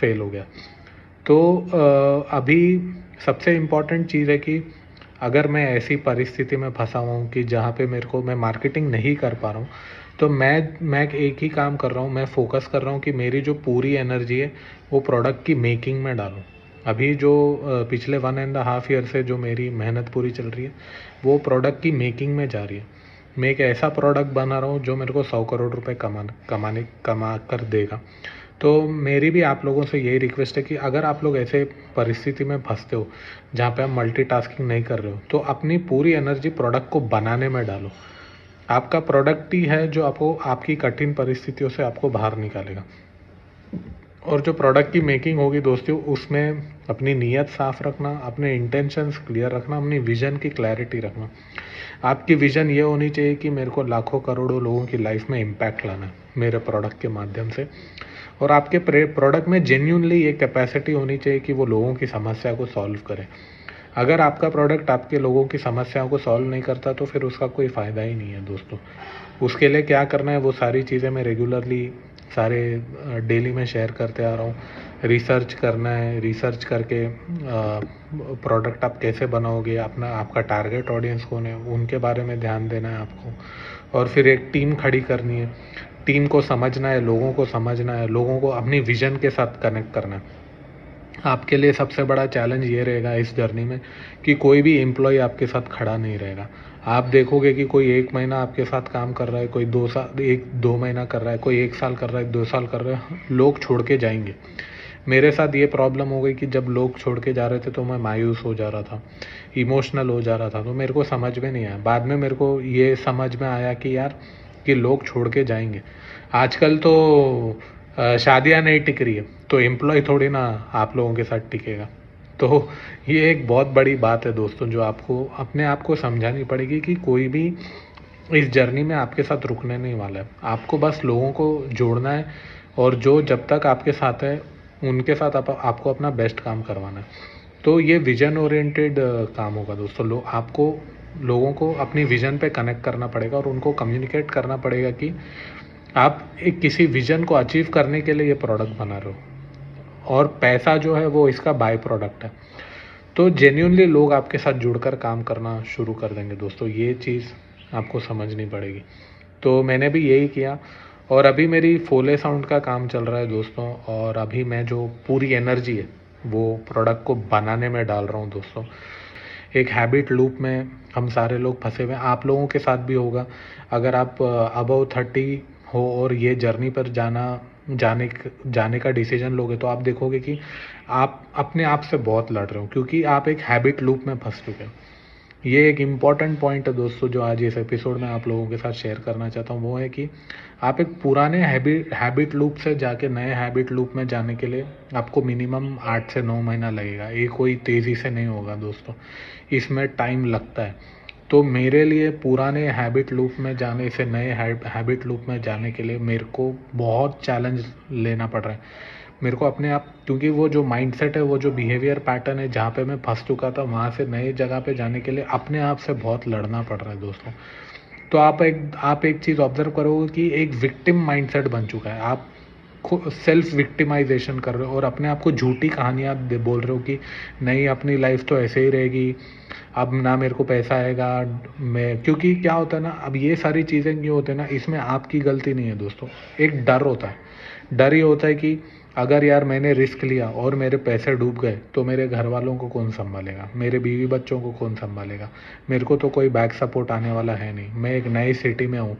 Fail हो गया। तो अभी सबसे इम्पॉर्टेंट चीज़ है कि अगर मैं ऐसी परिस्थिति में फंसा हुआ हूँ कि जहाँ पे मैं मार्केटिंग नहीं कर पा रहा हूँ, तो मैं एक ही काम कर रहा हूँ, मैं फोकस कर रहा हूँ कि मेरी जो पूरी एनर्जी है वो प्रोडक्ट की मेकिंग में डालूँ। अभी जो पिछले 1.5 ईयर से जो मेरी मेहनत पूरी चल रही है वो प्रोडक्ट की मेकिंग में जा रही है। मैं एक ऐसा प्रोडक्ट बना रहा हूँ जो मेरे को 100 करोड़ रुपए कमा कर देगा। तो मेरी भी आप लोगों से यही रिक्वेस्ट है कि अगर आप लोग ऐसे परिस्थिति में फंसते हो जहाँ पे आप मल्टीटास्किंग नहीं कर रहे हो, तो अपनी पूरी एनर्जी प्रोडक्ट को बनाने में डालो। आपका प्रोडक्ट ही है जो आपको आपकी कठिन परिस्थितियों से आपको बाहर निकालेगा। और जो प्रोडक्ट की मेकिंग होगी दोस्तों, उसमें अपनी नीयत साफ रखना, अपने इंटेंशंस क्लियर रखना, अपनी विजन की क्लैरिटी रखना। आपकी विजन ये होनी चाहिए कि मेरे को लाखों करोड़ों लोगों की लाइफ में इम्पैक्ट लाना है मेरे प्रोडक्ट के माध्यम से। और आपके प्रोडक्ट में जेन्यूनली ये कैपेसिटी होनी चाहिए कि वो लोगों की समस्या को सॉल्व करे। अगर आपका प्रोडक्ट आपके लोगों की समस्याओं को सॉल्व नहीं करता तो फिर उसका कोई फ़ायदा ही नहीं है दोस्तों। उसके लिए क्या करना है वो सारी चीज़ें मैं रेगुलरली सारे डेली में शेयर करते आ रहा हूँ। रिसर्च करना है, रिसर्च करके प्रोडक्ट आप कैसे बनाओगे, अपना आपका टारगेट ऑडियंस कौन है, उनके बारे में ध्यान देना है आपको। और फिर एक टीम खड़ी करनी है, टीम को समझना है, लोगों को समझना है, लोगों को अपनी विजन के साथ कनेक्ट करना है। आपके लिए सबसे बड़ा चैलेंज ये रहेगा इस जर्नी में कि कोई भी एम्प्लॉय आपके साथ खड़ा नहीं रहेगा। आप देखोगे कि कोई 1 महीना आपके साथ काम कर रहा है, कोई 2 महीना कर रहा है, कोई 1 साल कर रहा है, 2 साल कर रहा है, लोग छोड़ के जाएंगे। मेरे साथ ये प्रॉब्लम हो गई कि जब लोग छोड़ के जा रहे थे तो मैं मायूस हो जा रहा था, इमोशनल हो जा रहा था। तो मेरे को समझ में नहीं आया। बाद में मेरे को ये समझ में आया कि यार कि लोग छोड़ के जाएंगे। आजकल तो शादियाँ नहीं टिक रही है, तो एम्प्लॉय थोड़ी ना आप लोगों के साथ टिकेगा। तो ये एक बहुत बड़ी बात है दोस्तों, जो आपको अपने आप को समझानी पड़ेगी कि कोई भी इस जर्नी में आपके साथ रुकने नहीं वाला है। आपको बस लोगों को जोड़ना है, और जो जब तक आपके साथ है उनके साथ आपको अपना बेस्ट काम करवाना है। तो ये विजन ओरिएंटेड काम होगा दोस्तों। आपको लोगों को अपनी विजन पे कनेक्ट करना पड़ेगा और उनको कम्युनिकेट करना पड़ेगा कि आप एक किसी विजन को अचीव करने के लिए ये प्रोडक्ट बना रहे हो, और पैसा जो है वो इसका बाय प्रोडक्ट है। तो जेन्यूनली लोग आपके साथ जुड़कर काम करना शुरू कर देंगे दोस्तों। ये चीज़ आपको समझनी पड़ेगी। तो मैंने भी यही किया, और अभी मेरी फोले साउंड का काम चल रहा है दोस्तों। और अभी मैं जो पूरी एनर्जी है वो प्रोडक्ट को बनाने में डाल रहा हूँ दोस्तों। एक हैबिट लूप में हम सारे लोग फंसे हुए हैं, आप लोगों के साथ भी होगा। अगर आप अबव 30 हो और ये जर्नी पर जाने का डिसीजन लोगे, तो आप देखोगे कि आप अपने आप से बहुत लड़ रहे हो, क्योंकि आप एक हैबिट लूप में फंस चुके हो। ये एक इम्पॉर्टेंट पॉइंट है दोस्तों जो आज इस एपिसोड में आप लोगों के साथ शेयर करना चाहता हूँ। वो है कि आप एक पुराने हैबिट लूप से जाके नए हैबिट लूप में जाने के लिए आपको मिनिमम 8 से 9 महीना लगेगा। ये कोई तेज़ी से नहीं होगा दोस्तों, इसमें टाइम लगता है। तो मेरे लिए पुराने हैबिट लूप में जाने से नए हैबिट लूप में जाने के लिए मेरे को बहुत चैलेंज लेना पड़ रहा है। मेरे को अपने आप, क्योंकि वो जो माइंडसेट है, वो जो बिहेवियर पैटर्न है जहाँ पे मैं फंस चुका था, वहाँ से नए जगह पे जाने के लिए अपने आप से बहुत लड़ना पड़ रहा है दोस्तों। तो आप एक चीज़ ऑब्जर्व करोगे कि एक विक्टिम माइंडसेट बन चुका है। आप सेल्फ विक्टिमाइजेशन कर रहे हो और अपने आप को झूठी कहानियाँ बोल रहे हो कि नहीं, अपनी लाइफ तो ऐसे ही रहेगी, अब ना मेरे को पैसा आएगा। मैं, क्योंकि क्या होता है ना, अब ये सारी चीज़ें क्यों होते हैं ना, इसमें आपकी गलती नहीं है दोस्तों। एक डर होता है, डर ये होता है कि अगर यार मैंने रिस्क लिया और मेरे पैसे डूब गए तो मेरे घर वालों को कौन संभालेगा, मेरे बीवी बच्चों को कौन संभालेगा, मेरे को तो कोई बैक सपोर्ट आने वाला है नहीं, मैं एक नई सिटी में हूँ,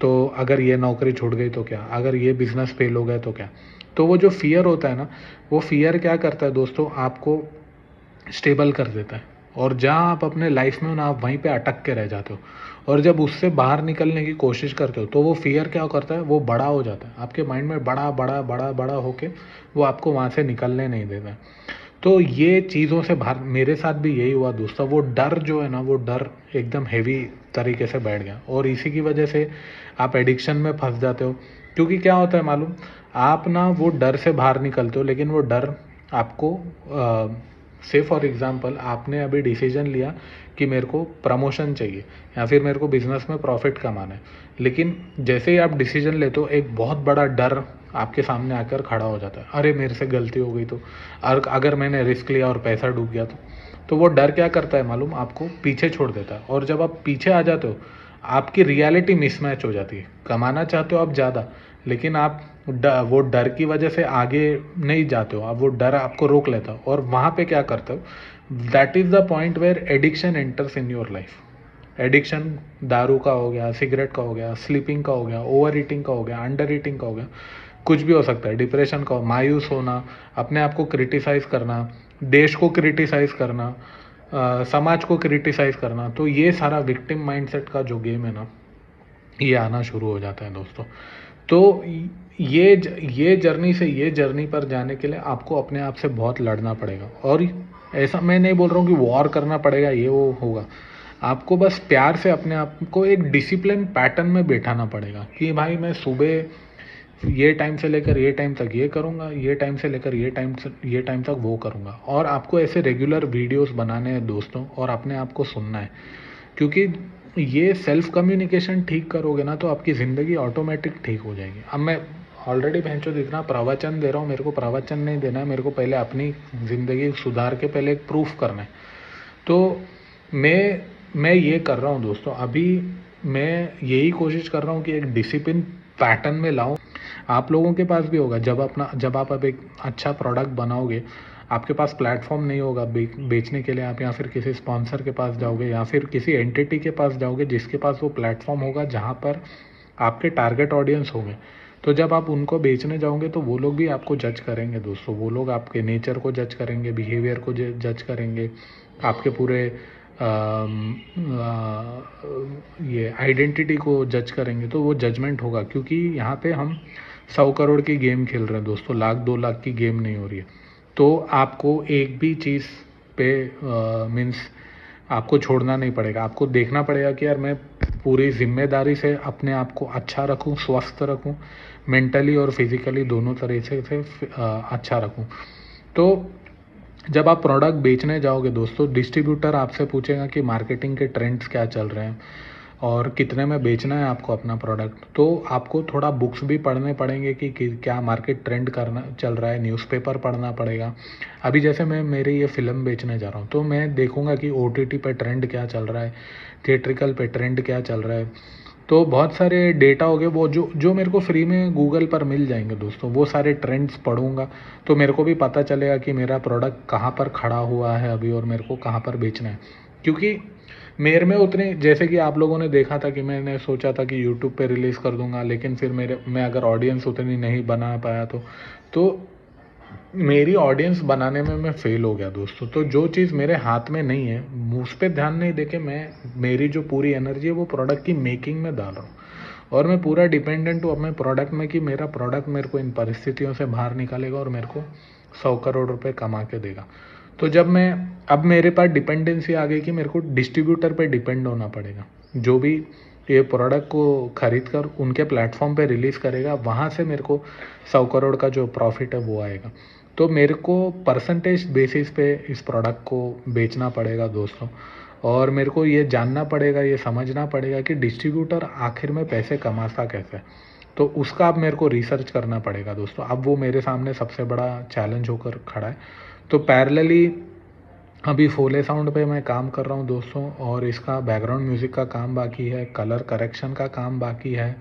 तो अगर ये नौकरी छूट गई तो क्या, अगर ये बिजनेस फेल हो गया तो क्या। तो वो जो फियर होता है ना, वो फियर क्या करता है दोस्तों, आपको स्टेबल कर देता है। और जहाँ आप अपने लाइफ में हो ना, आप वहीं पे अटक के रह जाते हो। और जब उससे बाहर निकलने की कोशिश करते हो तो वो फियर क्या करता है, वो बड़ा हो जाता है आपके माइंड में, बड़ा बड़ा बड़ा बड़ा होके वो आपको वहाँ से निकलने नहीं देता है। तो ये चीज़ों से बाहर, मेरे साथ भी यही हुआ दोस्तों। वो डर जो है ना, वो डर एकदम हैवी तरीके से बैठ गया, और इसी की वजह से आप एडिक्शन में फंस जाते हो। क्योंकि क्या होता है मालूम, आप ना वो डर से बाहर निकलते हो, लेकिन वो डर आपको से फॉर एग्ज़ाम्पल आपने अभी डिसीजन लिया कि मेरे को प्रमोशन चाहिए या फिर मेरे को बिज़नेस में प्रॉफिट कमाना है, लेकिन जैसे ही आप डिसीजन लेते हो एक बहुत बड़ा डर आपके सामने आकर खड़ा हो जाता है, अरे मेरे से गलती हो गई तो, और अगर मैंने रिस्क लिया और पैसा डूब गया तो वो डर क्या करता है मालूम, आपको पीछे छोड़ देता है। और जब आप पीछे आ जाते हो आपकी रियलिटी मिसमैच हो जाती है। कमाना चाहते हो आप ज़्यादा, लेकिन आप वो डर की वजह से आगे नहीं जाते हो, आप वो डर आपको रोक लेता हो और वहाँ पे क्या करते हो, that is the point where addiction enters in your life. Addiction दारू का हो गया, सिगरेट का हो गया, स्लीपिंग का हो गया, ओवर ईटिंग का हो गया, अंडर ईटिंग का हो गया, कुछ भी हो सकता है, डिप्रेशन का, मायूस होना, अपने आप को क्रिटिसाइज़ करना, देश को क्रिटिसाइज़ करना, समाज को क्रिटिसाइज़ करना। तो ये सारा विक्टिम माइंडसेट का जो गेम है ना, ये आना शुरू हो जाता है दोस्तों। तो ये जर्नी से ये जर्नी पर जाने के लिए आपको अपने आप से बहुत लड़ना पड़ेगा। और ऐसा मैं नहीं बोल रहा हूँ कि वॉर करना पड़ेगा, ये वो होगा। आपको बस प्यार से अपने आप को एक डिसिप्लिन पैटर्न में बैठाना पड़ेगा कि भाई मैं सुबह ये टाइम से लेकर ये टाइम तक ये करूँगा, ये टाइम से लेकर ये टाइम तक वो करूँगा। और आपको ऐसे रेगुलर वीडियोस बनाने हैं दोस्तों, और अपने आप को सुनना है, क्योंकि ये सेल्फ कम्युनिकेशन ठीक करोगे ना तो आपकी ज़िंदगी ऑटोमेटिक ठीक हो जाएगी। अब मैं ऑलरेडी भैंचोद इतना प्रवचन दे रहा हूँ, मेरे को प्रवचन नहीं देना है, मेरे को पहले अपनी ज़िंदगी सुधार के पहले एक प्रूफ करना है। तो मैं ये कर रहा हूँ दोस्तों, अभी मैं यही कोशिश कर रहा हूँ कि एक डिसिप्लिन पैटर्न में लाऊं। आप लोगों के पास भी होगा, जब आप अब एक अच्छा प्रोडक्ट बनाओगे, आपके पास प्लेटफॉर्म नहीं होगा बेचने के लिए, आप या फिर किसी स्पॉन्सर के पास जाओगे या फिर किसी एंटिटी के पास जाओगे जिसके पास वो प्लेटफॉर्म होगा जहाँ पर आपके टारगेट ऑडियंस होंगे। तो जब आप उनको बेचने जाओगे तो वो लोग भी आपको जज करेंगे दोस्तों, वो लोग आपके नेचर को जज करेंगे, बिहेवियर को जज करेंगे, आपके पूरे ये आइडेंटिटी को जज करेंगे। तो वो जजमेंट होगा, क्योंकि यहाँ पे हम 100 करोड़ की गेम खेल रहे हैं दोस्तों, लाख 2 लाख की गेम नहीं हो रही है। तो आपको एक भी चीज़ पे मीन्स आपको छोड़ना नहीं पड़ेगा। आपको देखना पड़ेगा कि यार मैं पूरी जिम्मेदारी से अपने आप को अच्छा रखूं, स्वस्थ रखूं, मेंटली और फिजिकली दोनों तरीके से अच्छा रखूं। तो जब आप प्रोडक्ट बेचने जाओगे दोस्तों, डिस्ट्रीब्यूटर आपसे पूछेगा कि मार्केटिंग के ट्रेंड्स क्या चल रहे हैं और कितने में बेचना है आपको अपना प्रोडक्ट। तो आपको थोड़ा बुक्स भी पढ़ने पड़ेंगे कि क्या मार्केट ट्रेंड करना चल रहा है, न्यूज़पेपर पढ़ना पड़ेगा। अभी जैसे मैं मेरी ये फ़िल्म बेचने जा रहा हूँ, तो मैं देखूँगा कि OTT पे ट्रेंड क्या चल रहा है, थिएट्रिकल पे ट्रेंड क्या चल रहा है। तो बहुत सारे डेटा हो गए वो जो मेरे को फ्री में गूगल पर मिल जाएंगे दोस्तों, वो सारे ट्रेंड्स पढ़ूंगा तो मेरे को भी पता चलेगा कि मेरा प्रोडक्ट कहाँ पर खड़ा हुआ है अभी और मेरे को कहाँ पर बेचना है। क्योंकि मेरे में उतने, जैसे कि आप लोगों ने देखा था कि मैंने सोचा था कि यूट्यूब पे रिलीज़ कर दूंगा, लेकिन फिर मैं अगर ऑडियंस उतनी नहीं बना पाया तो मेरी ऑडियंस बनाने में मैं फेल हो गया दोस्तों। तो जो चीज़ मेरे हाथ में नहीं है उस पर ध्यान नहीं देके मेरी जो पूरी एनर्जी है वो प्रोडक्ट की मेकिंग में डाल रहा हूँ, और मैं पूरा डिपेंडेंट हूँ अपने प्रोडक्ट में कि मेरा प्रोडक्ट मेरे को इन परिस्थितियों से बाहर निकालेगा और मेरे को 100 करोड़ रुपए कमा के देगा। तो अब मेरे पास डिपेंडेंसी आ गई कि मेरे को डिस्ट्रीब्यूटर पे डिपेंड होना पड़ेगा, जो भी ये प्रोडक्ट को खरीद कर उनके प्लेटफॉर्म पे रिलीज़ करेगा, वहाँ से मेरे को 100 करोड़ का जो प्रॉफिट है वो आएगा। तो मेरे को परसेंटेज बेसिस पे इस प्रोडक्ट को बेचना पड़ेगा दोस्तों, और मेरे को ये जानना पड़ेगा, ये समझना पड़ेगा कि डिस्ट्रीब्यूटर आखिर में पैसे कमाता कैसे है। तो उसका अब मेरे को रिसर्च करना पड़ेगा दोस्तों। अब वो मेरे सामने सबसे बड़ा चैलेंज होकर खड़ा है। तो पैरेलली अभी फोले साउंड पे मैं काम कर रहा हूँ दोस्तों, और इसका बैकग्राउंड म्यूज़िक का काम बाकी है, कलर करेक्शन का काम बाकी है,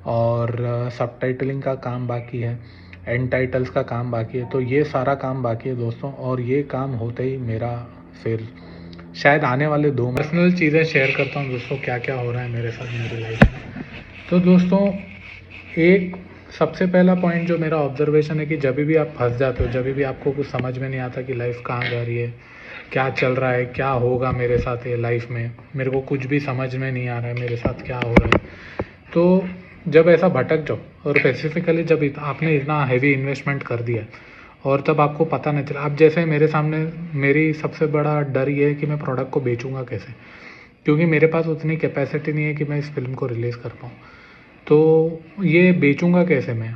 और सबटाइटलिंग का काम बाकी है, एंड टाइटल्स का काम बाकी है। तो ये सारा काम बाकी है दोस्तों, और ये काम होते ही मेरा फिर शायद आने वाले 2 पर्सनल चीज़ें शेयर करता हूँ दोस्तों, क्या क्या हो रहा है मेरे साथ मेरी लाइफ में। तो दोस्तों एक सबसे पहला पॉइंट जो मेरा ऑब्जर्वेशन है कि जब भी आप फंस जाते हो, जब भी आपको कुछ समझ में नहीं आता कि लाइफ कहाँ जा रही है, क्या चल रहा है, क्या होगा मेरे साथ ये लाइफ में, मेरे को कुछ भी समझ में नहीं आ रहा है मेरे साथ क्या हो रहा है। तो जब ऐसा भटक जाओ, और स्पेसिफिकली जब आपने इतना हैवी इन्वेस्टमेंट कर दिया और तब आपको पता नहीं चला। अब जैसे मेरे सामने मेरी सबसे बड़ा डर ये है कि मैं प्रोडक्ट को बेचूंगा कैसे, क्योंकि मेरे पास उतनी कैपेसिटी नहीं है कि मैं इस फिल्म को रिलीज़ कर पाऊँ। तो ये बेचूंगा कैसे मैं,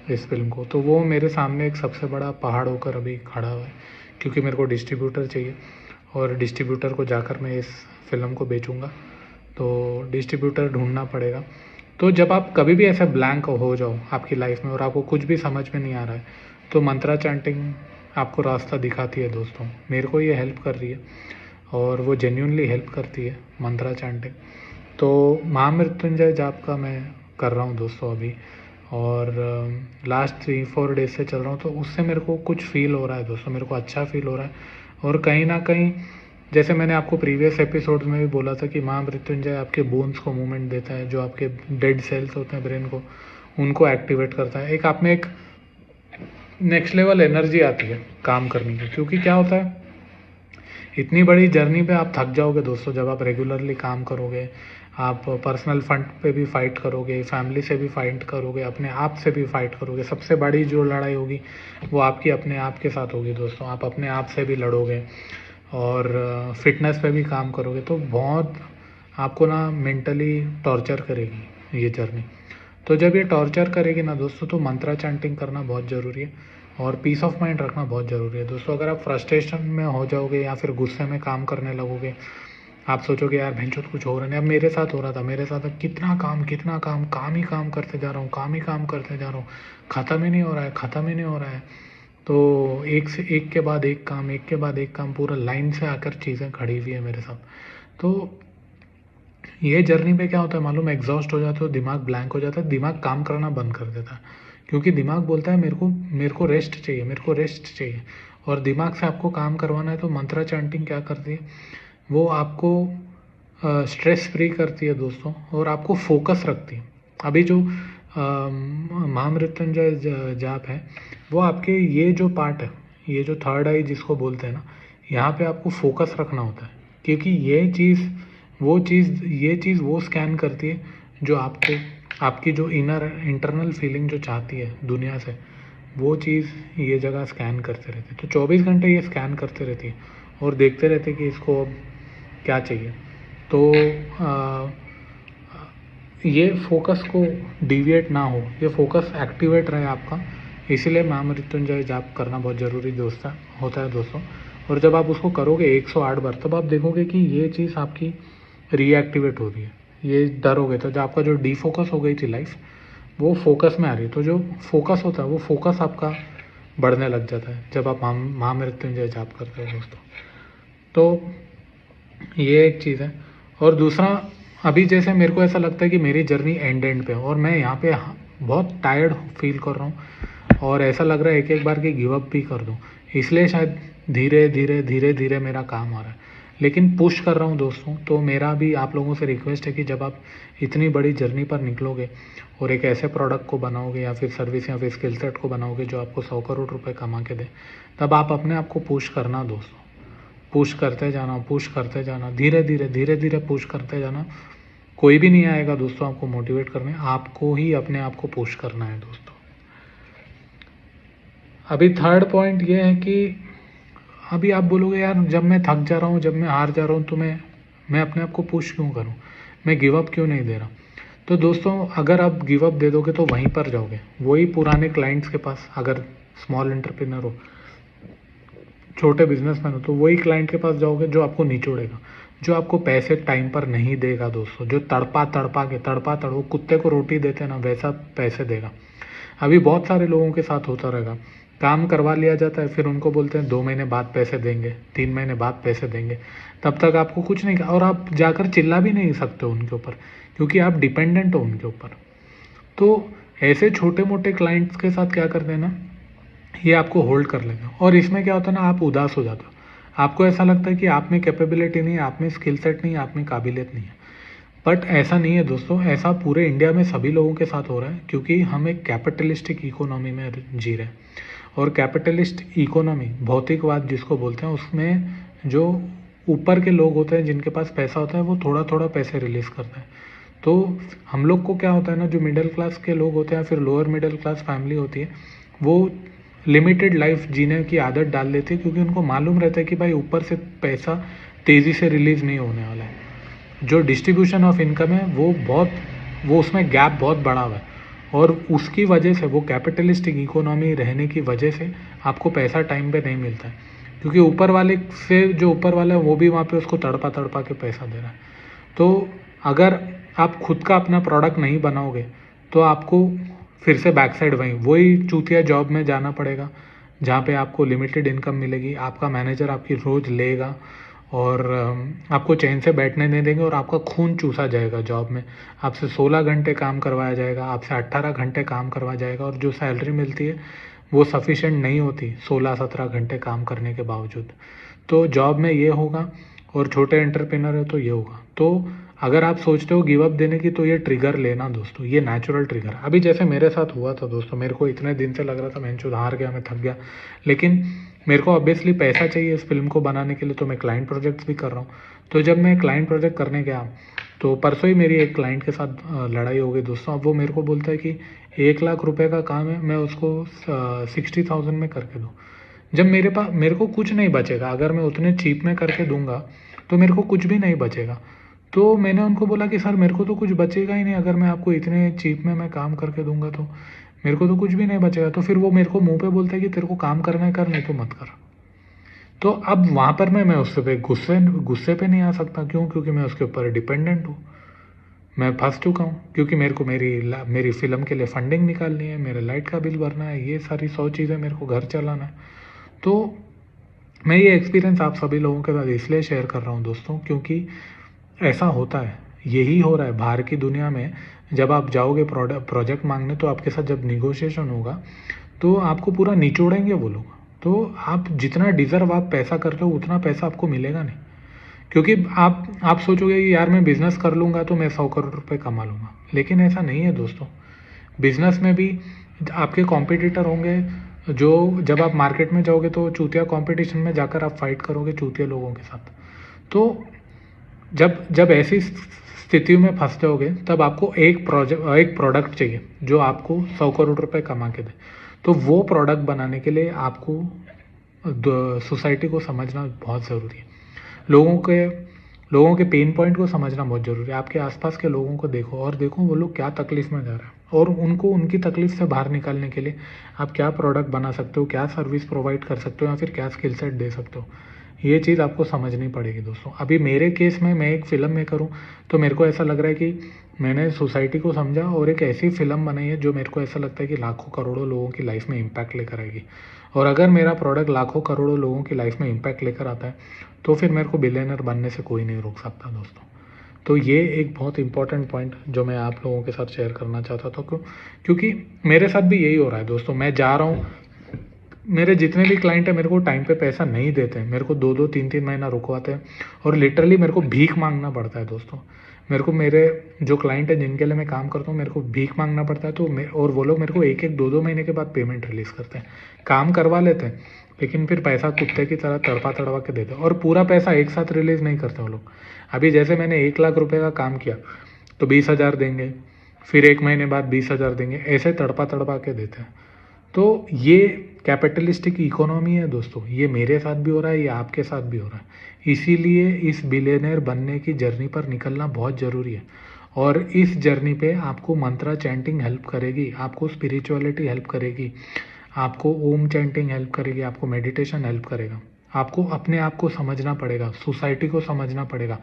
इस फ़िल्म को। तो वो मेरे सामने एक सबसे बड़ा पहाड़ होकर अभी खड़ा हुआ है, क्योंकि मेरे को डिस्ट्रीब्यूटर चाहिए और डिस्ट्रीब्यूटर को जाकर मैं इस फ़िल्म को बेचूँगा, तो डिस्ट्रीब्यूटर ढूँढना पड़ेगा। तो जब आप कभी भी ऐसे ब्लैंक हो जाओ आपकी लाइफ में और आपको कुछ भी समझ में नहीं आ रहा है, तो मंत्रा चैंटिंग आपको रास्ता दिखाती है दोस्तों। मेरे को ये हेल्प कर रही है और वो जेन्युइनली हेल्प करती है मंत्रा चैंटिंग। तो महामृत्युंजय जाप का मैं कर रहा हूँ दोस्तों अभी, और लास्ट 3-4 डेज से चल रहा हूँ। तो उससे मेरे को कुछ फ़ील हो रहा है दोस्तों, मेरे को अच्छा फ़ील हो रहा है। और कहीं ना कहीं जैसे मैंने आपको प्रीवियस एपिसोड में भी बोला था कि महामृत्युंजय आपके बोन्स को मूवमेंट देता है, जो आपके डेड सेल्स होते हैं ब्रेन को, उनको एक्टिवेट करता है। एक आप में एक नेक्स्ट लेवल एनर्जी आती है काम करने की। क्योंकि क्या होता है, इतनी बड़ी जर्नी पे आप थक जाओगे दोस्तों जब आप रेगुलरली काम करोगे। आप पर्सनल फंड पे भी फाइट करोगे, फैमिली से भी फाइट करोगे, अपने आप से भी फाइट करोगे। सबसे बड़ी जो लड़ाई होगी वो आपकी अपने आप के साथ होगी दोस्तों। आप अपने आप से भी लड़ोगे और फिटनेस पे भी काम करोगे। तो बहुत आपको ना मेंटली टॉर्चर करेगी ये जर्नी। तो जब ये टॉर्चर करेगी ना दोस्तों, तो मंत्रा चैंटिंग करना बहुत ज़रूरी है और पीस ऑफ माइंड रखना बहुत ज़रूरी है दोस्तों। अगर आप फ्रस्ट्रेशन में हो जाओगे या फिर गुस्से में काम करने लगोगे, आप सोचोगे यार भैंचोद कुछ हो रहा नहीं। अब मेरे साथ हो रहा था, मेरे साथ कितना काम, काम ही काम करते जा रहा हूँ, काम ही काम करते जा रहा हूँ, ख़त्म ही नहीं हो रहा है, ख़त्म ही नहीं हो रहा है। तो एक से एक के बाद एक काम, एक के बाद एक काम, पूरा लाइन से आकर चीज़ें खड़ी हुई है मेरे साथ। तो ये जर्नी पे क्या होता है मालूम है, एग्जॉस्ट हो जाते हो, दिमाग ब्लैंक हो जाता है, दिमाग काम करना बंद कर देता है। क्योंकि दिमाग बोलता है मेरे को रेस्ट चाहिए, मेरे को रेस्ट चाहिए। और दिमाग से आपको काम करवाना है, तो मंत्रा चैंटिंग क्या करती है, वो आपको स्ट्रेस फ्री करती है दोस्तों और आपको फोकस रखती है। अभी जो महामृत्युंजय जाप है, वो आपके ये जो पार्ट है, ये जो थर्ड आई जिसको बोलते हैं ना, यहाँ पे आपको फोकस रखना होता है। क्योंकि ये चीज़ वो स्कैन करती है जो आपको, आपकी जो इंटरनल फीलिंग जो चाहती है दुनिया से, वो चीज़ ये जगह स्कैन करते रहती है। तो 24 घंटे ये स्कैन करते रहती है और देखते रहते कि इसको अब क्या चाहिए। तो ये फोकस को डिविएट ना हो, ये फोकस एक्टिवेट रहे आपका, इसीलिए महामृत्युंजय जाप करना बहुत ज़रूरी होता है दोस्तों। और जब आप उसको करोगे 108 बार, तब आप देखोगे कि ये चीज़ आपकी रीएक्टिवेट हो रही है। ये डर हो गया था, जो आपका जो डीफोकस हो गई थी लाइफ, वो फोकस में आ रही है। तो जो फोकस होता है वो फोकस आपका बढ़ने लग जाता है जब आप महामृत्युंजय जाप करते हो दोस्तों। तो ये एक चीज़ है। और दूसरा, अभी जैसे मेरे को ऐसा लगता है कि मेरी जर्नी एंड पे है और मैं यहाँ पे बहुत टायर्ड फील कर रहा हूँ और ऐसा लग रहा है एक एक बार कि गिव अप भी कर दूँ। इसलिए शायद धीरे धीरे मेरा काम आ रहा है, लेकिन पुश कर रहा हूँ दोस्तों। तो मेरा भी आप लोगों से रिक्वेस्ट है कि जब आप इतनी बड़ी जर्नी पर निकलोगे और एक ऐसे प्रोडक्ट को बनाओगे या फिर सर्विस या फिर स्किल सेट को बनाओगे जो आपको 100 करोड़ रुपए कमा के दे, तब आप अपने आप को पुश करना दोस्तों। पुश करते जाना, धीरे धीरे पुश करते जाना। कोई भी नहीं आएगा दोस्तों आपको मोटिवेट करने, आपको ही अपने आप को पुश करना है दोस्तों। अभी थर्ड पॉइंट ये है कि अभी आप बोलोगे यार जब मैं थक जा रहा हूँ, जब मैं हार जा रहा हूँ, तो मैं अपने आप को पुश क्यों करूँ, मैं गिव अप क्यों नहीं दे रहा। तो दोस्तों अगर आप गिव अप दे दोगे तो वहीं पर जाओगे, वही पुराने क्लाइंट्स के पास। अगर स्मॉल एंटरप्रेन्योर हो, छोटे बिजनेसमैन हो, तो वही क्लाइंट के पास जाओगे जो आपको निचोड़ेगा, जो आपको पैसे टाइम पर नहीं देगा दोस्तों, जो तड़पा वो कुत्ते को रोटी देते ना वैसा पैसे देगा। अभी बहुत सारे लोगों के साथ होता रहेगा, काम करवा लिया जाता है, फिर उनको बोलते हैं 2 महीने बाद पैसे देंगे, 3 महीने बाद पैसे देंगे, तब तक आपको कुछ नहीं, और आप जाकर चिल्ला भी नहीं सकते उनके ऊपर क्योंकि आप डिपेंडेंट हो उनके ऊपर। तो ऐसे छोटे मोटे क्लाइंट्स के साथ क्या करते हैं ना, ये आपको होल्ड कर लेगा। और इसमें क्या होता है ना, आप उदास हो जाते हो, आपको ऐसा लगता है कि आप में कैपेबिलिटी नहीं है, आप में स्किल सेट नहीं है, आप में काबिलियत नहीं है। बट ऐसा नहीं है दोस्तों, ऐसा पूरे इंडिया में सभी लोगों के साथ हो रहा है क्योंकि हम एक कैपिटलिस्टिक इकोनॉमी में जी रहे हैं। और कैपिटलिस्ट इकोनॉमी, भौतिकवाद जिसको बोलते हैं, उसमें जो ऊपर के लोग होते हैं जिनके पास पैसा होता है वो थोड़ा थोड़ा पैसे रिलीज करते हैं। तो हम लोग को क्या होता है ना, जो मिडिल क्लास के लोग होते हैं, फिर लोअर मिडिल क्लास फैमिली होती है, वो लिमिटेड लाइफ जीने की आदत डाल लेती है क्योंकि उनको मालूम रहता है कि भाई ऊपर से पैसा तेज़ी से रिलीज़ नहीं होने वाला है। जो डिस्ट्रीब्यूशन ऑफ इनकम है वो उसमें गैप बहुत बड़ा हुआ है और उसकी वजह से, वो कैपिटलिस्टिक इकोनॉमी रहने की वजह से आपको पैसा टाइम पे नहीं मिलता है, क्योंकि ऊपर वाले से, जो ऊपर वाला है वो भी वहाँ पे उसको तड़पा तड़पा के पैसा दे रहा है। तो अगर आप खुद का अपना प्रोडक्ट नहीं बनाओगे तो आपको फिर से बैक साइड वही चूतिया जॉब में जाना पड़ेगा, जहाँ पे आपको लिमिटेड इनकम मिलेगी, आपका मैनेजर आपकी रोज़ लेगा और आपको चैन से बैठने नहीं देंगे और आपका खून चूसा जाएगा जॉब में। आपसे 16 घंटे काम करवाया जाएगा, आपसे 18 घंटे काम करवाया जाएगा, और जो सैलरी मिलती है वो सफिशेंट नहीं होती 16-17 घंटे काम करने के बावजूद। तो जॉब में ये होगा, और छोटे एंटरप्रेन्योर है तो ये होगा। तो अगर आप सोचते हो गिव अप देने की, तो ये ट्रिगर लेना दोस्तों, ये नेचुरल ट्रिगर। अभी जैसे मेरे साथ हुआ था दोस्तों, मेरे को इतने दिन से लग रहा था मैं हार गया, मैं थक गया, लेकिन मेरे को ऑब्वियसली पैसा चाहिए इस फिल्म को बनाने के लिए, तो मैं क्लाइंट प्रोजेक्ट्स भी कर रहा हूँ। तो जब मैं क्लाइंट प्रोजेक्ट करने गया, तो परसों ही मेरी एक क्लाइंट के साथ लड़ाई हो गई दोस्तों। अब वो मेरे को बोलता है कि 1 लाख रुपए का काम है, मैं उसको 60,000 में करके दूँ। जब मेरे को कुछ नहीं बचेगा, अगर मैं उतने चीप में करके दूंगा तो मेरे को कुछ भी नहीं बचेगा। तो मैंने उनको बोला कि सर मेरे को तो कुछ बचेगा ही नहीं, अगर मैं आपको इतने चीप में मैं काम करके दूंगा तो मेरे को तो कुछ भी नहीं बचेगा। तो फिर वो मेरे को मुंह पे बोलता है कि तेरे को काम करना है कर, नहीं तो मत कर। तो अब वहाँ पर मैं उससे पे गुस्से पे नहीं आ सकता। क्यों? क्योंकि मैं उसके ऊपर डिपेंडेंट हूँ, मैं फंस चुका हूँ, क्योंकि मेरे को मेरी फिल्म के लिए फंडिंग निकालनी है, मेरे लाइट का बिल भरना है, ये सारी 100 चीज़ें, मेरे को घर चलाना है। तो मैं ये एक्सपीरियंस आप सभी लोगों के साथ इसलिए शेयर कर रहा हूँ दोस्तों, क्योंकि ऐसा होता है, यही हो रहा है बाहर की दुनिया में। जब आप जाओगे प्रोजेक्ट मांगने, तो आपके साथ जब निगोशिएशन होगा तो आपको पूरा निचोड़ेंगे वो लोग। तो आप जितना डिज़र्व आप पैसा करते हो उतना पैसा आपको मिलेगा नहीं, क्योंकि आप सोचोगे कि यार मैं बिज़नेस कर लूँगा तो मैं 100 करोड़ रुपए कमा लूँगा, लेकिन ऐसा नहीं है दोस्तों। बिज़नेस में भी आपके कॉम्पिटिटर होंगे, जो जब आप मार्केट में जाओगे तो चूतिया कंपटीशन में जाकर आप फाइट करोगे चूतिया लोगों के साथ। तो जब जब ऐसी स्थितियों में फंस जाओगे, तब आपको एक प्रोडक्ट चाहिए जो आपको 100 करोड़ रुपए कमा के दे। तो वो प्रोडक्ट बनाने के लिए आपको सोसाइटी को समझना बहुत ज़रूरी है, लोगों के पेन पॉइंट को समझना बहुत ज़रूरी है। आपके आसपास के लोगों को देखो, और देखो वो लोग क्या तकलीफ़ में जा रहे हैं, और उनको उनकी तकलीफ़ से बाहर निकालने के लिए आप क्या प्रोडक्ट बना सकते हो, क्या सर्विस प्रोवाइड कर सकते हो, या फिर क्या स्किल सेट दे सकते हो। ये चीज़ आपको समझनी पड़ेगी दोस्तों। अभी मेरे केस में, मैं एक फ़िल्म मेकर हूँ, तो मेरे को ऐसा लग रहा है कि मैंने सोसाइटी को समझा और एक ऐसी फ़िल्म बनाई है जो मेरे को ऐसा लगता है कि लाखों करोड़ों लोगों की लाइफ में इम्पैक्ट लेकर आएगी। और अगर मेरा प्रोडक्ट लाखों करोड़ों लोगों की लाइफ में इम्पैक्ट लेकर आता है, तो फिर मेरे को बिलियनर बनने से कोई नहीं रोक सकता दोस्तों। तो ये एक बहुत इंपॉर्टेंट पॉइंट जो मैं आप लोगों के साथ शेयर करना चाहता था, क्योंकि मेरे साथ भी यही हो रहा है दोस्तों। मैं जा रहा हूँ, मेरे जितने भी क्लाइंट हैं मेरे को टाइम पे पैसा नहीं देते हैं, मेरे को 2-2 3-3 महीना रुकवाते हैं, और लिटरली मेरे को भीख मांगना पड़ता है दोस्तों। मेरे जो क्लाइंट है जिनके लिए मैं काम करता हूँ, मेरे को भीख मांगना पड़ता है। और वो लोग मेरे को 1-1 2-2 महीने के बाद पेमेंट रिलीज़ करते हैं। काम करवा लेते हैं, लेकिन फिर पैसा कुत्ते की तरह तड़पा तड़पा के देते हैं, और पूरा पैसा एक साथ रिलीज़ नहीं करते वो लोग। अभी जैसे मैंने 1 लाख रुपये का काम किया तो 20,000 देंगे, फिर 1 महीने बाद 20,000 देंगे, ऐसे तड़पा तड़पा के देते हैं। तो ये कैपिटलिस्टिक इकोनॉमी है दोस्तों, ये मेरे साथ भी हो रहा है, ये आपके साथ भी हो रहा है। इसीलिए इस बिलियनर बनने की जर्नी पर निकलना बहुत ज़रूरी है, और इस जर्नी पे आपको मंत्रा चैंटिंग हेल्प करेगी, आपको स्पिरिचुअलिटी हेल्प करेगी, आपको ओम चैंटिंग हेल्प करेगी, आपको मेडिटेशन हेल्प करेगा। आपको अपने आप को समझना पड़ेगा, सोसाइटी को समझना पड़ेगा,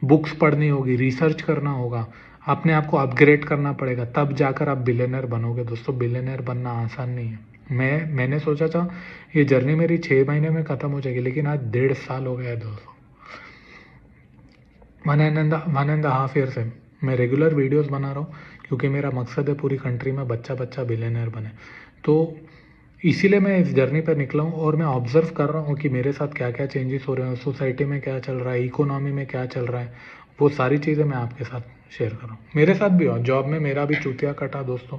बुक्स पढ़नी होगी, रिसर्च करना होगा, अपने आप को अपग्रेड करना पड़ेगा, तब जाकर आप बिलियनर बनोगे दोस्तों। बिलियनर बनना आसान नहीं है। मैंने सोचा था ये जर्नी मेरी 6 महीने में ख़त्म हो जाएगी, लेकिन आज 1.5 साल हो गया है दोस्तों। 1.5 ईयर से मैं रेगुलर वीडियोस बना रहा हूँ, क्योंकि मेरा मकसद है पूरी कंट्री में बच्चा बच्चा बिलियनर बने। तो इसीलिए मैं इस जर्नी पर निकला हूँ, और मैं ऑब्जर्व कर रहा हूँ कि मेरे साथ क्या क्या चेंजेस हो रहे हैं, सोसाइटी में क्या चल रहा है, इकोनॉमी में क्या चल रहा है। वो सारी चीज़ें मैं आपके साथ शेयर कर रहा हूँ। मेरे साथ भी हुआ, जॉब में मेरा भी चूतिया कटा दोस्तों।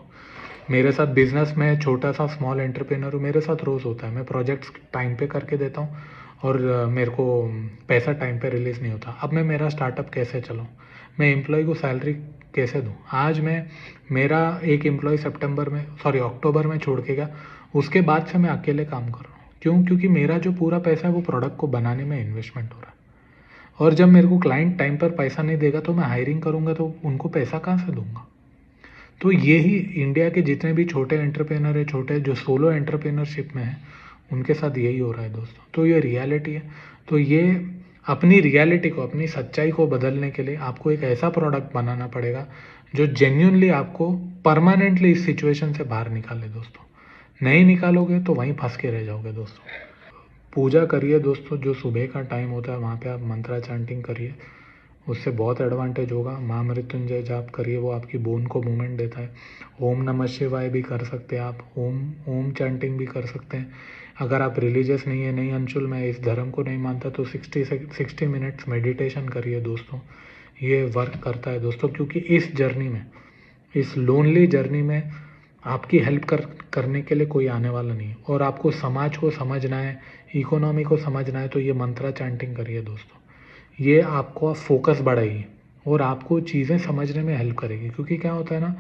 मेरे साथ बिजनेस में छोटा सा स्मॉल एंटरप्रेन्योर हूँ, मेरे साथ रोज़ होता है। मैं प्रोजेक्ट्स टाइम पे करके देता हूँ, और मेरे को पैसा टाइम पे रिलीज़ नहीं होता। अब मैं मेरा स्टार्टअप कैसे चलाऊँ, मैं एम्प्लॉय को सैलरी कैसे दूँ। आज मेरा एक एम्प्लॉय अक्टूबर में छोड़ के गया, उसके बाद से मैं अकेले काम कर रहा हूँ। क्यों? क्योंकि मेरा जो पूरा पैसा है वो प्रोडक्ट को बनाने में इन्वेस्टमेंट हो रहा है, और जब मेरे को क्लाइंट टाइम पर पैसा नहीं देगा तो मैं हायरिंग करूँगा तो उनको पैसा कहाँ से दूंगा। तो यही इंडिया के जितने भी छोटे एंटरप्रेनर है, छोटे जो सोलो एंटरप्रेनरशिप में है, उनके साथ यही हो रहा है दोस्तों। तो ये रियलिटी है। तो ये अपनी रियलिटी को, अपनी सच्चाई को बदलने के लिए आपको एक ऐसा प्रोडक्ट बनाना पड़ेगा जो जेन्यूनली आपको परमानेंटली इस सिचुएशन से बाहर निकाले दोस्तों। नहीं निकालोगे तो वहीं फंस के रह जाओगे दोस्तों। पूजा करिए दोस्तों, जो सुबह का टाइम होता है वहाँ पे आप मंत्रा चैंटिंग करिए, उससे बहुत एडवांटेज होगा। महामृत्युंजय जाप करिए, वो आपकी बोन को मूवमेंट देता है। ओम नमः शिवाय भी कर सकते हैं आप, ओम ओम चैंटिंग भी कर सकते हैं। अगर आप रिलीजियस नहीं है, नहीं अंशुल मैं इस धर्म को नहीं मानता, तो 60 मिनट्स मेडिटेशन करिए दोस्तों। ये वर्क करता है दोस्तों, क्योंकि इस जर्नी में, इस लोनली जर्नी में आपकी हेल्प करने के लिए कोई आने वाला नहीं है। और आपको समाज को समझना है, इकोनॉमी को समझना है, तो ये मंत्रा चैंटिंग करिए दोस्तों। ये आपको फोकस बढ़ाएगी और आपको चीज़ें समझने में हेल्प करेगी। क्योंकि क्या होता है ना,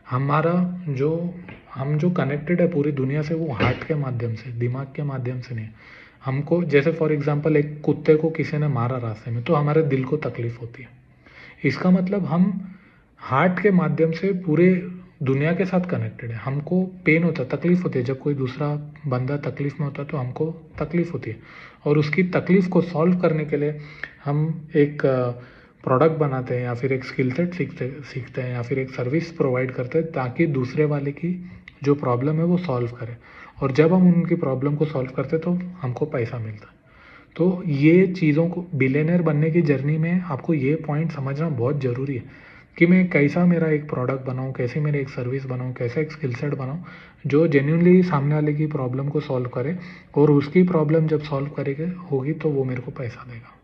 हमारा जो हम जो कनेक्टेड है पूरी दुनिया से, वो हार्ट के माध्यम से, दिमाग के माध्यम से नहीं। हमको जैसे फॉर एग्जांपल एक कुत्ते को किसी ने मारा रास्ते में, तो हमारे दिल को तकलीफ होती है। इसका मतलब हम हार्ट के माध्यम से पूरे दुनिया के साथ कनेक्टेड है। हमको पेन होता है, तकलीफ होती है। जब कोई दूसरा बंदा तकलीफ में होता है तो हमको तकलीफ होती है, और उसकी तकलीफ को सॉल्व करने के लिए हम एक प्रोडक्ट बनाते हैं, या फिर एक स्किल सेट सीखते हैं, या फिर एक सर्विस प्रोवाइड करते हैं, ताकि दूसरे वाले की जो प्रॉब्लम है वो सॉल्व करें। और जब हम उनकी प्रॉब्लम को सॉल्व करते हैं तो हमको पैसा मिलता है। तो ये चीज़ों को, बिलियनर बनने की जर्नी में आपको ये पॉइंट समझना बहुत ज़रूरी है कि मैं कैसा मेरा एक प्रोडक्ट बनाऊँ, कैसे मेरी एक सर्विस बनाऊँ, कैसा एक स्किल सेट बनाऊँ जो जेन्युइनली सामने वाले की प्रॉब्लम को सॉल्व करे, और उसकी प्रॉब्लम जब सॉल्व करेगा होगी तो वो मेरे को पैसा देगा।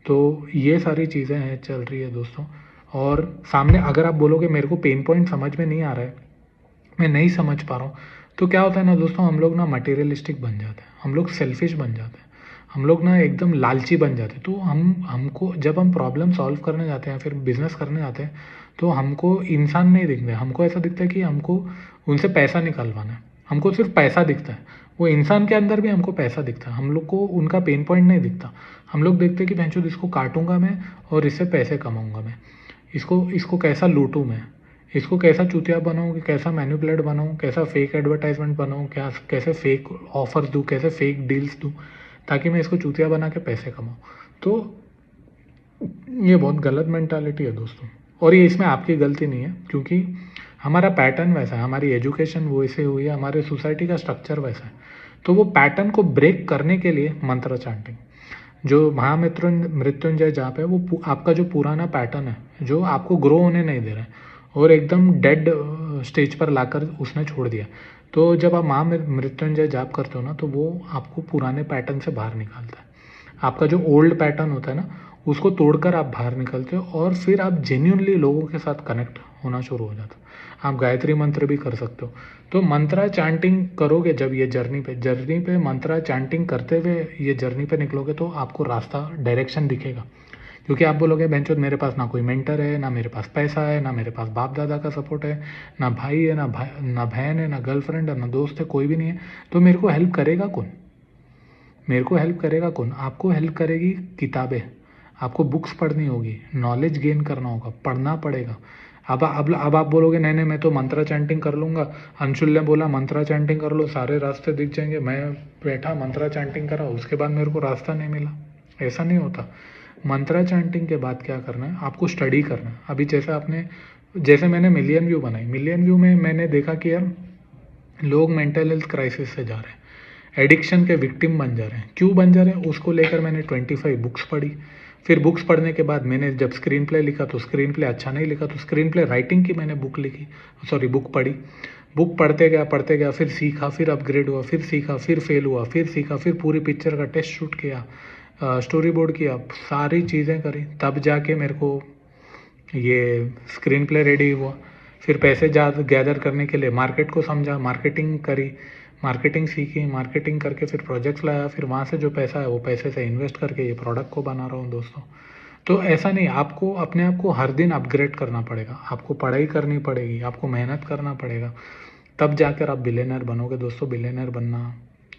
तो ये सारी चीज़ें हैं, चल रही है दोस्तों। और सामने अगर आप बोलोगे मेरे को पेन पॉइंट समझ में नहीं आ रहा है, मैं नहीं समझ पा रहा हूँ, तो क्या होता है ना दोस्तों, हम लोग ना मटेरियलिस्टिक बन जाते हैं, हम लोग सेल्फिश बन जाते हैं, हम लोग ना एकदम लालची बन जाते हैं। तो हमको जब हम प्रॉब्लम सॉल्व करने जाते हैं, फिर बिजनेस करने जाते हैं, तो हमको इंसान नहीं दिखते, हमको ऐसा दिखता है कि हमको उनसे पैसा निकालवाना है। हमको सिर्फ पैसा दिखता है, वो इंसान के अंदर भी हमको पैसा दिखता है। हम लोग को उनका पेन पॉइंट नहीं दिखता। हम लोग देखते हैं कि भैंचोद इसको काटूंगा मैं और इससे पैसे कमाऊंगा मैं, इसको इसको कैसा लूटूँ मैं, इसको कैसा चूतिया बनाऊँ, कैसा मैनिपुलेट बनाऊँ, कैसा फेक एडवर्टाइजमेंट बनाऊँ, क्या कैसे फेक ऑफर्स दूँ, कैसे फेक डील्स दूँ, ताकि मैं इसको चूतिया बना के पैसे कमाऊँ। तो ये बहुत गलत मेंटालिटी है दोस्तों। और ये इसमें आपकी गलती नहीं है, क्योंकि हमारा पैटर्न वैसा है, हमारी एजुकेशन वैसे हुई है, हमारे सोसाइटी का स्ट्रक्चर वैसा है। तो वो पैटर्न को ब्रेक करने के लिए मंत्र चैंटिंग, जो महामृत्युंजय जाप है, वो आपका जो पुराना पैटर्न है, जो आपको ग्रो होने नहीं दे रहा है और एकदम डेड स्टेज पर लाकर उसने छोड़ दिया। तो जब आप महामृत्युंजय जाप करते हो ना, तो वो आपको पुराने पैटर्न से बाहर निकालता है। आपका जो ओल्ड पैटर्न होता है ना, उसको तोड़कर आप बाहर निकलते हो, और फिर आप जेन्यूनली लोगों के साथ कनेक्ट होना शुरू हो जाता हो। आप गायत्री मंत्र भी कर सकते हो। तो मंत्रा चैंटिंग करोगे जब ये जर्नी पे मंत्रा चैंटिंग करते हुए ये जर्नी पे निकलोगे, तो आपको रास्ता, डायरेक्शन दिखेगा। क्योंकि आप बोलोगे बेंचोद मेरे पास ना कोई मेंटर है, ना मेरे पास पैसा है, ना मेरे पास बाप दादा का सपोर्ट है, ना भाई है, ना बहन है, ना गर्लफ्रेंड है, ना दोस्त है, कोई भी नहीं है, तो मेरे को हेल्प करेगा कौन? मेरे को हेल्प करेगा कौन? आपको हेल्प करेगी किताबें। आपको बुक्स पढ़नी होगी, नॉलेज गेन करना होगा, पढ़ना पड़ेगा। अब आप बोलोगे नहीं नहीं मैं तो मंत्रा चैंटिंग कर लूँगा, अंशुल ने बोला मंत्रा चैंटिंग कर लो सारे रास्ते दिख जाएंगे, मैं बैठा मंत्रा चैंटिंग करा, उसके बाद मेरे को रास्ता नहीं मिला। ऐसा नहीं होता। मंत्रा चैंटिंग के बाद क्या करना है, आपको स्टडी करना है। अभी जैसे मैंने मिलियन व्यू बनाई, मिलियन व्यू में मैंने देखा कि यार लोग मेंटल हेल्थ क्राइसिस से जा रहे हैं, एडिक्शन के विक्टिम बन जा रहे हैं। क्यों बन जा रहे हैं, उसको लेकर मैंने 25 बुक्स पढ़ी। फिर बुक्स पढ़ने के बाद मैंने जब स्क्रीन प्ले लिखा, तो स्क्रीन प्ले अच्छा नहीं लिखा, तो स्क्रीन प्ले राइटिंग की मैंने बुक पढ़ी। बुक पढ़ते गया, फिर सीखा, फिर अपग्रेड हुआ, फिर सीखा, फिर फेल हुआ, फिर सीखा, फिर पूरी पिक्चर का टेस्ट शूट किया, स्टोरी बोर्ड किया, सारी चीज़ें करी, तब जाके मेरे को ये स्क्रीन प्ले रेडी हुआ। फिर पैसे गैदर करने के लिए मार्केट को समझा, मार्केटिंग करी, मार्केटिंग सीखी, मार्केटिंग करके फिर प्रोजेक्ट्स लाया, फिर वहाँ से जो पैसा है वो पैसे से इन्वेस्ट करके ये प्रोडक्ट को बना रहा हूँ दोस्तों। तो ऐसा नहीं, आपको अपने आप को हर दिन अपग्रेड करना पड़ेगा, आपको पढ़ाई करनी पड़ेगी, आपको मेहनत करना पड़ेगा, तब जाकर आप बिलियनर बनोगे दोस्तों। बिलियनर बनना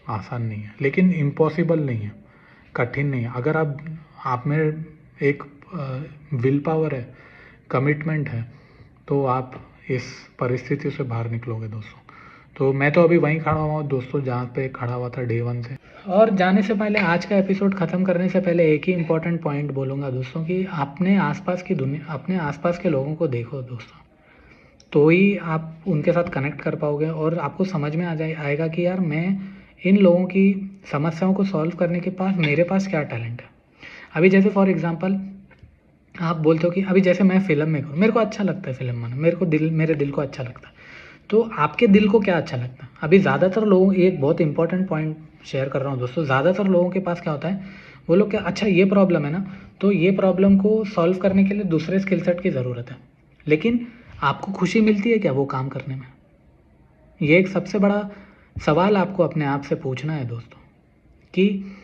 आसान नहीं है, लेकिन इम्पॉसिबल नहीं है, कठिन नहीं है। अगर आप में एक विल पावर है, कमिटमेंट है, तो आप इस परिस्थिति से बाहर निकलोगे दोस्तों। तो मैं तो अभी वहीं खड़ा हुआ हूँ दोस्तों, जहाँ पे खड़ा हुआ था डे 1 से। और जाने से पहले, आज का एपिसोड ख़त्म करने से पहले एक ही इम्पोर्टेंट पॉइंट बोलूँगा दोस्तों कि अपने आसपास की दुनिया, अपने आसपास के लोगों को देखो दोस्तों, तो ही आप उनके साथ कनेक्ट कर पाओगे और आपको समझ में आएगा कि यार मैं इन लोगों की समस्याओं को सॉल्व करने के पास मेरे पास क्या टैलेंट है। अभी जैसे फॉर एग्जांपल आप बोलते हो कि अभी जैसे मैं फ़िल्म मेकर हूँ, मेरे को अच्छा लगता है फ़िल्म बनाना, मेरे दिल को अच्छा लगता है। तो आपके दिल को क्या अच्छा लगता है? अभी ज़्यादातर लोगों, एक बहुत इंपॉर्टेंट पॉइंट शेयर कर रहा हूँ दोस्तों, ज़्यादातर लोगों के पास क्या होता है, वो लोग क्या, अच्छा ये प्रॉब्लम है ना, तो ये प्रॉब्लम को सॉल्व करने के लिए दूसरे स्किल सेट की ज़रूरत है। लेकिन आपको खुशी मिलती है क्या वो काम करने में? ये एक सबसे बड़ा सवाल आपको अपने आप से पूछना है दोस्तों, कि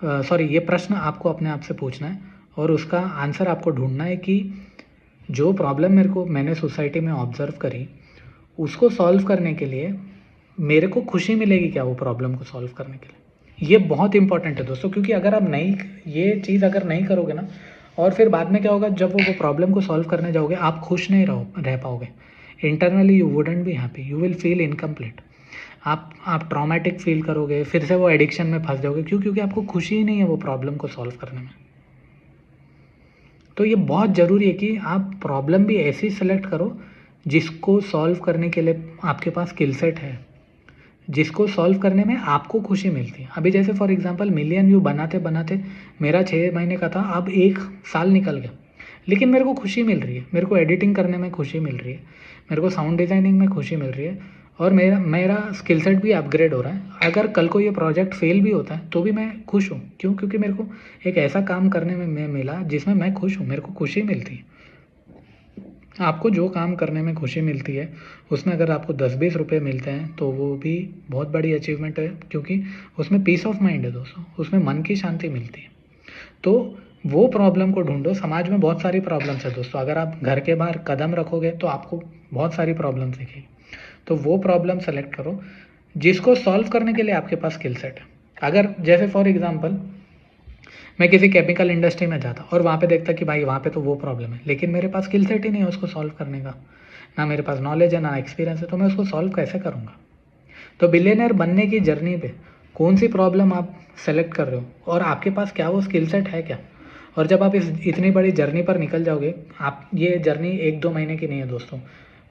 सॉरी, ये प्रश्न आपको अपने आप से पूछना है और उसका आंसर आपको ढूंढना है कि जो प्रॉब्लम मैंने सोसाइटी में ऑब्ज़र्व करी, उसको सॉल्व करने के लिए मेरे को खुशी मिलेगी क्या वो प्रॉब्लम को सॉल्व करने के लिए? ये बहुत इंपॉर्टेंट है दोस्तों, क्योंकि अगर आप नहीं, ये चीज़ अगर नहीं करोगे ना, और फिर बाद में क्या होगा, जब वो प्रॉब्लम को सॉल्व करने जाओगे, आप खुश नहीं रह पाओगे। Internally you wouldn't be happy, you will feel incomplete. आप ट्रॉमेटिक फील करोगे, फिर से वो एडिक्शन में फंस जाओगे। क्यों? क्योंकि आपको खुशी ही नहीं है वो प्रॉब्लम को सॉल्व करने में। तो ये बहुत ज़रूरी है कि आप प्रॉब्लम भी ऐसी सेलेक्ट करो जिसको सॉल्व करने के लिए आपके पास स्किल सेट है, जिसको सॉल्व करने में आपको खुशी मिलती है। अभी जैसे फॉर एग्जांपल मिलियन व्यू बनाते बनाते मेरा 6 महीने का था, अब 1 साल निकल गया, लेकिन मेरे को खुशी मिल रही है, मेरे को एडिटिंग करने में खुशी मिल रही है, मेरे को साउंड डिज़ाइनिंग में खुशी मिल रही है, और मेरा मेरा स्किल सेट भी अपग्रेड हो रहा है। अगर कल को ये प्रोजेक्ट फेल भी होता है तो भी मैं खुश हूँ। क्यों? क्योंकि मेरे को एक ऐसा काम करने में मिला जिसमें मैं खुश हूँ, मेरे को खुशी मिलती है। आपको जो काम करने में खुशी मिलती है, उसमें अगर आपको 10-20 रुपए मिलते हैं तो वो भी बहुत बड़ी अचीवमेंट है, क्योंकि उसमें पीस ऑफ माइंड है दोस्तों, उसमें मन की शांति मिलती है। तो वो प्रॉब्लम को ढूंढो। समाज में बहुत सारी प्रॉब्लम्स है दोस्तों, अगर आप घर के बाहर कदम रखोगे तो आपको बहुत सारी प्रॉब्लम्स दिखेगी। तो वो प्रॉब्लम सेलेक्ट करो जिसको सॉल्व करने के लिए आपके पास स्किल सेट है। अगर जैसे फॉर एग्जांपल मैं किसी केमिकल इंडस्ट्री में जाता और वहाँ पे देखता कि भाई वहाँ पे तो वो प्रॉब्लम है, लेकिन मेरे पास स्किल सेट ही नहीं है उसको सॉल्व करने का, ना मेरे पास नॉलेज है, ना एक्सपीरियंस है, तो मैं उसको सॉल्व कैसे करूँगा? तो बिलियनर बनने की जर्नी पे कौन सी प्रॉब्लम आप सेलेक्ट कर रहे हो और आपके पास क्या वो स्किल सेट है क्या? और जब आप इस इतनी बड़ी जर्नी पर निकल जाओगे, आप, ये जर्नी 1-2 महीने की नहीं है दोस्तों,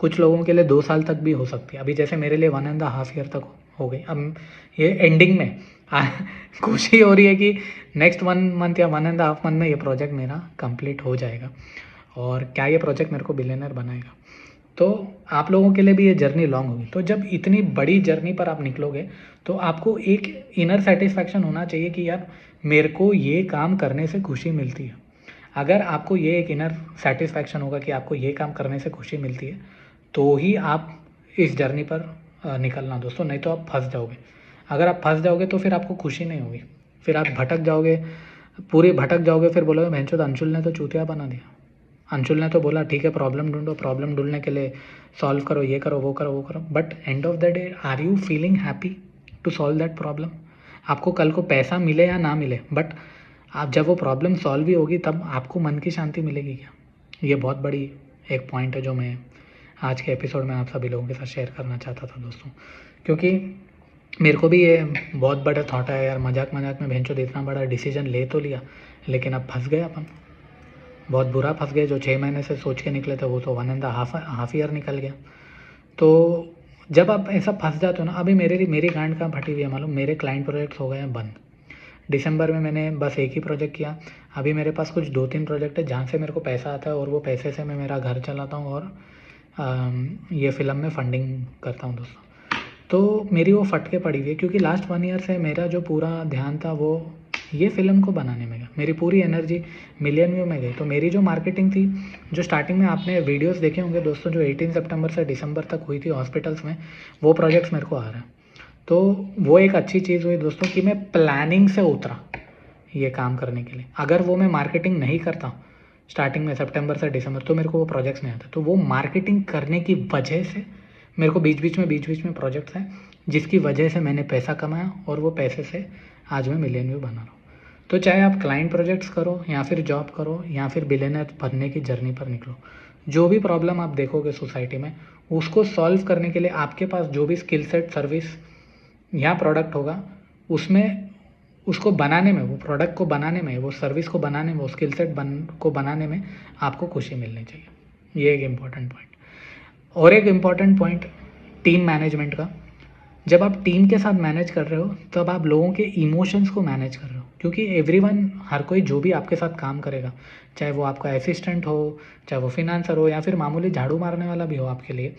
कुछ लोगों के लिए 2 साल तक भी हो सकती है। अभी जैसे मेरे लिए 1.5 ईयर तक हो गई। अब ये एंडिंग में खुशी हो रही है कि नेक्स्ट 1 मंथ या 1.5 मंथ में ये प्रोजेक्ट मेरा कंप्लीट हो जाएगा, और क्या ये प्रोजेक्ट मेरे को बिलियनर बनाएगा। तो आप लोगों के लिए भी ये जर्नी लॉन्ग होगी। तो जब इतनी बड़ी जर्नी पर आप निकलोगे तो आपको एक इनर सेटिस्फैक्शन होना चाहिए कि यार मेरे को ये काम करने से खुशी मिलती है। अगर आपको ये एक इनर सेटिस्फैक्शन होगा कि आपको ये काम करने से खुशी मिलती है, तो ही आप इस जर्नी पर निकलना दोस्तों, नहीं तो आप फंस जाओगे। अगर आप फंस जाओगे तो फिर आपको खुशी नहीं होगी, फिर आप भटक जाओगे, पूरे भटक जाओगे, फिर बोलोगे भैंचोद अंशुल ने तो चूतिया बना दिया। अंशुल ने तो बोला ठीक है प्रॉब्लम ढूंढो, प्रॉब्लम ढूंढने के लिए सॉल्व करो, ये करो, वो करो, वो करो, but end of the day are you feeling happy to solve that problem? आपको कल को पैसा मिले या ना मिले, बट आप जब वो प्रॉब्लम सॉल्व ही होगी तब आपको मन की शांति मिलेगी क्या? ये बहुत बड़ी एक पॉइंट है जो मैं आज के एपिसोड में आप सभी लोगों के साथ शेयर करना चाहता था दोस्तों, क्योंकि मेरे को भी ये बहुत बड़ा थॉट है यार, मजाक मजाक में भैंचोद इतना बड़ा डिसीजन ले तो लिया, लेकिन अब फंस गए अपन, बहुत बुरा फंस गए। जो 6 महीने से सोच के निकले थे वो तो 1.5 ईयर निकल गया। तो जब आप ऐसा फंस जाते हो ना, अभी मेरी गांड कहाँ फटी हुई है मालूम, मेरे क्लाइंट प्रोजेक्ट्स हो गए हैं बंद। दिसंबर में मैंने बस एक ही प्रोजेक्ट किया। अभी मेरे पास कुछ 2-3 प्रोजेक्ट है जहाँ से मेरे को पैसा आता है, और वो पैसे से मैं मेरा घर चलाता हूँ और ये फ़िल्म में फंडिंग करता हूँ दोस्तों। तो मेरी वो फटके पड़ी हुई है, क्योंकि लास्ट 1 ईयर से मेरा जो पूरा ध्यान था वो ये फ़िल्म को बनाने में गया, मेरी पूरी एनर्जी मिलियन व्यू में गई। तो मेरी जो मार्केटिंग थी, जो स्टार्टिंग में आपने वीडियोस देखे होंगे दोस्तों, जो 18 सितंबर से दिसंबर तक हुई थी हॉस्पिटल्स में, वो प्रोजेक्ट्स मेरे को आ रहा है। तो वो एक अच्छी चीज़ हुई दोस्तों कि मैं प्लानिंग से उतरा ये काम करने के लिए। अगर वो मैं मार्केटिंग नहीं करता स्टार्टिंग में सितंबर से दिसंबर, तो मेरे को वो प्रोजेक्ट्स नहीं आते। तो वो मार्केटिंग करने की वजह से मेरे को बीच बीच में प्रोजेक्ट्स हैं, जिसकी वजह से मैंने पैसा कमाया, और वो पैसे से आज मैं मिलियन व्यू बना रहा हूँ। तो चाहे आप क्लाइंट प्रोजेक्ट्स करो, या फिर जॉब करो, या फिर बिलियनर बनने की जर्नी पर निकलो, जो भी प्रॉब्लम आप देखोगे सोसाइटी में, उसको सॉल्व करने के लिए आपके पास जो भी स्किल सेट, सर्विस या प्रोडक्ट होगा, उसमें उसको बनाने में, वो प्रोडक्ट को बनाने में, वो सर्विस को बनाने में, वो स्किल सेट को बनाने में आपको खुशी मिलनी चाहिए। ये एक इम्पॉर्टेंट पॉइंट। और एक इम्पॉर्टेंट पॉइंट टीम मैनेजमेंट का। जब आप टीम के साथ मैनेज कर रहे हो तब आप लोगों के इमोशंस को मैनेज कर रहे हो, क्योंकि एवरीवन, हर कोई जो भी आपके साथ काम करेगा, चाहे वो आपका असिस्टेंट हो, चाहे वो फिनांसर हो, या फिर मामूली झाड़ू मारने वाला भी हो आपके लिए,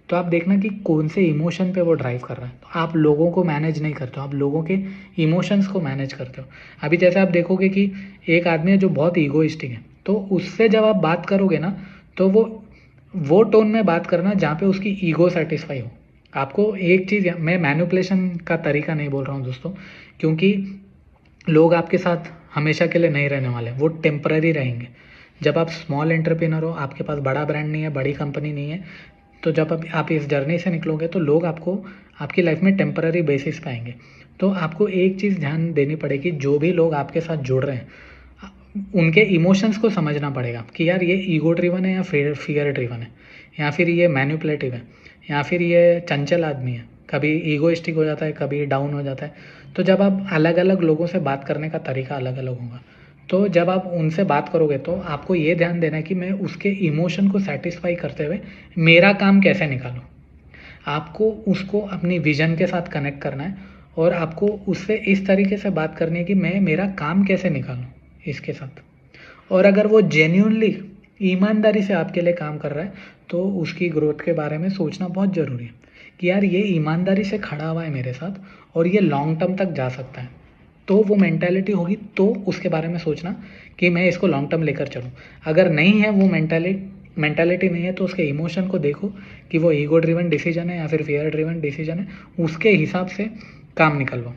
तो आप देखना कि कौन से इमोशन पे वो ड्राइव कर रहा है। तो आप लोगों को मैनेज नहीं करते हो, आप लोगों के इमोशंस को मैनेज करते हो। अभी जैसे आप देखोगे कि एक आदमी है जो बहुत ईगोइस्टिक है, तो उससे जब आप बात करोगे ना, तो वो टोन में बात करना जहाँ पे उसकी ईगो सेटिस्फाई हो। आपको एक चीज़, मैं मैनिपुलेशन का तरीका नहीं बोल रहा हूँ दोस्तों, क्योंकि लोग आपके साथ हमेशा के लिए नहीं रहने वाले, वो टेम्पररी रहेंगे। जब आप स्मॉल एंटरप्रेन्योर हो, आपके पास बड़ा ब्रांड नहीं है, बड़ी कंपनी नहीं है, तो जब आप इस जर्नी से निकलोगे तो लोग आपको आपकी लाइफ में टेम्पररी बेसिस पे आएंगे। तो आपको एक चीज़ ध्यान देनी पड़ेगी, जो भी लोग आपके साथ जुड़ रहे हैं उनके इमोशंस को समझना पड़ेगा कि यार ये ईगो ड्रिवन है या फियर ड्रिवन है, या फिर ये मैनिपुलेटिव है, या फिर ये चंचल आदमी है, कभी ईगोइस्टिक हो जाता है, कभी डाउन हो जाता है। तो जब आप अलग अलग लोगों से बात करने का तरीका अलग अलग होगा, तो जब आप उनसे बात करोगे तो आपको ये ध्यान देना है कि मैं उसके इमोशन को सेटिस्फाई करते हुए मेरा काम कैसे निकालूं। आपको उसको अपनी विजन के साथ कनेक्ट करना है और आपको उससे इस तरीके से बात करनी है कि मैं मेरा काम कैसे निकालूं इसके साथ। और अगर वो जेन्यूनली, ईमानदारी से आपके लिए काम कर रहा है, तो उसकी ग्रोथ के बारे में सोचना बहुत ज़रूरी है कि यार ये ईमानदारी से खड़ा हुआ है मेरे साथ और ये लॉन्ग टर्म तक जा सकता है। तो वो मेंटालिटी होगी, तो उसके बारे में सोचना कि मैं इसको लॉन्ग टर्म लेकर चलूँ। अगर नहीं है वो मेंटालिटी नहीं है, तो उसके इमोशन को देखो कि वो ईगो ड्रिवन डिसीजन है या फिर फियर ड्रिवन डिसीजन है, उसके हिसाब से काम निकलवाओ।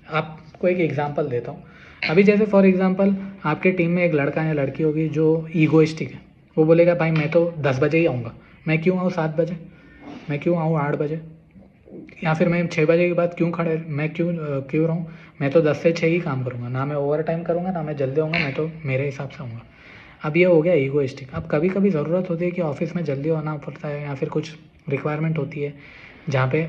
आपको एक एग्जांपल देता हूँ। अभी जैसे फॉर एग्जांपल आपके टीम में एक लड़का या लड़की होगी जो ईगोइस्टिक है। वो बोलेगा भाई मैं तो 10 बजे ही आऊँगा, मैं क्यों आऊँ 7 बजे, मैं क्यों आऊँ 8 बजे, या फिर मैं 6 बजे के बाद मैं क्यों रहूँ, मैं तो 10 से 6 ही काम करूँगा, ना मैं ओवर टाइम करूँगा, ना मैं जल्दी आऊँगा, मैं तो मेरे हिसाब से आऊँगा। अब ये हो गया ईगोइस्टिक। अब कभी कभी ज़रूरत होती है कि ऑफिस में जल्दी आना पड़ता है, या फिर कुछ रिक्वायरमेंट होती है जहाँ पे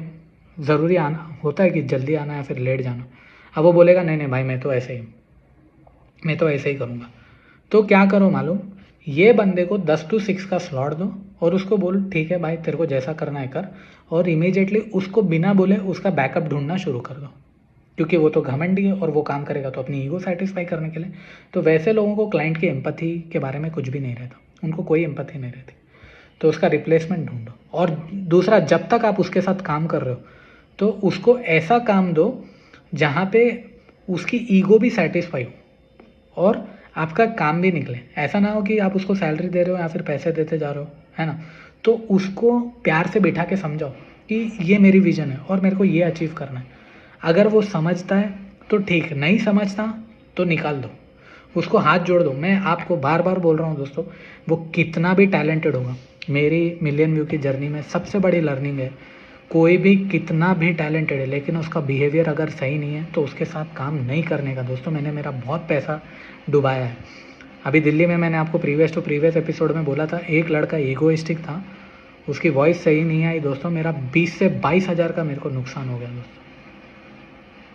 ज़रूरी आना होता है कि जल्दी आना या फिर लेट जाना। अब वो बोलेगा नहीं नहीं भाई मैं तो ऐसे ही करूँगा। तो क्या करो मालूम, ये बंदे को 10 to 6 का स्लॉट दो और उसको बोल ठीक है भाई तेरे को जैसा करना है कर, और इमीडिएटली उसको बिना बोले उसका बैकअप ढूंढना शुरू कर दो, क्योंकि वो तो घमंडी है और वो काम करेगा तो अपनी ईगो सेटिस्फाई करने के लिए। तो वैसे लोगों को क्लाइंट की एम्पैथी के बारे में कुछ भी नहीं रहता, उनको कोई एम्पैथी नहीं रहती, तो उसका रिप्लेसमेंट ढूंढो। और दूसरा, जब तक आप उसके साथ काम कर रहे हो तो उसको ऐसा काम दो जहाँ पे उसकी ईगो भी सेटिस्फाई हो और आपका काम भी निकले। ऐसा ना हो कि आप उसको सैलरी दे रहे हो या फिर पैसे देते जा रहे हो, है ना। तो उसको प्यार से बिठा के समझाओ कि ये मेरी विजन है और मेरे को ये अचीव करना है। अगर वो समझता है तो ठीक, नहीं समझता तो निकाल दो, उसको हाथ जोड़ दो। मैं आपको बार बार बोल रहा हूँ दोस्तों, वो कितना भी टैलेंटेड होगा, मेरी मिलियन व्यू की जर्नी में सबसे बड़ी लर्निंग है, कोई भी कितना भी टैलेंटेड है लेकिन उसका बिहेवियर अगर सही नहीं है तो उसके साथ काम नहीं करने का। दोस्तों मैंने मेरा बहुत पैसा डुबाया है। अभी दिल्ली में मैंने आपको प्रीवियस एपिसोड में बोला था, एक लड़का ईगोइस्टिक था, उसकी वॉइस सही नहीं आई दोस्तों, मेरा 20 से 22 हज़ार का मेरे को नुकसान हो गया दोस्तों,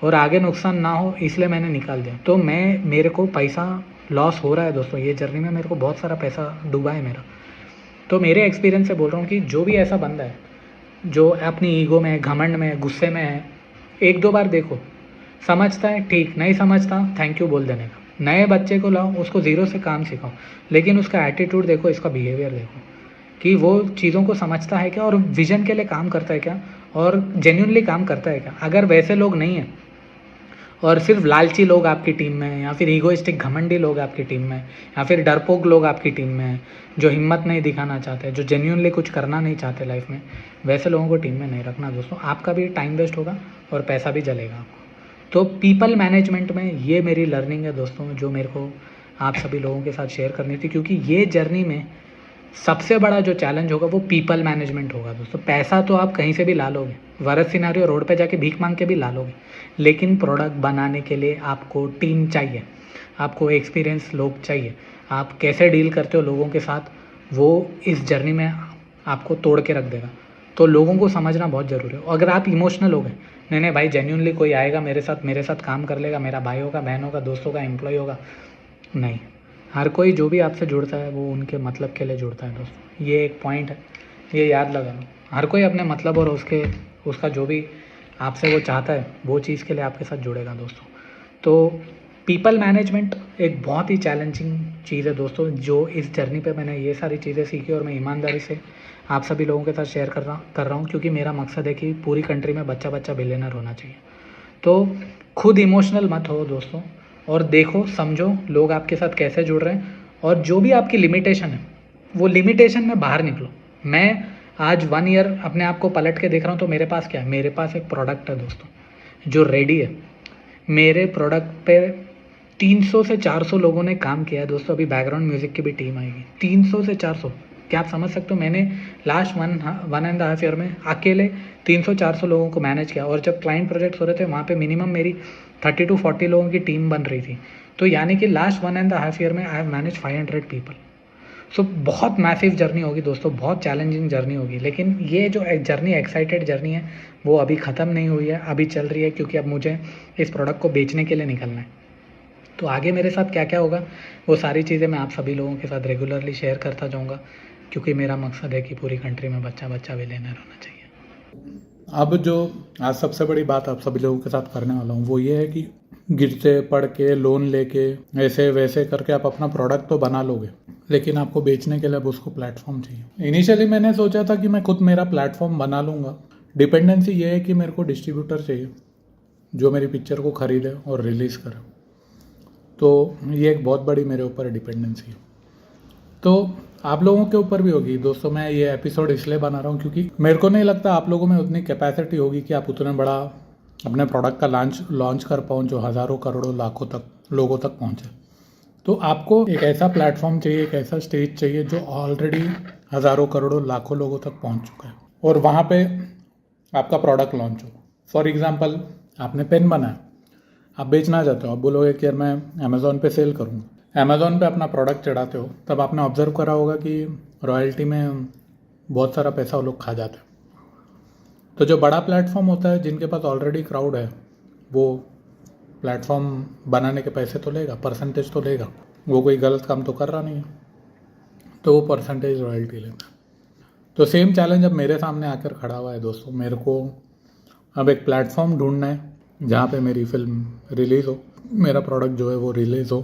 और आगे नुकसान ना हो इसलिए मैंने निकाल दिया। तो मेरे को पैसा लॉस हो रहा है दोस्तों, ये जर्नी में मेरे को बहुत सारा पैसा डूबा है मेरा। तो मेरे एक्सपीरियंस से बोल रहा हूँ कि जो भी ऐसा बंदा है जो अपनी ईगो में, घमंड में, गुस्से में है, एक दो बार देखो, समझता है ठीक, नहीं समझता थैंक यू बोल देने का। नए बच्चे को लाओ, उसको ज़ीरो से काम सिखाओ, लेकिन उसका एटीट्यूड देखो, इसका बिहेवियर देखो कि वो चीज़ों को समझता है क्या और विजन के लिए काम करता है क्या और जेन्यूनली काम करता है क्या। अगर वैसे लोग नहीं हैं और सिर्फ लालची लोग आपकी टीम में हैं, या फिर ईगोइस्टिक घमंडी लोग आपकी टीम में, या फिर डरपोक लोग आपकी टीम में हैं जो हिम्मत नहीं दिखाना चाहते, जो जेन्यूनली कुछ करना नहीं चाहते लाइफ में, वैसे लोगों को टीम में नहीं रखना दोस्तों। आपका भी टाइम वेस्ट होगा और पैसा भी जलेगा आपको। तो पीपल मैनेजमेंट में ये मेरी लर्निंग है दोस्तों, जो मेरे को आप सभी लोगों के साथ शेयर करनी थी, क्योंकि ये जर्नी में सबसे बड़ा जो चैलेंज होगा वो पीपल मैनेजमेंट होगा दोस्तों। पैसा तो आप कहीं से भी ला लोगे, वरस सिनारियो रोड पे जाके भीख मांग के भी ला लोगे, लेकिन प्रोडक्ट बनाने के लिए आपको टीम चाहिए, आपको एक्सपीरियंस लोग चाहिए। आप कैसे डील करते हो लोगों के साथ, वो इस जर्नी में आपको तोड़ के रख देगा। तो लोगों को समझना बहुत ज़रूरी है। अगर आप इमोशनल हो गए, नहीं नहीं भाई जेन्युइनली कोई आएगा मेरे साथ काम कर लेगा, मेरा भाई होगा, बहन होगा, दोस्त होगा, एम्प्लॉय होगा, नहीं। हर कोई जो भी आपसे जुड़ता है वो उनके मतलब के लिए जुड़ता है दोस्तों। ये एक पॉइंट है, ये याद लगा लो। हर कोई अपने मतलब और उसका जो भी आपसे वो चाहता है वो चीज़ के लिए आपके साथ जुड़ेगा दोस्तों। तो पीपल मैनेजमेंट एक बहुत ही चैलेंजिंग चीज़ है दोस्तों, जो इस जर्नी पे मैंने ये सारी चीज़ें सीखी और मैं ईमानदारी से आप सभी लोगों के साथ शेयर कर रहा हूँ, क्योंकि मेरा मकसद है कि पूरी कंट्री में बच्चा बिलियनर होना चाहिए। तो खुद इमोशनल मत हो दोस्तों, और देखो समझो लोग आपके साथ कैसे जुड़ रहे हैं, और जो भी आपकी लिमिटेशन है वो लिमिटेशन में बाहर निकलो। मैं आज 1 ईयर अपने आप को पलट के देख रहा हूँ, तो मेरे पास क्या है? मेरे पास एक प्रोडक्ट है दोस्तों जो रेडी है। मेरे प्रोडक्ट पे 300 से 400 लोगों ने काम किया है दोस्तों। अभी बैकग्राउंड म्यूजिक की भी टीम आएगी। 300 से 400, क्या आप समझ सकते हो? मैंने लास्ट 1.5 ईयर में अकेले 300-400 लोगों को मैनेज किया, और जब क्लाइंट प्रोजेक्ट्स हो रहे थे वहाँ पे मिनिमम मेरी 30 to 40 लोगों की टीम बन रही थी। तो यानी कि लास्ट 1.5 ईयर में आई हैव मैनेज 500 पीपल। सो बहुत मैसिव जर्नी होगी दोस्तों, बहुत चैलेंजिंग जर्नी होगी, लेकिन ये जो जर्नी एक्साइटेड जर्नी है वो अभी ख़त्म नहीं हुई है, अभी चल रही है, क्योंकि अब मुझे इस प्रोडक्ट को बेचने के लिए निकलना है। तो आगे मेरे साथ क्या क्या होगा वो सारी चीज़ें मैं आप सभी लोगों के साथ रेगुलरली शेयर करता जाऊँगा, क्योंकि मेरा मकसद है कि पूरी कंट्री में बच्चा बिलियनर होना चाहिए। अब जो आज सबसे बड़ी बात आप सभी लोगों के साथ करने वाला हूँ वो ये है कि गिरते पड़ के लोन लेके ऐसे वैसे करके आप अपना प्रोडक्ट तो बना लोगे, लेकिन आपको बेचने के लिए अब उसको प्लेटफॉर्म चाहिए। इनिशियली मैंने सोचा था कि मैं खुद मेरा प्लेटफॉर्म बना लूँगा। डिपेंडेंसी ये है कि मेरे को डिस्ट्रीब्यूटर चाहिए जो मेरी पिक्चर को खरीदे और रिलीज़ करे। तो ये एक बहुत बड़ी मेरे ऊपर डिपेंडेंसी है। तो आप लोगों के ऊपर भी होगी दोस्तों। मैं ये एपिसोड इसलिए बना रहा हूँ क्योंकि मेरे को नहीं लगता आप लोगों में उतनी कैपेसिटी होगी कि आप उतने बड़ा अपने प्रोडक्ट का लॉन्च कर पाओ जो हज़ारों करोड़ों लाखों तक लोगों तक पहुँचे। तो आपको एक ऐसा प्लेटफॉर्म चाहिए, एक ऐसा स्टेज चाहिए जो ऑलरेडी हज़ारों करोड़ों लाखों लोगों तक पहुँच चुका है, और वहाँ पे आपका प्रोडक्ट लॉन्च हो। फॉर एग्जांपल, आपने पेन बनाया, आप बेचना चाहते हो, आप बोलोगे कि यार मैं अमेज़ॉन पे सेल करूँगा। अमेज़ॉन पे अपना प्रोडक्ट चढ़ाते हो, तब आपने ऑब्जर्व करा होगा कि रॉयल्टी में बहुत सारा पैसा वो लोग खा जाते हैं। तो जो बड़ा प्लेटफॉर्म होता है, जिनके पास ऑलरेडी क्राउड है, वो प्लेटफॉर्म बनाने के पैसे तो लेगा, परसेंटेज तो लेगा। वो कोई गलत काम तो कर रहा नहीं है, तो वो परसेंटेज रॉयल्टी लेता है। तो सेम चैलेंज अब मेरे सामने आकर खड़ा हुआ है दोस्तों। मेरे को अब एक प्लेटफॉर्म ढूंढना है जहाँ पे मेरी फिल्म रिलीज़ हो, मेरा प्रोडक्ट जो है वो रिलीज़ हो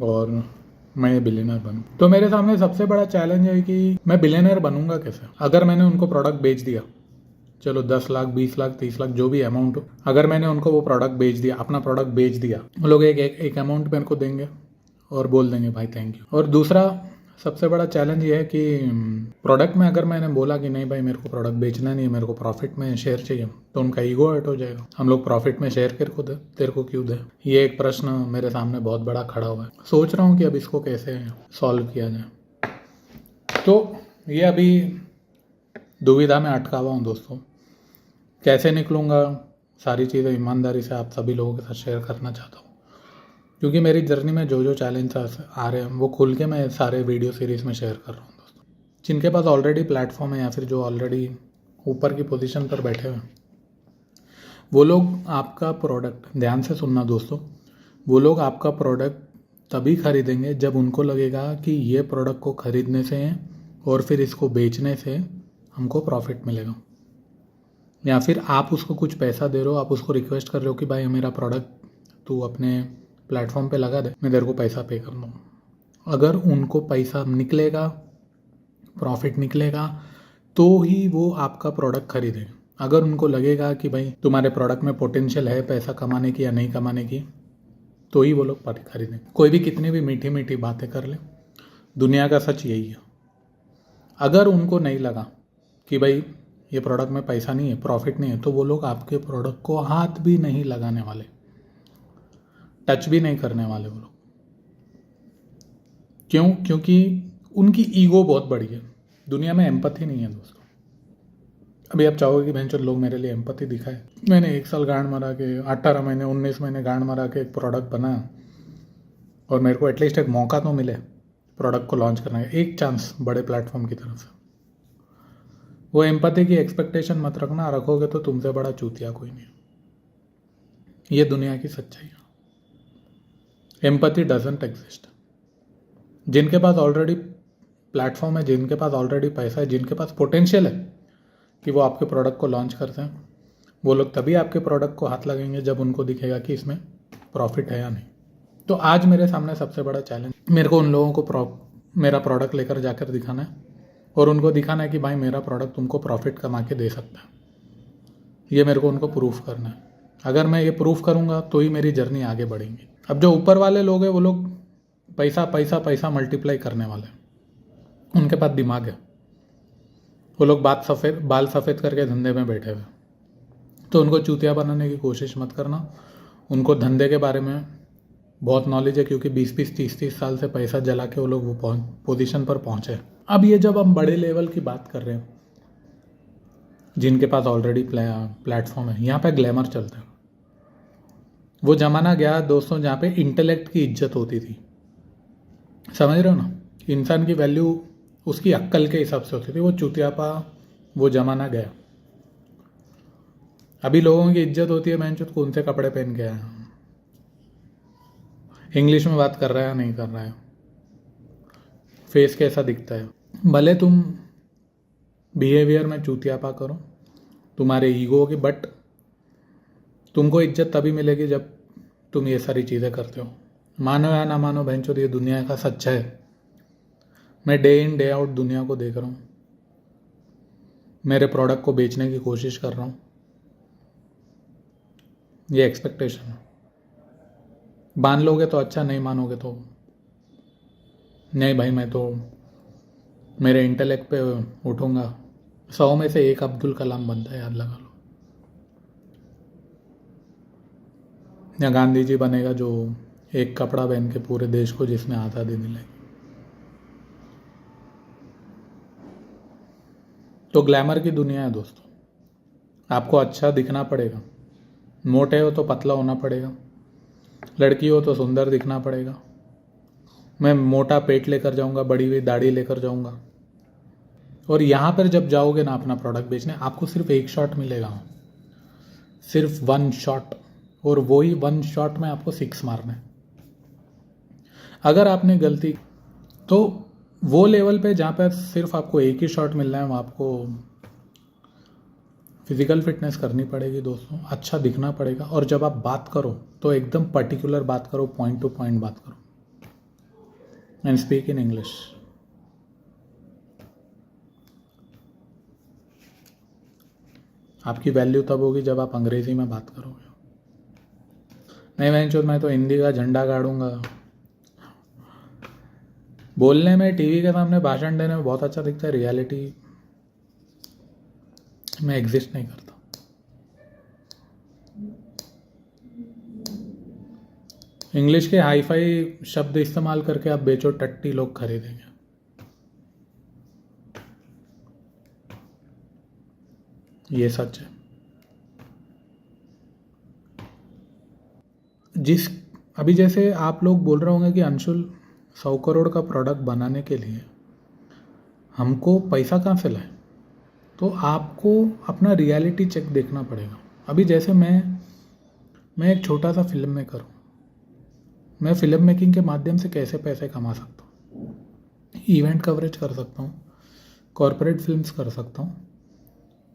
और मैं बिलियनर बनूँ। तो मेरे सामने सबसे बड़ा चैलेंज है कि मैं बिलियनर बनूंगा कैसे। अगर मैंने उनको प्रोडक्ट बेच दिया, चलो 10 लाख 20 लाख 30 लाख जो भी अमाउंट हो, अगर मैंने उनको वो प्रोडक्ट बेच दिया, अपना प्रोडक्ट बेच दिया, वो लोग एक अमाउंट मेरे को देंगे और बोल देंगे भाई थैंक यू। और दूसरा सबसे बड़ा चैलेंज ये है कि प्रोडक्ट में अगर मैंने बोला कि नहीं भाई मेरे को प्रोडक्ट बेचना नहीं है, मेरे को प्रॉफिट में शेयर चाहिए, तो उनका ईगो हर्ट हो जाएगा। हम लोग प्रॉफिट में शेयर तेरे को क्यों दे। ये एक प्रश्न मेरे सामने बहुत बड़ा खड़ा हुआ है। सोच रहा हूँ कि अब इसको कैसे सॉल्व किया जाए। तो ये अभी दुविधा में अटका हुआ हूँ दोस्तों। कैसे निकलूँगा, सारी चीज़ें ईमानदारी से आप सभी लोगों के साथ शेयर करना चाहता हूँ, क्योंकि मेरी जर्नी में जो चैलेंज आ रहे हैं वो खुल के मैं सारे वीडियो सीरीज़ में शेयर कर रहा हूँ दोस्तों। जिनके पास ऑलरेडी प्लेटफॉर्म है या फिर जो ऑलरेडी ऊपर की पोजीशन पर बैठे हुए हैं, वो लोग आपका प्रोडक्ट, ध्यान से सुनना दोस्तों, वो लोग आपका प्रोडक्ट तभी खरीदेंगे जब उनको लगेगा कि ये प्रोडक्ट को खरीदने से और फिर इसको बेचने से हमको प्रॉफिट मिलेगा। या फिर आप उसको कुछ पैसा दे रहे हो, आप उसको रिक्वेस्ट कर रहे हो कि भाई मेरा प्रोडक्ट तू अपने प्लेटफॉर्म पे लगा दे, मैं तेरे को पैसा पे कर दूँ। अगर उनको पैसा निकलेगा, प्रॉफिट निकलेगा, तो ही वो आपका प्रोडक्ट खरीदेंगे। अगर उनको लगेगा कि भाई तुम्हारे प्रोडक्ट में पोटेंशियल है पैसा कमाने की या नहीं कमाने की, तो ही वो लोग खरीदेंगे। कोई भी कितनी भी मीठी मीठी बातें कर ले, दुनिया का सच यही है। अगर उनको नहीं लगा कि भाई ये प्रोडक्ट में पैसा नहीं है, प्रॉफिट नहीं है, तो वो लोग आपके प्रोडक्ट को हाथ भी नहीं लगाने वाले, टच भी नहीं करने वाले वो लोग। क्यों? क्योंकि उनकी ईगो बहुत बड़ी है। दुनिया में एम्पैथी नहीं है दोस्तों। अभी आप चाहोगे कि भैंचोद लोग मेरे लिए एम्पैथी दिखाए। मैंने 1 साल गांड मारा के 18 महीने 19 महीने गांड मारा के एक प्रोडक्ट बनाया, और मेरे को एटलीस्ट एक मौका तो मिले प्रोडक्ट को लॉन्च करने का, एक चांस बड़े प्लेटफॉर्म की तरफ से। वो एम्पैथी की एक्सपेक्टेशन मत रखना, रखोगे तो तुमसे बड़ा चूतिया कोई नहीं। ये दुनिया की सच्चाई है। Empathy doesn't exist. जिनके पास ऑलरेडी प्लेटफॉर्म है, जिनके पास ऑलरेडी पैसा है, जिनके पास पोटेंशियल है कि वो आपके प्रोडक्ट को लॉन्च करते हैं, वो लोग तभी आपके प्रोडक्ट को हाथ लगेंगे जब उनको दिखेगा कि इसमें प्रॉफिट है या नहीं। तो आज मेरे सामने सबसे बड़ा चैलेंज, मेरे को उन लोगों को मेरा प्रोडक्ट लेकर जाकर दिखाना है और उनको दिखाना है कि भाई मेरा प्रोडक्ट तुमको प्रॉफिट कमा के दे सकता है। ये मेरे को उनको प्रूफ करना है। अगर मैं ये प्रूफ करूँगा तो ही मेरी जर्नी आगे बढ़ेगी। अब जो ऊपर वाले लोग हैं वो लोग पैसा पैसा पैसा मल्टीप्लाई करने वाले हैं, उनके पास दिमाग है। वो लोग बाल सफ़ेद करके धंधे में बैठे हुए, तो उनको चूतिया बनाने की कोशिश मत करना। उनको धंधे के बारे में बहुत नॉलेज है, क्योंकि 20-20 30-30 साल से पैसा जला के वो लोग वो पोजीशन पर पहुंचे। अब ये जब हम बड़े लेवल की बात कर रहे हैं, जिनके पास ऑलरेडी प्लेटफॉर्म है, यहाँ पे ग्लैमर चलता है। वो ज़माना गया दोस्तों जहाँ पे इंटेलेक्ट की इज्जत होती थी, समझ रहे हो ना। इंसान की वैल्यू उसकी अक्ल के हिसाब से होती थी। वो चूतियापा, वो ज़माना गया। अभी लोगों की इज्जत होती है मैं कौन से कपड़े पहन के आया, इंग्लिश में बात कर रहा है या नहीं कर रहा है, फेस कैसा दिखता है। भले तुम बिहेवियर में चूतियापा करो, तुम्हारे ईगो की, बट तुमको इज्जत तभी मिलेगी जब तुम ये सारी चीज़ें करते हो। मानो या ना मानो बहनचोद, ये दुनिया का सच्चा है। मैं डे इन डे आउट दुनिया को देख रहा हूँ, मेरे प्रोडक्ट को बेचने की कोशिश कर रहा हूँ। ये एक्सपेक्टेशन है। मान लोगे तो अच्छा, नहीं मानोगे तो नहीं भाई, मैं तो मेरे इंटेलेक्ट पे उठूंगा। 100 में से एक अब्दुल कलाम बनता है, याद लगा लो। या गांधी जी बनेगा जो एक कपड़ा पहन के पूरे देश को जिसने आज़ादी दिलाई। तो ग्लैमर की दुनिया है दोस्तों। आपको अच्छा दिखना पड़ेगा, मोटे हो तो पतला होना पड़ेगा, लड़की हो तो सुंदर दिखना पड़ेगा। मैं मोटा पेट लेकर जाऊंगा, बड़ी हुई दाढ़ी लेकर जाऊंगा, और यहाँ पर जब जाओगे ना अपना प्रोडक्ट बेचने, आपको सिर्फ एक शॉट मिलेगा, सिर्फ 1 शॉट, और वही 1 शॉट में आपको 6 मारना है। अगर आपने गलती, तो वो लेवल पे जहाँ पर सिर्फ आपको एक ही शॉट मिल रहा है, वहाँ आपको फिजिकल फिटनेस करनी पड़ेगी दोस्तों, अच्छा दिखना पड़ेगा। और जब आप बात करो तो एकदम पर्टिकुलर बात करो, पॉइंट टू पॉइंट बात करो, एंड स्पीक इन इंग्लिश। आपकी वैल्यू तब होगी जब आप अंग्रेजी में बात करोगे। नहीं बहनचोद, मैं तो हिंदी का झंडा गाड़ूंगा। बोलने में, टीवी के सामने भाषण देने में बहुत अच्छा दिखता है, रियलिटी में एग्जिस्ट नहीं करता। इंग्लिश के हाईफाई शब्द इस्तेमाल करके आप बेचो, टट्टी लोग खरीदेंगे। ये सच है। अभी जैसे आप लोग बोल रहे होंगे कि अंशुल 100 करोड़ का प्रोडक्ट बनाने के लिए हमको पैसा कहाँ से लाए, तो आपको अपना रियलिटी चेक देखना पड़ेगा। अभी जैसे मैं एक छोटा सा फिल्म मेकर हूँ, मैं फिल्म मेकिंग के माध्यम से कैसे पैसे कमा सकता हूँ, इवेंट कवरेज कर सकता हूँ, कॉरपोरेट फिल्म्स कर सकता हूँ,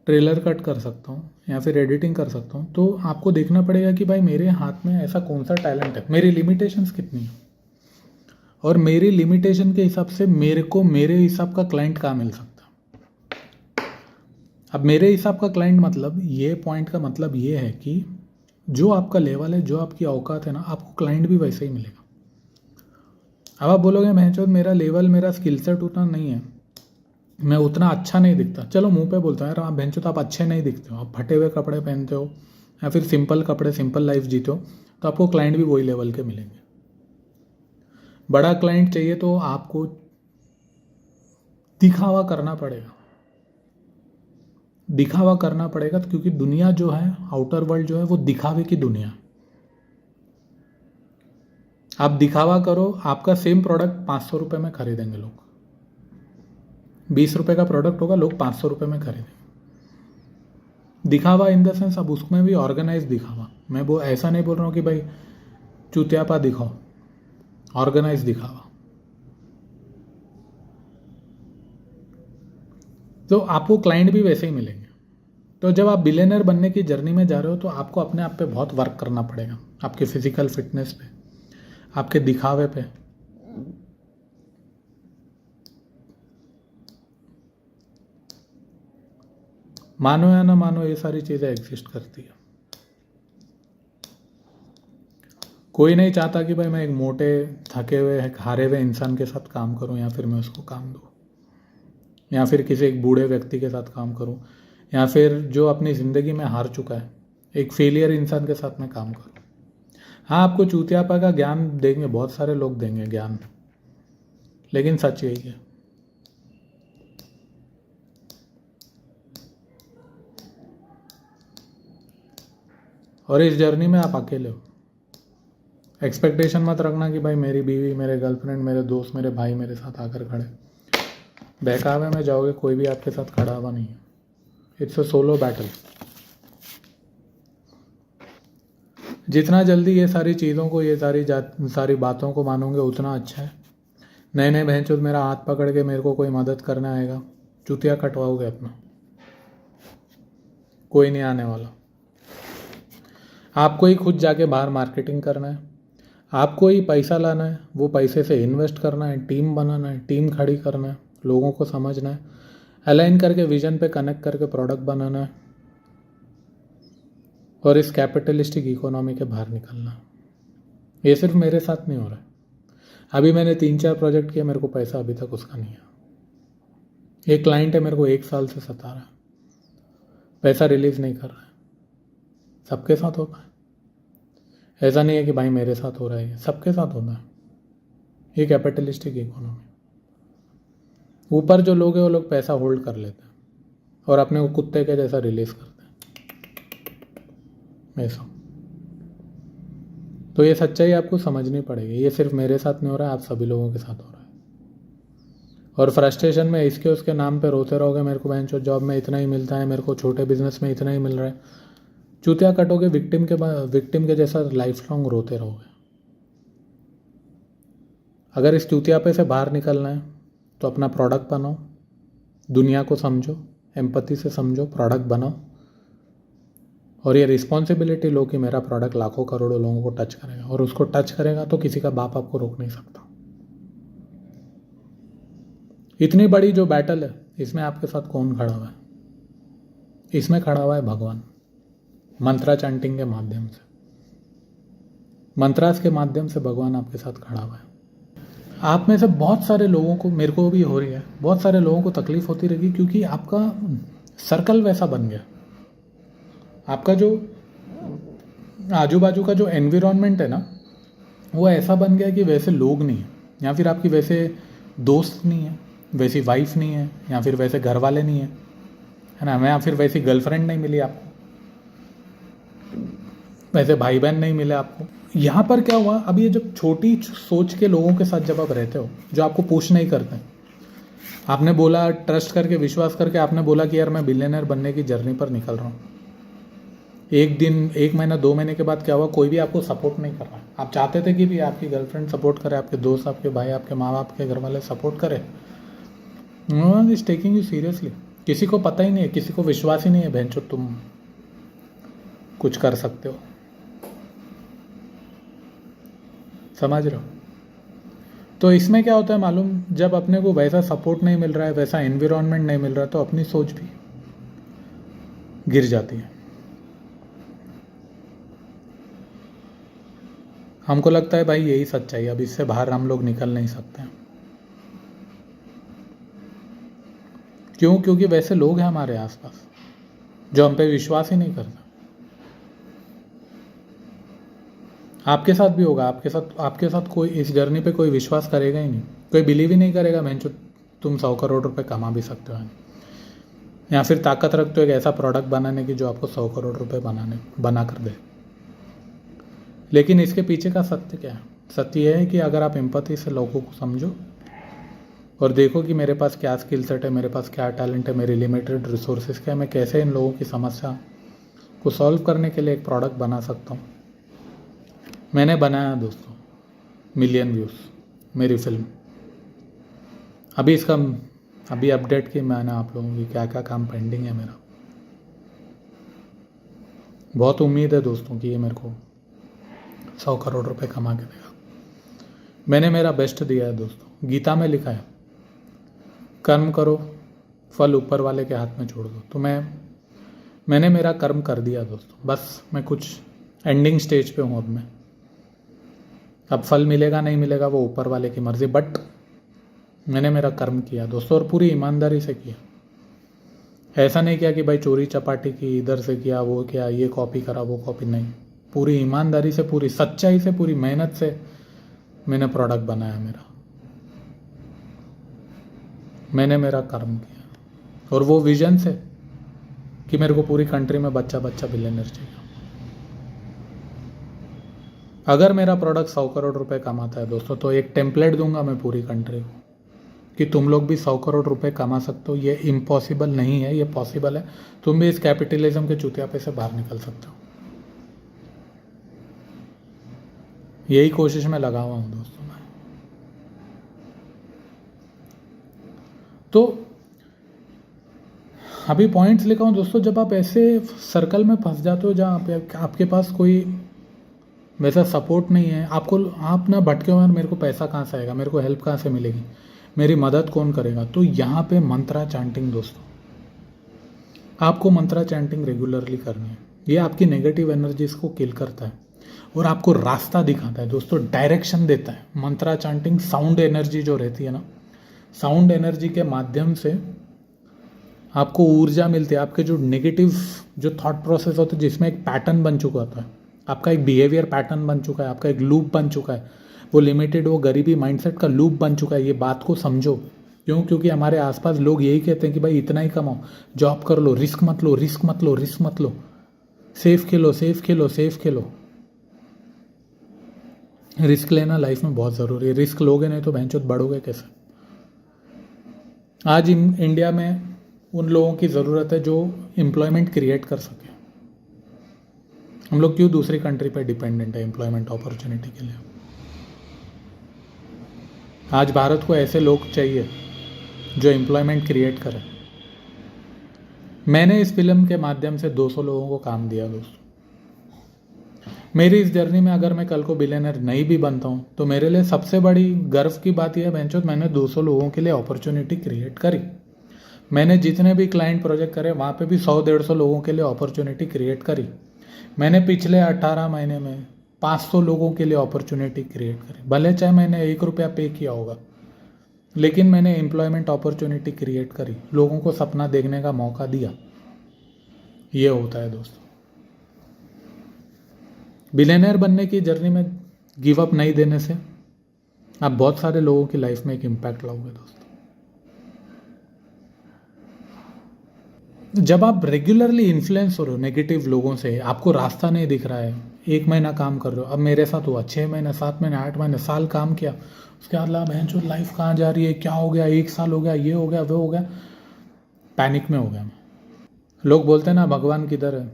ट्रेलर कट कर सकता हूँ, या फिर एडिटिंग कर सकता हूँ। तो आपको देखना पड़ेगा कि भाई मेरे हाथ में ऐसा कौन सा टैलेंट है, मेरी लिमिटेशंस कितनी है, और मेरी लिमिटेशन के हिसाब से मेरे को मेरे हिसाब का क्लाइंट कहाँ मिल सकता है। अब मेरे हिसाब का क्लाइंट मतलब, ये पॉइंट का मतलब ये है कि जो आपका लेवल है, जो आपकी औकात है ना, आपको क्लाइंट भी वैसे ही मिलेगा। अब आप बोलोगे महचोद मेरा लेवल, मेरा स्किल सेट उतना नहीं है, मैं उतना अच्छा नहीं दिखता। चलो मुंह पे बोलता हूँ यार, आप बहनचोद आप अच्छे नहीं दिखते हो, आप फटे हुए कपड़े पहनते हो या फिर सिंपल कपड़े, सिंपल लाइफ जीते हो, तो आपको क्लाइंट भी वही लेवल के मिलेंगे। बड़ा क्लाइंट चाहिए तो आपको दिखावा करना पड़ेगा, दिखावा करना पड़ेगा, क्योंकि दुनिया जो है, आउटर वर्ल्ड जो है, वो दिखावे की दुनिया। आप दिखावा करो, आपका सेम प्रोडक्ट 500 रुपये में खरीदेंगे लोग, ₹20 का प्रोडक्ट होगा, लोग ₹500 में खरीदेंगे। दिखावा इन द सेंस, अब उसमें भी ऑर्गेनाइज दिखावा। मैं वो ऐसा नहीं बोल रहा हूँ कि भाई चूतियापा दिखाओ, ऑर्गेनाइज दिखावा। तो आपको क्लाइंट भी वैसे ही मिलेंगे। तो जब आप बिलियनर बनने की जर्नी में जा रहे हो तो आपको अपने आप पे बहुत वर्क करना पड़ेगा, आपके फिजिकल फिटनेस पे, आपके दिखावे पे। मानो या ना मानो, ये सारी चीज़ें एग्जिस्ट करती है। कोई नहीं चाहता कि भाई मैं एक मोटे, थके हुए, हारे हुए इंसान के साथ काम करूं, या फिर मैं उसको काम दूं, या फिर किसी एक बूढ़े व्यक्ति के साथ काम करूं, या फिर जो अपनी ज़िंदगी में हार चुका है, एक फेलियर इंसान के साथ मैं काम करूं। हाँ, आपको चूतियापा का ज्ञान देंगे, बहुत सारे लोग देंगे ज्ञान, लेकिन सच यही है। और इस जर्नी में आप अकेले हो। एक्सपेक्टेशन मत रखना कि भाई मेरी बीवी, मेरे गर्लफ्रेंड, मेरे दोस्त, मेरे भाई मेरे साथ आकर खड़े। बहकावे में जाओगे, कोई भी आपके साथ खड़ा हुआ नहीं है। It's a solo battle. जितना जल्दी ये सारी चीज़ों को, ये सारी बातों को मानोगे उतना अच्छा है। नए नए बहनचोद मेरा हाथ पकड़ के मेरे को कोई मदद करने आएगा, चुतिया कटवाओगे अपना, कोई नहीं आने वाला। आपको ही खुद जाके बाहर मार्केटिंग करना है, आपको ही पैसा लाना है, वो पैसे से इन्वेस्ट करना है, टीम बनाना है, टीम खड़ी करना है, लोगों को समझना है, अलाइन करके विजन पे कनेक्ट करके प्रोडक्ट बनाना है, और इस कैपिटलिस्टिक इकोनॉमी के बाहर निकलना है। ये सिर्फ मेरे साथ नहीं हो रहा है। अभी मैंने 3-4 प्रोजेक्ट किए, मेरे को पैसा अभी तक उसका नहीं है। एक क्लाइंट है, मेरे को 1 साल से सता रहा है, पैसा रिलीज नहीं कर रहा है। सबके साथ होता है, ऐसा नहीं है कि भाई मेरे साथ हो रहा है, सबके साथ होता है। ये कैपिटलिस्टिक इकोनॉमी। ऊपर जो लोग हैं वो लोग पैसा होल्ड कर लेते हैं और अपने को कुत्ते के जैसा रिलीज करते हैं, ऐसा। तो ये सच्चाई आपको समझनी पड़ेगी। ये सिर्फ मेरे साथ नहीं हो रहा है, आप सभी लोगों के साथ हो रहा है। और फ्रस्ट्रेशन में इसके उसके नाम पे रोते रहोगे, मेरे को बेंचो जॉब में इतना ही मिलता है, मेरे को छोटे बिजनेस में इतना ही मिल रहा है, चूतिया कटोगे, विक्टिम के जैसा लाइफ लॉन्ग रोते रहोगे। अगर इस चूतियापे से बाहर निकलना है तो अपना प्रोडक्ट बनाओ, दुनिया को समझो, एम्पैथी से समझो, प्रोडक्ट बनाओ, और ये रिस्पॉन्सिबिलिटी लो कि मेरा प्रोडक्ट लाखों करोड़ों लोगों को टच करेगा, और उसको टच करेगा तो किसी का बाप आपको रोक नहीं सकता। इतनी बड़ी जो बैटल है, इसमें आपके साथ कौन खड़ा हुआ है? इसमें खड़ा हुआ है भगवान, मंत्रा चैंटिंग के माध्यम से, मंत्रास के माध्यम से भगवान आपके साथ खड़ा हुआ है। आप में से बहुत सारे लोगों को, मेरे को भी हो रही है, बहुत सारे लोगों को तकलीफ होती रहेगी, क्योंकि आपका सर्कल वैसा बन गया। आपका जो आजू बाजू का जो एनवायरनमेंट है ना, वो ऐसा बन गया कि वैसे लोग नहीं हैं, या फिर आपकी वैसे दोस्त नहीं है, वैसी वाइफ नहीं है, या फिर वैसे घर वाले नहीं है ना, या फिर वैसी गर्लफ्रेंड नहीं मिली आपको, वैसे भाई बहन नहीं मिले आपको। यहाँ पर क्या हुआ, अब ये जब छोटी सोच के लोगों के साथ जब आप रहते हो, जो आपको पुश नहीं करते, आपने बोला, ट्रस्ट करके, विश्वास करके आपने बोला कि यार मैं बिलियनर बनने की जर्नी पर निकल रहा हूँ। एक दिन, 1 महीना, 2 महीने के बाद क्या हुआ, कोई भी आपको सपोर्ट नहीं कर रहा। आप चाहते थे कि भी आपकी गर्लफ्रेंड सपोर्ट करे, आपके दोस्त, आपके भाई, आपके माँ बाप, के घर वाले सपोर्ट करे। No one is taking you seriously. किसी को पता ही नहीं है, किसी को विश्वास ही नहीं है बहनचोद तुम कुछ कर सकते हो। समझ रहे हो? तो इसमें क्या होता है मालूम, जब अपने को वैसा सपोर्ट नहीं मिल रहा है, वैसा एनवायरनमेंट नहीं मिल रहा है, तो अपनी सोच भी गिर जाती है। हमको लगता है भाई यही सच्चाई है, अब इससे बाहर हम लोग निकल नहीं सकते हैं। क्यों? क्योंकि वैसे लोग हैं हमारे आसपास जो हम पे विश्वास ही नहीं करते। आपके साथ भी होगा, आपके साथ कोई इस जर्नी पे कोई विश्वास करेगा ही नहीं, कोई बिलीव ही नहीं करेगा मैं जो तुम 100 करोड़ रुपए कमा भी सकते हो, या फिर ताकत रखते हो एक ऐसा प्रोडक्ट बनाने की जो आपको 100 करोड़ रुपए बना कर दे। लेकिन इसके पीछे का सत्य क्या है? सत्य यह है कि अगर आप एम्पैथी से लोगों को समझो, और देखो कि मेरे पास क्या स्किल सेट है, मेरे पास क्या टैलेंट है, मेरी लिमिटेड रिसोर्सेज क्या है, मैं कैसे इन लोगों की समस्या को सॉल्व करने के लिए एक प्रोडक्ट बना सकता हूँ। मैंने बनाया दोस्तों मिलियन व्यूज़ मेरी फिल्म। अभी अपडेट की मैंने आप लोगों की क्या क्या काम पेंडिंग है मेरा। बहुत उम्मीद है दोस्तों कि ये मेरे को 100 करोड़ रुपए कमा के देगा। मैंने मेरा बेस्ट दिया है दोस्तों। गीता में लिखा है कर्म करो, फल ऊपर वाले के हाथ में छोड़ दो। तो मैंने मेरा कर्म कर दिया दोस्तों। बस मैं कुछ एंडिंग स्टेज पे हूँ अब मैं। अब फल मिलेगा नहीं मिलेगा वो ऊपर वाले की मर्जी, बट मैंने मेरा कर्म किया दोस्तों, और पूरी ईमानदारी से किया। ऐसा नहीं किया कि भाई चोरी चपाटी की, इधर से किया, वो किया, ये कॉपी करा, वो कॉपी नहीं। पूरी ईमानदारी से, पूरी सच्चाई से, पूरी मेहनत से मैंने प्रोडक्ट बनाया मेरा। मैंने मेरा कर्म किया, और वो विजन से कि मेरे को पूरी कंट्री में बच्चा बिलियनर चाहिए। अगर मेरा प्रोडक्ट 100 करोड़ रुपए कमाता है दोस्तों, तो एक टेम्पलेट दूंगा मैं पूरी कंट्री को कि तुम लोग भी 100 करोड़ रुपए कमा सकते हो। ये इम्पॉसिबल नहीं है, ये पॉसिबल है। तुम भी इस कैपिटलिज्म के चुतियापे से बाहर निकल सकते हो। यही कोशिश में लगा हुआ हूं दोस्तों मैं। तो अभी पॉइंट्स लिखा हूं दोस्तों। जब आप ऐसे सर्कल में फंस जाते हो जहाँ आपके पास कोई वैसा सपोर्ट नहीं है, आप ना भटके हो यार, मेरे को पैसा कहाँ से आएगा, मेरे को हेल्प कहाँ से मिलेगी, मेरी मदद कौन करेगा, तो यहाँ पे मंत्रा चैंटिंग दोस्तों, आपको मंत्रा चैंटिंग रेगुलरली करनी है। ये आपकी नेगेटिव एनर्जीज को किल करता है और आपको रास्ता दिखाता है दोस्तों, डायरेक्शन देता है। मंत्रा चैंटिंग साउंड एनर्जी जो रहती है ना, साउंड एनर्जी के माध्यम से आपको ऊर्जा मिलती है। आपके जो नेगेटिव जो थॉट प्रोसेस होता है, जिसमें एक पैटर्न बन चुका होता है, आपका एक बिहेवियर पैटर्न बन चुका है, आपका एक लूप बन चुका है, वो लिमिटेड, वो गरीबी माइंडसेट का लूप बन चुका है। ये बात को समझो। क्यों? क्योंकि हमारे आसपास लोग यही कहते हैं कि भाई इतना ही कमाओ, जॉब कर लो, रिस्क मत लो, रिस्क मत लो, रिस्क मत लो, सेफ खेलो, सेफ खेलो, सेफ खेलो। रिस्क लेना लाइफ में बहुत ज़रूरी है। रिस्क लोगे नहीं तो भैंचोद बढ़ोगे कैसे। आज इंडिया में उन लोगों की ज़रूरत है जो एम्प्लॉयमेंट क्रिएट कर सके। हम लोग क्यों दूसरी कंट्री पे डिपेंडेंट है एम्प्लॉयमेंट अपॉर्चुनिटी के लिए। आज भारत को ऐसे लोग चाहिए जो एम्प्लॉयमेंट क्रिएट करें। मैंने इस फिल्म के माध्यम से 200 लोगों को काम दिया दोस्तों। मेरी इस जर्नी में अगर मैं कल को बिलियनर नहीं भी बनता हूँ तो मेरे लिए सबसे बड़ी गर्व की बात यह है बेंचों, मैंने 200 लोगों के लिए अपॉर्चुनिटी क्रिएट करी। मैंने जितने भी क्लाइंट प्रोजेक्ट करे वहाँ पे भी 100-150 लोगों के लिए अपॉर्चुनिटी क्रिएट करी। मैंने पिछले 18 महीने में 500 लोगों के लिए अपॉर्चुनिटी क्रिएट करी। भले चाहे मैंने 1 रुपया पे किया होगा, लेकिन मैंने एम्प्लॉयमेंट अपॉर्चुनिटी क्रिएट करी, लोगों को सपना देखने का मौका दिया। ये होता है दोस्तों। बिलियनर बनने की जर्नी में गिव अप नहीं देने से आप बहुत सारे लोगों की लाइफ में एक इम्पैक्ट लाओगे दोस्तों। जब आप रेगुलरली इन्फ्लुएंस हो रहे हो नेगेटिव लोगों से, आपको रास्ता नहीं दिख रहा है, 1 महीना काम कर रहे हो, अब मेरे साथ हुआ 6 महीने, 7 महीने, 8 महीने, साल काम किया, उसके बाद लगा बहन लाइफ कहाँ जा रही है, क्या हो गया, 1 साल हो गया, ये हो गया, वो हो गया, पैनिक में हो गया मैं। लोग बोलते हैं ना भगवान किधर है,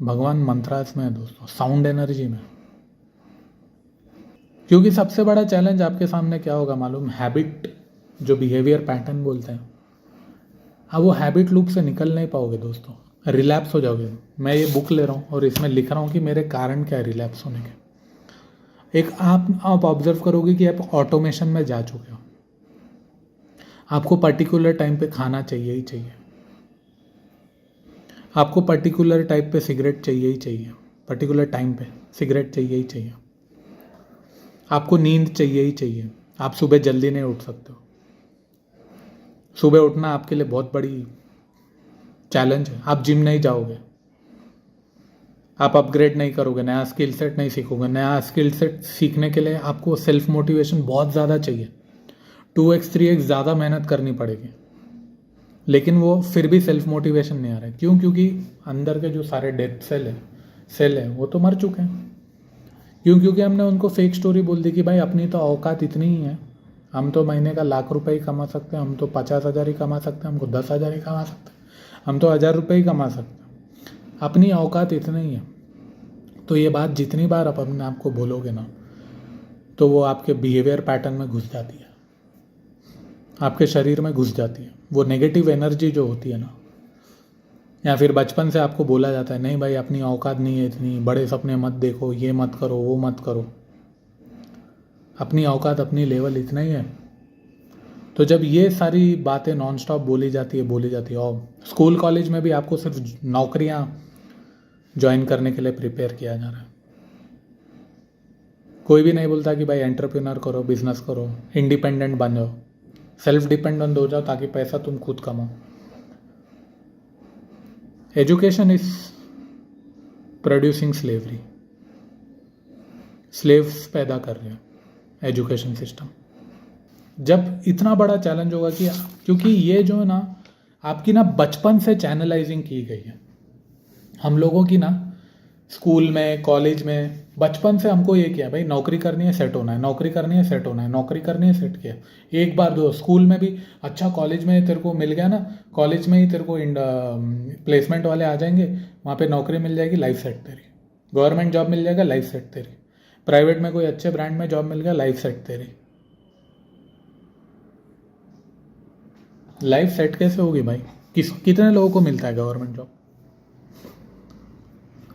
भगवान मंत्रास में है दोस्तों, साउंड एनर्जी में। क्योंकि सबसे बड़ा चैलेंज आपके सामने क्या होगा मालूम, हैबिट, जो बिहेवियर पैटर्न बोलते हैं। अब वो हैबिट लूप से निकल नहीं पाओगे दोस्तों, रिलैप्स हो जाओगे। मैं ये बुक ले रहा हूँ और इसमें लिख रहा हूँ कि मेरे कारण क्या है रिलैप्स होने के। एक आप ऑब्जर्व करोगे कि आप ऑटोमेशन में जा चुके हो। आपको पर्टिकुलर टाइम पे खाना चाहिए ही चाहिए, आपको पर्टिकुलर टाइप पे सिगरेट चाहिए ही चाहिए, पर्टिकुलर टाइम पे सिगरेट चाहिए ही चाहिए, आपको नींद चाहिए ही चाहिए। आप सुबह जल्दी नहीं उठ सकते हो, सुबह उठना आपके लिए बहुत बड़ी चैलेंज है। आप जिम नहीं जाओगे, आप अपग्रेड नहीं करोगे, नया स्किल सेट नहीं सीखोगे। नया स्किल सेट सीखने के लिए आपको सेल्फ मोटिवेशन बहुत ज़्यादा चाहिए, 2x 3x ज़्यादा मेहनत करनी पड़ेगी, लेकिन वो फिर भी सेल्फ मोटिवेशन नहीं आ रहा है। क्यों? क्योंकि अंदर के जो सारे डेथ सेल है वो तो मर चुके हैं। क्यों? क्योंकि हमने उनको फेक स्टोरी बोल दी कि भाई अपनी तो औकात इतनी ही है, हम तो महीने का ₹1,00,000 ही कमा सकते हैं, हम तो 50,000 ही कमा सकते हैं, हमको 10,000 ही कमा सकते हैं, हम तो ₹1,000 ही कमा सकते हैं। अपनी औकात इतनी ही है। तो ये बात जितनी बार आप अपने आप को बोलोगे ना, तो वो आपके बिहेवियर पैटर्न में घुस जाती है, आपके शरीर में घुस जाती है। वो नेगेटिव एनर्जी जो होती है ना, या फिर बचपन से आपको बोला जाता है नहीं भाई अपनी औकात नहीं है इतनी, बड़े सपने मत देखो, ये मत करो, वो मत करो, अपनी औकात अपनी लेवल इतना ही है। तो जब ये सारी बातें नॉन स्टॉप बोली जाती है और स्कूल कॉलेज में भी आपको सिर्फ नौकरियां ज्वाइन करने के लिए प्रिपेयर किया जा रहा है। कोई भी नहीं बोलता कि भाई एंटरप्रेन्योर करो, बिजनेस करो, इंडिपेंडेंट बन जाओ, सेल्फ डिपेंडेंट हो जाओ ताकि पैसा तुम खुद कमाओ। Education is producing slavery, slaves पैदा कर रहे हैं एजुकेशन सिस्टम। जब इतना बड़ा चैलेंज होगा कि क्योंकि ये जो है ना आपकी ना बचपन से चैनलाइजिंग की गई है, हम लोगों की ना स्कूल में कॉलेज में बचपन से हमको ये किया भाई नौकरी करनी है सेट होना है, नौकरी करनी है सेट होना है, नौकरी करनी है सेट किया। एक बार दो स्कूल में भी अच्छा, कॉलेज में तेरे को मिल गया ना, कॉलेज में ही तेरे को प्लेसमेंट वाले आ जाएंगे, वहाँ पे नौकरी मिल जाएगी, लाइफ सेट तेरी, गवर्नमेंट जॉब मिल जाएगा, लाइफ सेट तेरी, प्राइवेट में कोई अच्छे ब्रांड में जॉब मिल गया, लाइफ सेट तेरी। लाइफ सेट कैसे होगी भाई? कितने लोगों को मिलता है गवर्नमेंट जॉब?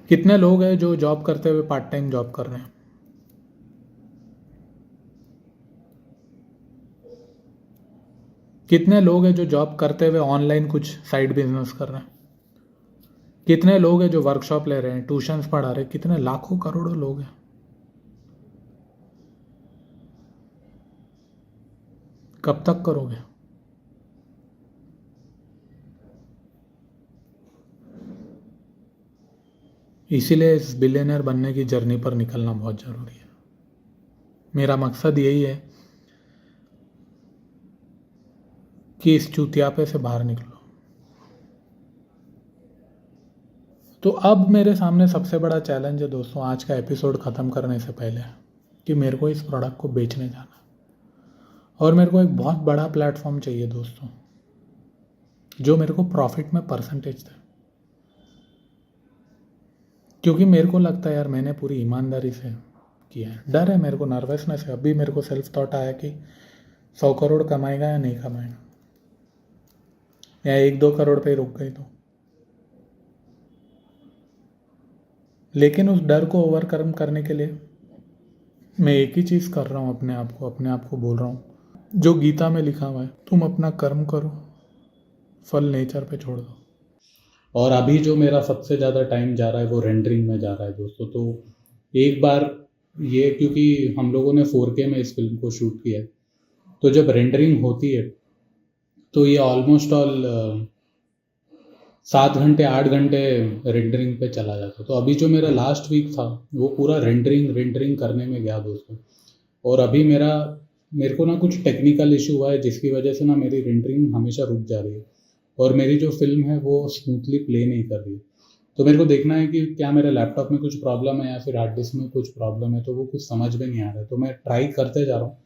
कितने लोग हैं जो जॉब करते हुए पार्ट टाइम जॉब कर रहे हैं? कितने लोग हैं जो जॉब करते हुए ऑनलाइन कुछ साइड बिजनेस कर रहे हैं? कितने लोग हैं जो वर्कशॉप ले रहे हैं, ट्यूशंस पढ़ा रहे हैं? कितने लाखों करोड़ों लोग हैं। कब तक करोगे? इसीलिए इस बिलियनर बनने की जर्नी पर निकलना बहुत ज़रूरी है। मेरा मकसद यही है कि इस चूतियापे से बाहर निकलो। तो अब मेरे सामने सबसे बड़ा चैलेंज है दोस्तों, आज का एपिसोड ख़त्म करने से पहले, कि मेरे को इस प्रोडक्ट को बेचने जाना है और मेरे को एक बहुत बड़ा प्लेटफॉर्म चाहिए दोस्तों, जो मेरे को प्रॉफिट में परसेंटेज दे। क्योंकि मेरे को लगता है यार मैंने पूरी ईमानदारी से किया है। डर है मेरे को, नर्वसनेस है। अभी मेरे को सेल्फ थॉट आया कि 100 करोड़ कमाएगा या नहीं कमाएगा, या 1-2 करोड़ पे ही रुक गई तो। लेकिन उस डर को ओवरकम करने के लिए मैं एक ही चीज़ कर रहा हूँ, अपने आप को बोल रहा हूँ जो गीता में लिखा हुआ है, तुम अपना कर्म करो, फल नेचर पे छोड़ दो। और अभी जो मेरा सबसे ज़्यादा टाइम जा रहा है वो रेंडरिंग में जा रहा है दोस्तों। तो एक बार ये, क्योंकि हम लोगों ने 4K में इस फिल्म को शूट किया है, तो जब रेंडरिंग होती है तो ये ऑलमोस्ट ऑल 7 घंटे 8 घंटे रेंडरिंग पे चला जाता। तो अभी जो मेरा लास्ट वीक था वो पूरा रेंडरिंग करने में गया दोस्तों। और अभी मेरे को ना कुछ टेक्निकल इशू हुआ है जिसकी वजह से ना मेरी रेंडरिंग हमेशा रुक जा रही है और मेरी जो फिल्म है वो स्मूथली प्ले नहीं कर रही है। तो मेरे को देखना है कि क्या मेरे लैपटॉप में कुछ प्रॉब्लम है या फिर हार्ड डिस्क में कुछ प्रॉब्लम है, तो वो कुछ समझ में नहीं आ रहा है। तो मैं ट्राई करते जा रहा हूँ,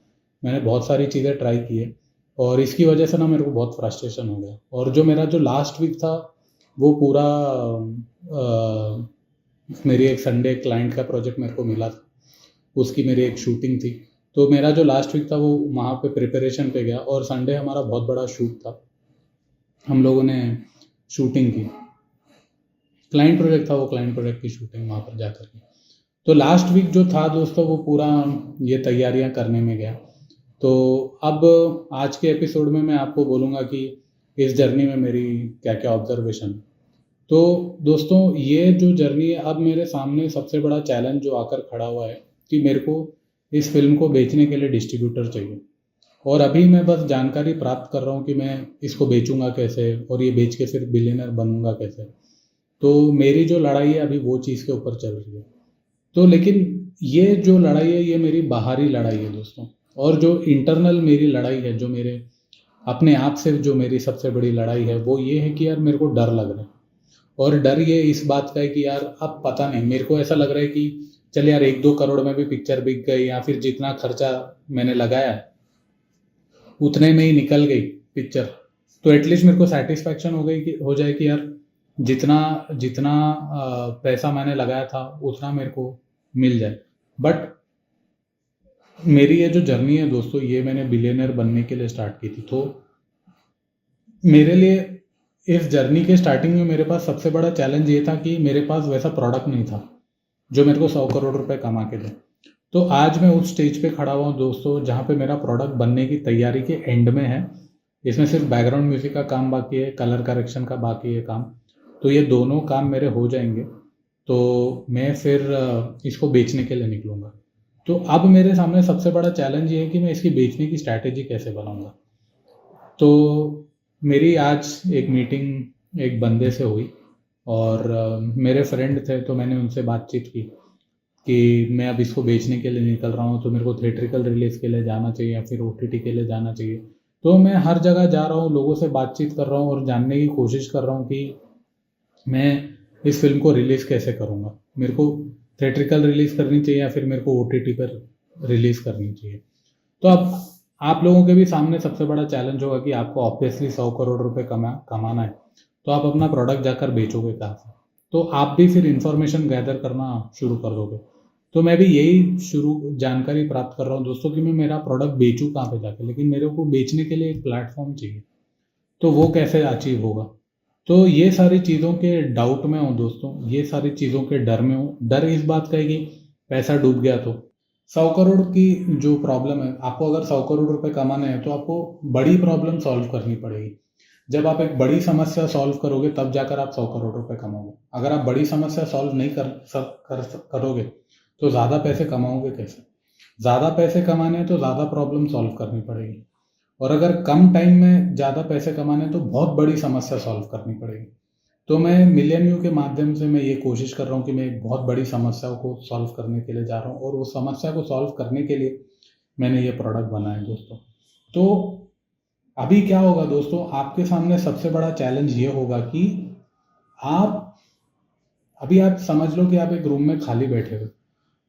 मैंने बहुत सारी चीज़ें ट्राई की है और इसकी वजह से ना मेरे को बहुत फ्रस्ट्रेशन हो गया। और जो मेरा जो लास्ट वीक था वो पूरा मेरी एक संडे क्लाइंट का प्रोजेक्ट मेरे को मिला था, उसकी मेरी एक शूटिंग थी। तो मेरा जो लास्ट वीक था वो वहाँ पे प्रिपरेशन पे गया और संडे हमारा बहुत बड़ा शूट था, हम लोगों ने शूटिंग की, क्लाइंट प्रोजेक्ट था, वो क्लाइंट प्रोजेक्ट की शूटिंग वहाँ पर जाकर की। तो लास्ट वीक जो था दोस्तों वो पूरा ये तैयारियाँ करने में गया। तो अब आज के एपिसोड में मैं आपको बोलूँगा कि इस जर्नी में मेरी क्या क्या ऑब्जर्वेशन। तो दोस्तों ये जो जर्नी है, अब मेरे सामने सबसे बड़ा चैलेंज जो आकर खड़ा हुआ है कि मेरे को इस फिल्म को बेचने के लिए डिस्ट्रीब्यूटर चाहिए। और अभी मैं बस जानकारी प्राप्त कर रहा हूँ कि मैं इसको बेचूंगा कैसे और ये बेच के फिर बिलियनर बनूंगा कैसे। तो मेरी जो लड़ाई है अभी वो चीज़ के ऊपर चल रही है। तो लेकिन ये जो लड़ाई है ये मेरी बाहरी लड़ाई है दोस्तों, और जो इंटरनल मेरी लड़ाई है, जो मेरे अपने आप से जो मेरी सबसे बड़ी लड़ाई है वो ये है कि यार मेरे को डर लग रहा है। और डर ये इस बात का है कि यार अब पता नहीं, मेरे को ऐसा लग रहा है कि चल यार 1-2 करोड़ में भी पिक्चर बिक गई, या फिर जितना खर्चा मैंने लगाया उतने में ही निकल गई पिक्चर, तो एटलीस्ट मेरे को सेटिस्फैक्शन हो गई कि हो जाए कि यार जितना जितना पैसा मैंने लगाया था उतना मेरे को मिल जाए। बट मेरी ये जो जर्नी है दोस्तों, ये मैंने बिलियनर बनने के लिए स्टार्ट की थी। तो मेरे लिए इस जर्नी के स्टार्टिंग में मेरे पास सबसे बड़ा चैलेंज ये था कि मेरे पास वैसा प्रोडक्ट नहीं था जो मेरे को 100 करोड़ रुपए कमा के दे। तो आज मैं उस स्टेज पे खड़ा हुआ हूँ दोस्तों, जहाँ पे मेरा प्रोडक्ट बनने की तैयारी के एंड में है। इसमें सिर्फ बैकग्राउंड म्यूजिक का काम बाकी है, कलर करेक्शन का बाकी है काम। तो ये दोनों काम मेरे हो जाएंगे तो मैं फिर इसको बेचने के लिए निकलूँगा। तो अब मेरे सामने सबसे बड़ा चैलेंज ये है कि मैं इसकी बेचने की स्ट्रैटेजी कैसे बनाऊँगा। तो मेरी आज एक मीटिंग एक बंदे से हुई और मेरे फ्रेंड थे, तो मैंने उनसे बातचीत की कि मैं अब इसको बेचने के लिए निकल रहा हूँ, तो मेरे को थिएट्रिकल रिलीज़ के लिए जाना चाहिए या फिर OTT के लिए जाना चाहिए। तो मैं हर जगह जा रहा हूँ, लोगों से बातचीत कर रहा हूँ और जानने की कोशिश कर रहा हूँ कि मैं इस फिल्म को रिलीज़ कैसे करूँगा। मेरे को थिएट्रिकल रिलीज़ करनी चाहिए या फिर मेरे को OTT पर रिलीज़ करनी चाहिए। तो अब आप लोगों के भी सामने सबसे बड़ा चैलेंज होगा कि आपको ऑब्वियसली 100 करोड़ रुपए कमाना है, तो आप अपना प्रोडक्ट जाकर बेचोगे कहाँ से? तो आप भी फिर इंफॉर्मेशन गैदर करना शुरू कर दोगे। तो मैं भी यही जानकारी प्राप्त कर रहा हूँ दोस्तों कि मैं मेरा प्रोडक्ट बेचूँ कहाँ पे जाकर, लेकिन मेरे को बेचने के लिए एक प्लेटफॉर्म चाहिए। तो वो कैसे अचीव होगा? तो ये सारी चीज़ों के डाउट में हूँ दोस्तों, ये सारी चीज़ों के डर में हूँ। डर इस बात का है कि पैसा डूब गया तो 100 करोड़ की जो प्रॉब्लम है, आपको अगर 100 करोड़ रुपए कमाने हैं तो आपको बड़ी प्रॉब्लम सॉल्व करनी पड़ेगी। जब आप एक बड़ी समस्या सॉल्व करोगे तब जाकर आप 100 करोड़ रुपए कमाओगे। अगर आप बड़ी समस्या सॉल्व नहीं करोगे तो ज़्यादा पैसे कमाओगे कैसे? ज़्यादा पैसे कमाने हैं तो ज़्यादा प्रॉब्लम सॉल्व करनी पड़ेगी, और अगर कम टाइम में ज़्यादा पैसे कमाने हैं तो बहुत बड़ी समस्या सॉल्व करनी पड़ेगी। तो मैं मिलियन व्यू के माध्यम से मैं ये कोशिश कर रहा हूँ कि मैं एक बहुत बड़ी समस्या को सॉल्व करने के लिए जा रहा हूँ, और उस समस्या को सॉल्व करने के लिए मैंने ये प्रोडक्ट बनाया दोस्तों। तो अभी क्या होगा दोस्तों, आपके सामने सबसे बड़ा चैलेंज ये होगा कि आप समझ लो कि आप एक रूम में खाली बैठे हो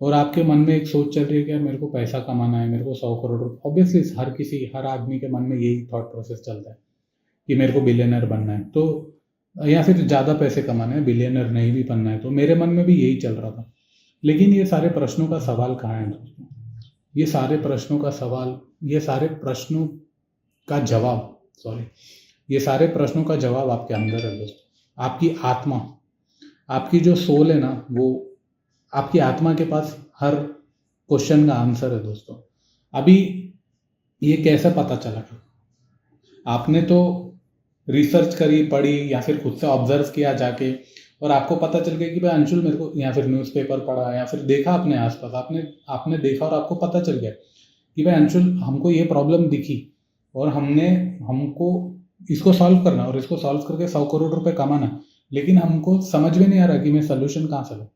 और आपके मन में एक सोच चल रही है कि यार मेरे को पैसा कमाना है, मेरे को 100 करोड़ रुपये। ऑब्वियसली हर आदमी के मन में यही थॉट प्रोसेस चलता है कि मेरे को बिलियनर बनना है, तो या फिर ज़्यादा पैसे कमाने हैं, बिलियनर नहीं भी बनना है। तो मेरे मन में भी यही चल रहा था। लेकिन ये सारे प्रश्नों का सवाल कहाँ है दोस्तों? ये सारे प्रश्नों का जवाब आपके अंदर है दोस्तों। आपकी आत्मा, आपकी जो सोल है ना, वो आपकी आत्मा के पास हर क्वेश्चन का आंसर है दोस्तों। अभी ये कैसे पता चला? आपने तो रिसर्च करी, पढ़ी या फिर खुद से ऑब्जर्व किया जाके, और आपको पता चल गया कि भाई अंशुल मेरे को, या फिर न्यूज़पेपर पढ़ा या फिर देखा अपने आसपास, आपने देखा और आपको पता चल गया कि भाई अंशुल हमको ये प्रॉब्लम दिखी और हमको इसको सॉल्व करना, और इसको सॉल्व करके 100 करोड़ रुपए कमाना, लेकिन हमको समझ में नहीं आ रहा कि मैं सोल्यूशन कहाँ से लूँ।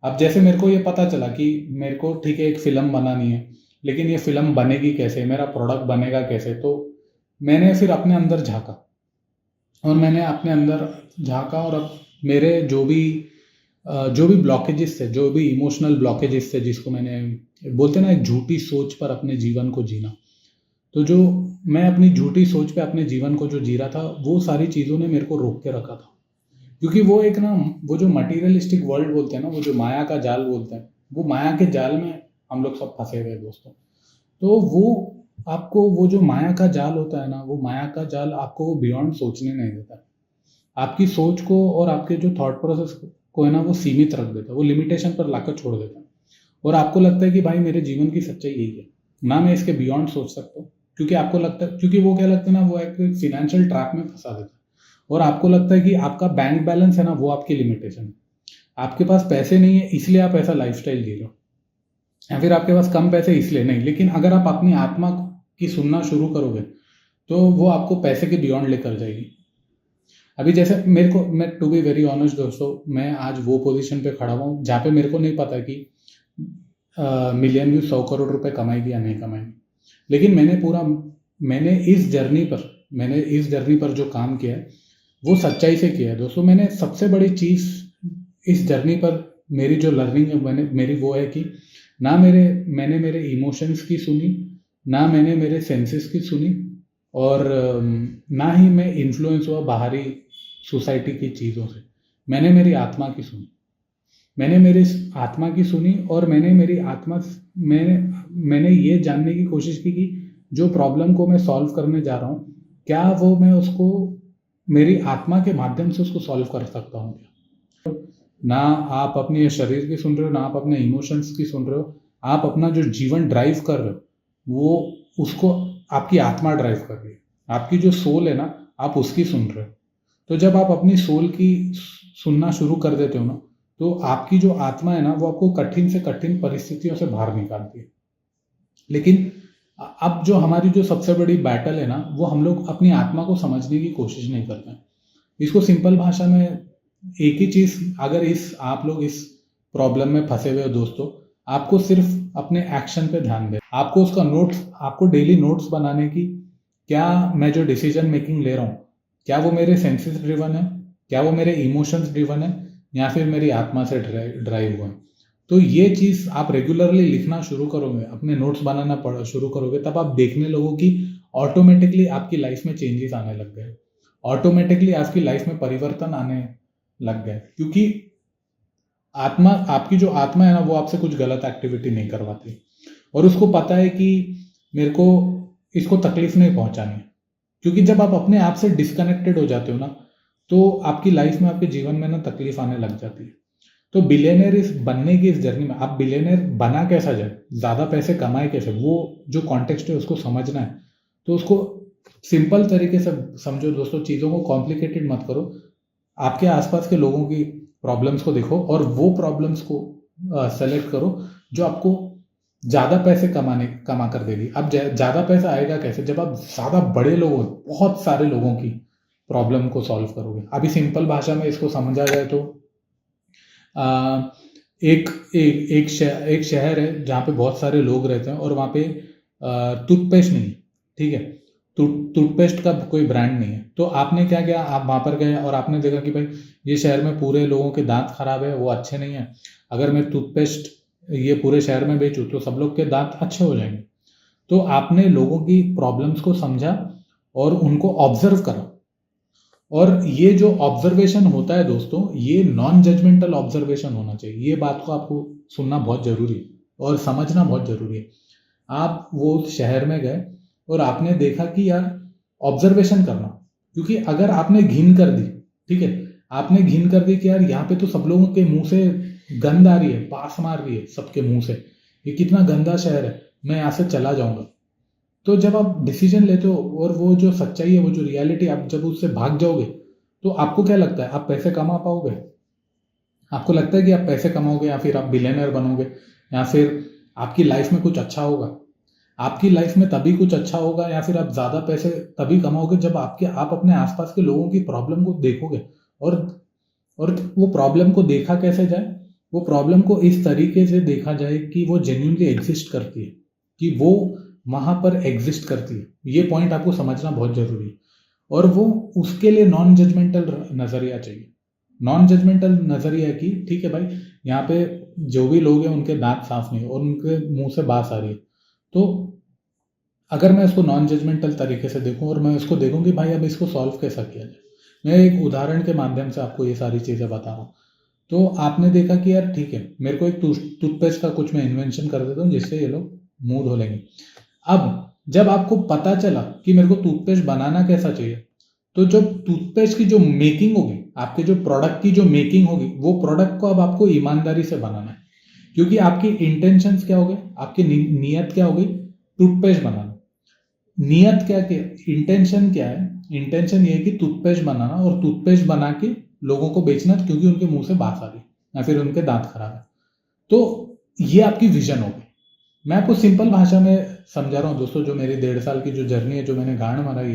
अब जैसे मेरे को ये पता चला कि मेरे को ठीक है एक फ़िल्म बनानी है, लेकिन ये फ़िल्म बनेगी कैसे, मेरा प्रोडक्ट बनेगा कैसे? तो मैंने फिर अपने अंदर झाँका और अब मेरे जो भी ब्लॉकेजेस थे, जो भी इमोशनल ब्लॉकेजेस थे, जिसको मैंने बोलते ना एक झूठी सोच पर अपने जीवन को जीना, तो जो मैं अपनी झूठी सोच पे अपने जीवन को जो जी रहा था, वो सारी चीज़ों ने मेरे को रोक के रखा था। क्योंकि वो जो मटीरियलिस्टिक वर्ल्ड बोलते हैं ना, वो जो माया का जाल बोलते हैं, वो माया के जाल में हम लोग सब फंसे हुए दोस्तों। तो वो जो माया का जाल होता है ना, वो माया का जाल आपको बियॉन्ड सोचने नहीं देता। आपकी सोच को और आपके जो थॉट प्रोसेस को है ना, वो सीमित रख देता है, वो लिमिटेशन पर लाकर छोड़ देता है। और आपको लगता है कि भाई मेरे जीवन की सच्चाई यही है ना, मैं इसके बियॉन्ड सोच सकता हूँ। क्योंकि वो क्या लगता है ना, वो एक फिनेंशियल ट्रैप में फंसा देता है। और आपको लगता है कि आपका बैंक बैलेंस है ना, वो आपकी लिमिटेशन है। आपके पास पैसे नहीं है इसलिए आप ऐसा लाइफस्टाइल जी रहे हो, या फिर आपके पास कम पैसे इसलिए नहीं। लेकिन अगर आप अपनी आत्मा की सुनना शुरू करोगे तो वो आपको पैसे के बियॉन्ड लेकर जाएगी। अभी जैसे मैं टू बी वेरी ऑनेस्ट दोस्तों, मैं आज वो पोजीशन पे खड़ा हुआ हूँ जहाँ पे मेरे को नहीं पता कि मिलियन व्यू 100 करोड़ रुपए कमाएगी या नहीं कमाएगी। लेकिन मैंने इस जर्नी पर जो काम किया है वो सच्चाई से किया है दोस्तों। मैंने सबसे बड़ी चीज़ इस जर्नी पर मेरी जो लर्निंग है मेरी वो है कि मैंने मेरे इमोशंस की सुनी, ना मैंने मेरे सेंसेस की सुनी, और ना ही मैं इन्फ्लुएंस हुआ बाहरी सोसाइटी की चीज़ों से। मैंने मेरी आत्मा की सुनी, मैंने मेरी आत्मा की सुनी, और मैंने मेरी आत्मा मैंने ये जानने की कोशिश की कि जो प्रॉब्लम को मैं सॉल्व करने जा रहा हूँ, क्या वो मैं उसको मेरी आत्मा के माध्यम से उसको सॉल्व कर सकता हूँ क्या। ना आप अपने शरीर की सुन रहे हो, ना आप अपने इमोशंस की सुन रहे हो, आप अपना जो जीवन ड्राइव कर रहे हो वो उसको आपकी आत्मा ड्राइव कर रही है, आपकी जो सोल है ना, आप उसकी सुन रहे हो। तो जब आप अपनी सोल की सुनना शुरू कर देते हो ना, तो आपकी जो आत्मा है ना, वो आपको कठिन से कठिन परिस्थितियों से बाहर निकालती है। लेकिन अब जो हमारी जो सबसे बड़ी बैटल है ना, वो हम लोग अपनी आत्मा को समझने की कोशिश नहीं करते हैं। इसको सिंपल भाषा में एक ही चीज़, अगर आप लोग इस प्रॉब्लम में फंसे हुए हो दोस्तों, आपको सिर्फ अपने एक्शन पे ध्यान दें। आपको उसका नोट्स, आपको डेली नोट्स बनाने की, क्या मैं जो डिसीजन मेकिंग ले रहा हूँ, क्या वो मेरे सेंसेस ड्रिवन है, क्या वो मेरे इमोशंस ड्रिवन है, या फिर मेरी आत्मा से ड्राइव हुआ है। तो ये चीज़ आप रेगुलरली लिखना शुरू करोगे, अपने नोट्स बनाना शुरू करोगे, तब आप देखने लगो कि ऑटोमेटिकली आपकी लाइफ में चेंजेस आने लग गए, ऑटोमेटिकली आपकी लाइफ में परिवर्तन आने लग गए। क्योंकि आत्मा, आपकी जो आत्मा है ना, वो आपसे कुछ गलत एक्टिविटी नहीं करवाती, और उसको पता है कि मेरे को इसको तकलीफ नहीं पहुंचानी है। क्योंकि जब आप अपने आप से डिस्कनेक्टेड हो जाते हो ना, तो आपकी लाइफ में, आपके जीवन में ना तकलीफ आने लग जाती है। तो बिलियनर इस बनने की इस जर्नी में, आप बिलियनर बना कैसा जाए, ज़्यादा पैसे कमाए कैसे, वो जो कॉन्टेक्स्ट है उसको समझना है। तो उसको सिंपल तरीके से समझो दोस्तों, चीज़ों को कॉम्प्लिकेटेड मत करो। आपके आसपास के लोगों की प्रॉब्लम्स को देखो, और वो प्रॉब्लम्स को सेलेक्ट करो जो आपको ज़्यादा पैसे कमा कर देगी। अब ज़्यादा पैसा आएगा कैसे, जब आप ज़्यादा बड़े लोगों, बहुत सारे लोगों की प्रॉब्लम को सॉल्व करोगे। अभी सिंपल भाषा में इसको समझा जाए तो एक एक शहर है जहाँ पे बहुत सारे लोग रहते हैं, और वहाँ पे टूथपेस्ट नहीं है, ठीक है। टूथपेस्ट का कोई ब्रांड नहीं है। तो आपने क्या किया, आप वहाँ पर गए और आपने देखा कि भाई ये शहर में पूरे लोगों के दांत खराब है, वो अच्छे नहीं है। अगर मैं टूथपेस्ट ये पूरे शहर में बेचूँ तो सब लोग के दांत अच्छे हो जाएंगे। तो आपने लोगों की प्रॉब्लम्स को समझा और उनको ऑब्जर्व करा, और ये जो ऑब्जर्वेशन होता है दोस्तों, ये नॉन जजमेंटल ऑब्जर्वेशन होना चाहिए। ये बात को आपको सुनना बहुत जरूरी है और समझना बहुत जरूरी है। आप वो शहर में गए और आपने देखा कि यार ऑब्जर्वेशन करना, क्योंकि अगर आपने घिन कर दी, ठीक है, आपने घिन कर दी कि यार यहाँ पे तो सब लोगों के मुंह से गंद आ रही है, पास मार रही है सबके मुंह से, ये कितना गंदा शहर है, मैं यहाँ से चला जाऊंगा। तो जब आप डिसीजन लेते हो और वो जो सच्चाई है, वो जो रियलिटी, आप जब उससे भाग जाओगे तो आपको क्या लगता है, आप पैसे कमा पाओगे? आपको लगता है कि आप पैसे कमाओगे, या फिर आप बिलियनर बनोगे, या फिर आपकी लाइफ में कुछ अच्छा होगा? आपकी लाइफ में तभी कुछ अच्छा होगा, या फिर आप ज़्यादा पैसे तभी कमाओगे जब आप अपने आसपास के लोगों की प्रॉब्लम को देखोगे। और वो प्रॉब्लम को देखा कैसे जाए, वो प्रॉब्लम को इस तरीके से देखा जाए कि वो जेन्युइनली एग्जिस्ट करती है, कि वो वहाँ पर एग्जिस्ट करती है। ये पॉइंट आपको समझना बहुत जरूरी है। और वो उसके लिए नॉन जजमेंटल नज़रिया चाहिए। नॉन जजमेंटल नज़रिया कि ठीक है भाई, यहाँ पे जो भी लोग हैं उनके दांत साफ नहीं और उनके मुंह से बास आ रही है, तो अगर मैं उसको नॉन जजमेंटल तरीके से देखूं और मैं उसको देखूं कि भाई अब इसको सॉल्व कैसा किया जाए। मैं एक उदाहरण के माध्यम से आपको ये सारी चीज़ें बता रहा हूँ। तो आपने देखा कि यार ठीक है, मेरे को एक टूथपेस्ट का कुछ मैं इन्वेंशन कर देता हूँ जिससे ये लोग मुंह धो लेंगे। अब जब आपको पता चला कि मेरे को टूथपेस्ट बनाना कैसा चाहिए, तो जो टूथपेस्ट की जो मेकिंग होगी, आपके जो प्रोडक्ट की जो मेकिंग होगी, वो प्रोडक्ट को अब आपको ईमानदारी से बनाना है। क्योंकि आपकी इंटेंशंस क्या हो गई, आपकी नीयत क्या हो गई, टूथपेस्ट बनाना। नियत क्या, इंटेंशन क्या है? इंटेंशन ये है कि टूथपेस्ट बनाना और टूथपेस्ट बना के लोगों को बेचना, क्योंकि उनके मुंह से बात आ रही या फिर उनके दांत खराब है। तो ये आपकी विजन होगी। मैं आपको सिंपल भाषा में समझा रहा हूँ दोस्तों, जो मेरी 1.5 साल की जो जर्नी है, जो मैंने गांड मारा है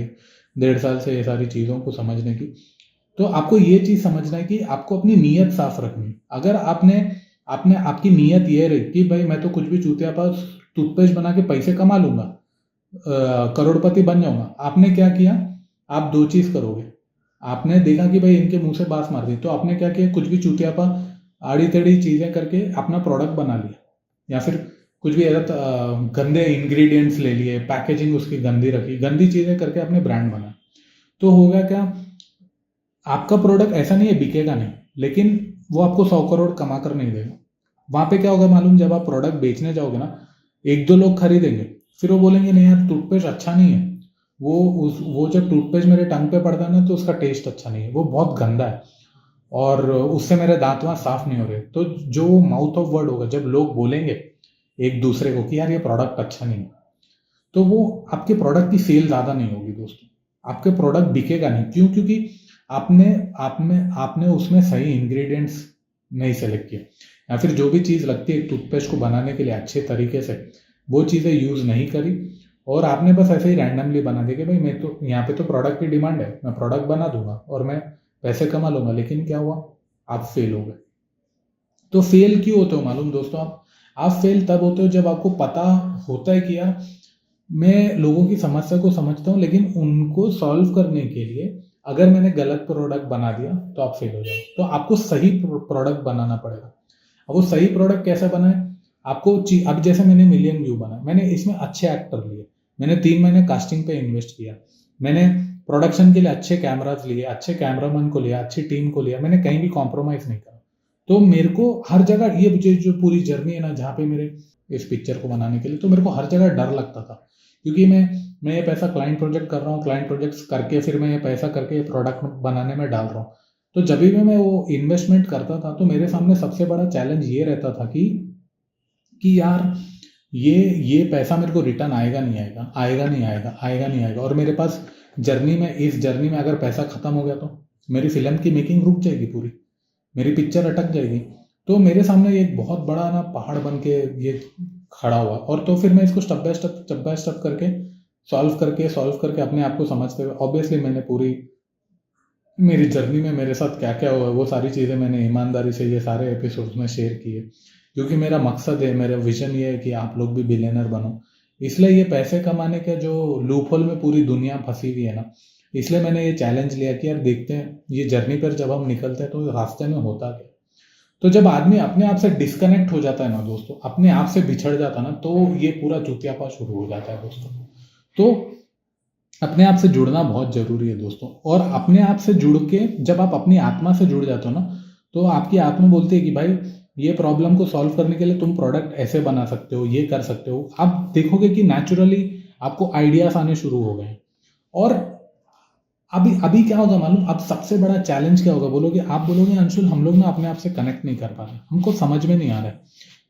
1.5 साल से ये सारी चीज़ों को समझने की। तो आपको ये चीज़ समझना है कि आपको अपनी नीयत साफ रखनी है। अगर आपकी नीयत ये रही कि भाई मैं तो कुछ भी चूतिया पास टूथपेस्ट बना के पैसे कमा लूंगा, करोड़पति बन जाऊंगा, आपने क्या किया? आप दो चीज़ करोगे। आपने देखा कि भाई इनके मुंह से बास मार दी, तो आपने क्या किया? कुछ भी चूतियापा आड़ी टेढ़ी चीज़ें करके अपना प्रोडक्ट बना लिया, या फिर कुछ भी ऐसा गंदे इंग्रेडिएंट्स ले लिए, पैकेजिंग उसकी गंदी रखी, गंदी चीज़ें करके अपने ब्रांड बनाया, तो होगा क्या, आपका प्रोडक्ट ऐसा नहीं है बिकेगा नहीं, लेकिन वो आपको 100 करोड़ कमा कर नहीं देगा। वहाँ पे क्या होगा मालूम, जब आप प्रोडक्ट बेचने जाओगे ना, एक दो लोग खरीदेंगे, फिर वो बोलेंगे नहीं यार टूथपेस्ट अच्छा नहीं है, वो जब टूथपेस्ट मेरे टंग पे पड़ता है ना तो उसका टेस्ट अच्छा नहीं है, वो बहुत गंदा है और उससे मेरे दांत वाँत साफ नहीं हो रहे। तो जो माउथ ऑफ वर्ड होगा, जब लोग बोलेंगे एक दूसरे को कि यार ये प्रोडक्ट अच्छा नहीं है, तो वो आपके प्रोडक्ट की सेल ज़्यादा नहीं होगी दोस्तों, आपके प्रोडक्ट बिकेगा नहीं। क्यों? क्योंकि आपने आपने आपने उसमें सही इंग्रेडिएंट्स नहीं सेलेक्ट किया, या फिर जो भी चीज़ लगती है टूथपेस्ट को बनाने के लिए अच्छे तरीके से वो चीज़ें यूज़ नहीं करी, और आपने बस ऐसे ही रैंडमली बना दिया कि भाई मैं तो यहाँ पे तो प्रोडक्ट की डिमांड है, मैं प्रोडक्ट बना दूंगा और मैं पैसे कमा लूंगा। लेकिन क्या हुआ, आप फेल हो गए। तो फेल क्यों होते हो मालूम दोस्तों, आप फेल तब होते हो जब आपको पता होता है कि यार मैं लोगों की समस्या को समझता हूँ, लेकिन उनको सॉल्व करने के लिए अगर मैंने गलत प्रोडक्ट बना दिया तो आप फेल हो जाओ। तो आपको सही प्रोडक्ट बनाना पड़ेगा। अब वो सही प्रोडक्ट कैसे बनाए, आपको अब जैसे मैंने मिलियन व्यू बनाया, मैंने इसमें अच्छे एक्टर लिए, मैंने 3 महीने कास्टिंग पे इन्वेस्ट किया, मैंने प्रोडक्शन के लिए अच्छे कैमराज लिए, अच्छे कैमरामैन को लिया, अच्छी टीम को लिया, मैंने कहीं भी कॉम्प्रोमाइज़ नहीं करा। तो मेरे को हर जगह ये जो पूरी जर्नी है ना, जहाँ पे मेरे इस पिक्चर को बनाने के लिए, तो मेरे को हर जगह डर लगता था, क्योंकि मैं ये पैसा क्लाइंट प्रोजेक्ट कर रहा हूँ, क्लाइंट प्रोजेक्ट्स करके फिर मैं ये पैसा करके प्रोडक्ट बनाने में डाल रहा हूँ। तो जब भी मैं वो इन्वेस्टमेंट करता था तो मेरे सामने सबसे बड़ा चैलेंज ये रहता था कि यार ये पैसा मेरे को रिटर्न आएगा नहीं आएगा, आएगा नहीं आएगा, आएगा नहीं आएगा। और मेरे पास इस जर्नी में अगर पैसा खत्म हो गया तो मेरी फिल्म की मेकिंग रुक जाएगी, पूरी मेरी पिक्चर अटक जाएगी। तो मेरे सामने एक बहुत बड़ा ना पहाड़ बन के ये खड़ा हुआ, और तो फिर मैं इसको स्टेप बाय स्टेप करके सॉल्व करके अपने आप को समझते हुए, ऑब्वियसली मैंने पूरी मेरी जर्नी में मेरे साथ क्या क्या हुआ वो सारी चीज़ें मैंने ईमानदारी से ये सारे एपिसोड्स में शेयर किए, क्योंकि मेरा मकसद है, मेरा विजन ये है कि आप लोग भी बिलियनर बनो। इसलिए ये पैसे कमाने का जो लूप होल में पूरी दुनिया फंसी हुई है ना, इसलिए मैंने ये चैलेंज लिया कि यार देखते हैं ये जर्नी पर जब हम निकलते हैं तो रास्ते में होता क्या। तो जब आदमी अपने आप से डिस्कनेक्ट हो जाता है ना दोस्तों, अपने आप से बिछड़ जाता है ना, तो ये पूरा चूतियापा शुरू हो जाता है दोस्तों। तो अपने आप से जुड़ना बहुत जरूरी है दोस्तों, और अपने आप से जुड़ के जब आप अपनी आत्मा से जुड़ जाते हो ना, तो आपकी आत्मा बोलती है कि भाई ये प्रॉब्लम को सॉल्व करने के लिए तुम प्रोडक्ट ऐसे बना सकते हो, ये कर सकते हो। आप देखोगे कि नेचुरली आपको आइडियाज आने शुरू हो गए। और अभी क्या होगा मालूम, अब सबसे बड़ा चैलेंज क्या होगा, आप बोलोगे अंशुल हम लोग ना अपने आप से कनेक्ट नहीं कर पा रहे, हमको समझ में नहीं आ रहा है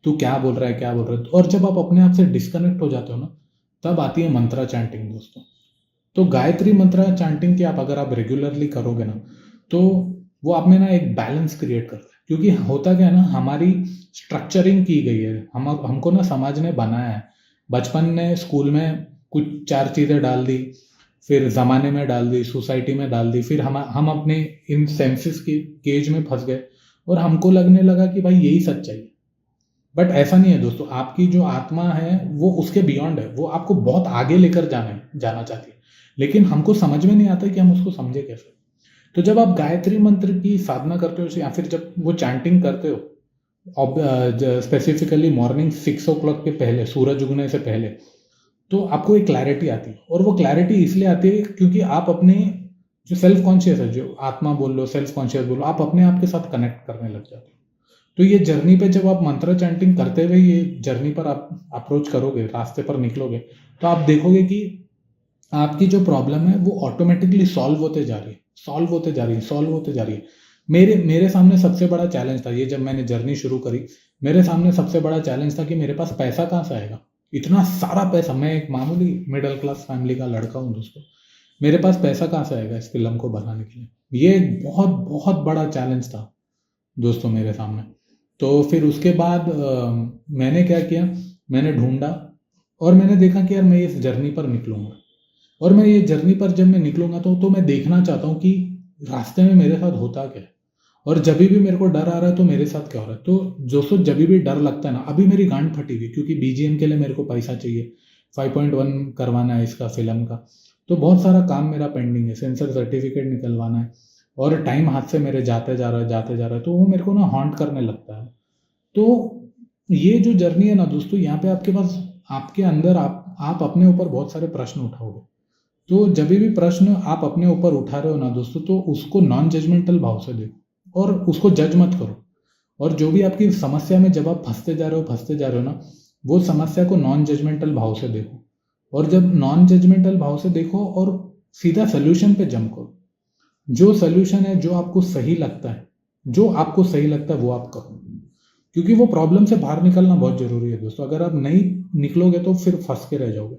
तू क्या बोल रहा है, क्या बोल रहा है। और जब आप अपने आप से डिस्कनेक्ट हो जाते हो ना, तब आती है मंत्रा चैंटिंग दोस्तों। तो गायत्री मंत्रा चैंटिंग की अगर आप रेगुलरली करोगे ना, तो वो आप में ना एक बैलेंस क्रिएट करता है। क्योंकि होता क्या है ना, हमारी स्ट्रक्चरिंग की गई है, हमको ना समाज ने बनाया है, बचपन ने स्कूल में कुछ 4 चीज़ें डाल दी, फिर ज़माने में डाल दी, सोसाइटी में डाल दी, फिर हम अपने इन सेंसेस की केज में फंस गए और हमको लगने लगा कि भाई यही सच्चाई है। बट ऐसा नहीं है दोस्तों, आपकी जो आत्मा है वो उसके बियॉन्ड है, वो आपको बहुत आगे लेकर जाना चाहती है, लेकिन हमको समझ में नहीं आता कि हम उसको समझे कैसे। तो जब आप गायत्री मंत्र की साधना करते हो या फिर जब वो चैंटिंग करते हो, स्पेसिफिकली मॉर्निंग 6 o'clock के पहले, सूरज उगने से पहले, तो आपको एक क्लैरिटी आती है। और वो क्लैरिटी इसलिए आती है क्योंकि आप अपने जो सेल्फ कॉन्शियस है, जो आत्मा बोल लो, सेल्फ कॉन्शियस बोलो, आप अपने आप के साथ कनेक्ट करने लग जाते हो। तो ये जर्नी पे जब आप मंत्र चैंटिंग करते हुए ये जर्नी पर आप अप्रोच करोगे, रास्ते पर निकलोगे, तो आप देखोगे कि आपकी जो प्रॉब्लम है वो ऑटोमेटिकली सॉल्व होते जा रही है। मेरे सामने सबसे बड़ा चैलेंज था ये, जब मैंने जर्नी शुरू करी, मेरे सामने सबसे बड़ा चैलेंज था कि मेरे पास पैसा कहाँ से आएगा, इतना सारा पैसा। मैं एक मामूली मिडिल क्लास फैमिली का लड़का हूँ दोस्तों, मेरे पास पैसा कहाँ से आएगा इस फिल्म को बनाने के लिए। ये एक बहुत बहुत बड़ा चैलेंज था दोस्तों मेरे सामने। तो फिर उसके बाद मैंने क्या किया, मैंने ढूंढा और मैंने देखा कि यार मैं इस जर्नी पर निकलूंगा, और मैं ये जर्नी पर जब मैं निकलूंगा तो मैं देखना चाहता हूँ कि रास्ते में मेरे साथ होता क्या है, और जब भी मेरे को डर आ रहा है तो मेरे साथ क्या हो रहा है। तो दोस्तों जब भी डर लगता है ना, अभी मेरी गांड फटी हुई क्योंकि बीजीएम के लिए मेरे को पैसा चाहिए, 5.1 करवाना है इसका फिल्म का, तो बहुत सारा काम मेरा पेंडिंग है, सेंसर सर्टिफिकेट निकलवाना है, और टाइम हाथ से मेरे जाते जा रहा है, तो वो मेरे को ना हॉन्ट करने लगता है। तो ये जो जर्नी है ना दोस्तों, यहाँ पे आपके पास, आपके अंदर आप अपने ऊपर बहुत सारे प्रश्न उठाओगे। तो जब भी प्रश्न आप अपने ऊपर उठा रहे हो ना दोस्तों, तो उसको नॉन जजमेंटल भाव से देखो और उसको जज मत करो। और जो भी आपकी समस्या में जब आप फंसते जा रहे हो ना, वो समस्या को नॉन जजमेंटल भाव से देखो। और जब नॉन जजमेंटल भाव से देखो और सीधा सोल्यूशन पे जंप करो। जो सोल्यूशन है, जो आपको सही लगता है, वो आप करो। क्योंकि वो प्रॉब्लम से बाहर निकलना बहुत जरूरी है दोस्तों। अगर आप नहीं निकलोगे तो फिर फंस के रह जाओगे।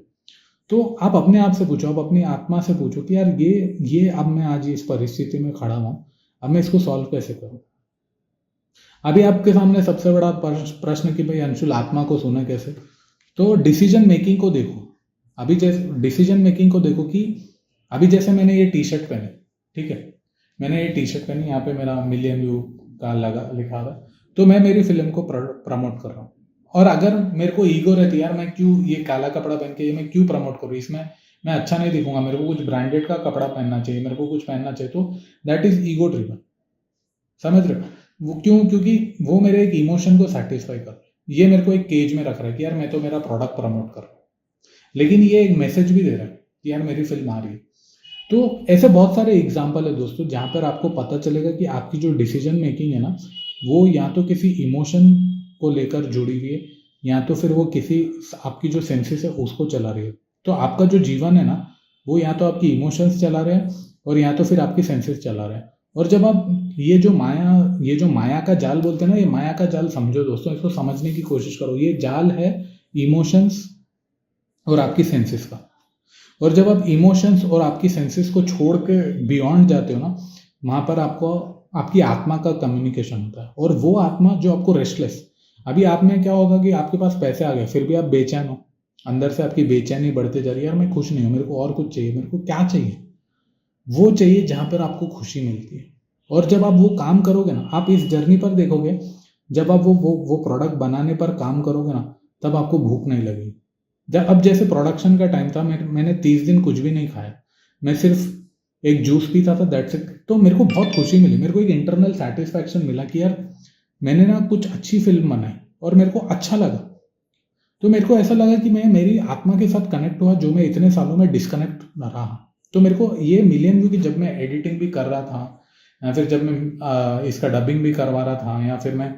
तो आप अपने आप से पूछो, आप अपनी आत्मा से पूछो कि यार ये अब मैं आज इस परिस्थिति में खड़ा हूं, अब मैं इसको सॉल्व कैसे करूं। अभी आपके सामने सबसे बड़ा प्रश्न कि भाई अंशुल, आत्मा को सुने कैसे। तो डिसीजन मेकिंग को देखो। अभी जैसे डिसीजन मेकिंग को देखो कि अभी जैसे मैंने ये टी शर्ट पहनी, ठीक है, मैंने ये टी शर्ट पहनी, यहाँ पे मेरा मिलियन व्यू का लिखा हुआ, तो मैं मेरी फिल्म को प्रमोट कर रहा हूँ। और अगर मेरे को ईगो रहती यार, मैं क्यों ये काला कपड़ा पहन के मैं क्यों प्रमोट करूँ, इसमें मैं अच्छा नहीं दिखूंगा, मेरे को कुछ ब्रांडेड का कपड़ा पहनना चाहिए, मेरे को कुछ पहनना चाहिए, तो दैट इज ईगो ड्रिवन। समझ रहे हो? वो क्यों? क्योंकि वो मेरे एक इमोशन को सेटिस्फाई कर रहा है। ये मेरे को एक केज में रख रहा है कि यार मैं तो मेरा प्रोडक्ट प्रमोट कर रहा हूँ, लेकिन ये एक मैसेज भी दे रहा है कि यार मेरी फिल्म आ रही है। तो ऐसे बहुत सारे एग्जाम्पल है दोस्तों, जहाँ पर आपको पता चलेगा कि आपकी जो डिसीजन मेकिंग है ना, वो या तो किसी इमोशन को लेकर जुड़ी हुई है, या तो फिर वो किसी आपकी जो सेंसेस है उसको चला रही है। तो आपका जो जीवन है ना, वो या तो आपकी इमोशंस चला रहे हैं और या तो फिर आपकी सेंसेस चला रहे हैं। और जब आप ये जो माया का जाल बोलते हैं ना, ये माया का जाल समझो दोस्तों, इसको समझने की कोशिश करो। ये जाल है इमोशंस और आपकी सेंसेस का। और जब आप इमोशंस और आपकी सेंसेस को छोड़ के बियॉन्ड जाते हो ना, वहाँ पर आपको आपकी आत्मा का कम्युनिकेशन होता है। और वो आत्मा जो आपको रेस्टलेस, अभी आप में क्या होगा कि आपके पास पैसे आ गए फिर भी आप बेचैन हो, अंदर से आपकी बेचैनी बढ़ते जा रही है, यार मैं खुश नहीं हूँ, मेरे को और कुछ चाहिए। मेरे को क्या चाहिए? वो चाहिए जहाँ पर आपको खुशी मिलती है। और जब आप वो काम करोगे ना, आप इस जर्नी पर देखोगे, जब आप वो प्रोडक्ट बनाने पर काम करोगे ना, तब आपको भूख नहीं लगेगी। जब अब जैसे प्रोडक्शन का टाइम था, मैंने 30 दिन कुछ भी नहीं खाया, मैं सिर्फ एक जूस पीता था, दैट्स इट। तो मेरे को बहुत खुशी मिली, मेरे को एक इंटरनल सेटिस्फैक्शन मिला कि यार मैंने ना कुछ अच्छी फिल्म बनाई और मेरे को अच्छा लगा। तो मेरे को ऐसा लगा कि मैं मेरी आत्मा के साथ कनेक्ट हुआ, जो मैं इतने सालों में डिस्कनेक्ट रहा। तो मेरे को ये मिलियन व्यू की जब मैं एडिटिंग भी कर रहा था, या फिर जब मैं इसका डबिंग भी करवा रहा था, या फिर मैं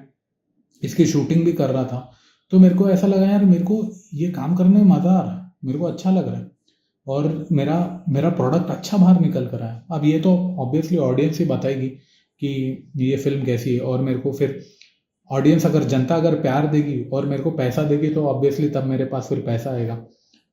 इसकी शूटिंग भी कर रहा था, तो मेरे को ऐसा लगा यार मेरे को ये काम करने में मज़ा आ रहा है, मेरे को अच्छा लग रहा है और मेरा मेरा प्रोडक्ट अच्छा बाहर निकल कर आया। अब ये तो ऑब्वियसली ऑडियंस ही बताएगी कि ये फिल्म कैसी है। और मेरे को फिर ऑडियंस, अगर जनता अगर प्यार देगी और मेरे को पैसा देगी, तो ऑब्वियसली तब मेरे पास फिर पैसा आएगा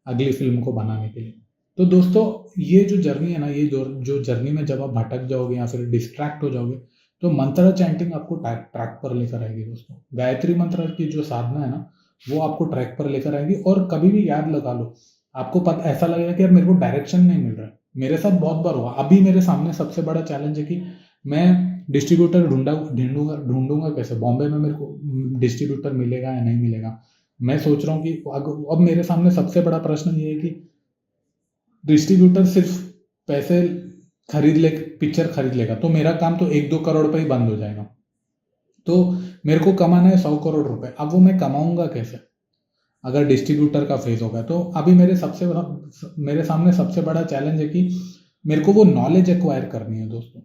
अगली फिल्म को बनाने के लिए। तो दोस्तों, ये जो जर्नी है ना, ये जो जर्नी में जब आप भटक जाओगे या फिर डिस्ट्रैक्ट हो जाओगे, तो मंत्र चैंटिंग आपको ट्रैक पर लेकर आएगी दोस्तों। गायत्री मंत्र की जो साधना है ना, वो आपको ट्रैक पर लेकर आएगी। और कभी भी याद लगा लो, आपको पता ऐसा लगेगा कि यार मेरे को डायरेक्शन नहीं मिल रहा है। मेरे साथ बहुत बार हुआ। अभी मेरे सामने सबसे बड़ा चैलेंज है कि मैं डिस्ट्रीब्यूटर ढूंढूंगा कैसे। बॉम्बे में मेरे को डिस्ट्रीब्यूटर मिलेगा या नहीं मिलेगा। मैं सोच रहा हूँ कि अब मेरे सामने सबसे बड़ा प्रश्न ये है कि डिस्ट्रीब्यूटर सिर्फ पैसे पिक्चर खरीद लेगा, तो मेरा काम तो 1-2 करोड़ पे ही बंद हो जाएगा। तो मेरे को कमाना है 100 करोड़ रुपए। अब वो मैं कमाऊंगा कैसे अगर डिस्ट्रीब्यूटर का फेज होगा? तो अभी मेरे सामने सबसे बड़ा चैलेंज है कि मेरे को वो नॉलेज एक्वायर करनी है दोस्तों।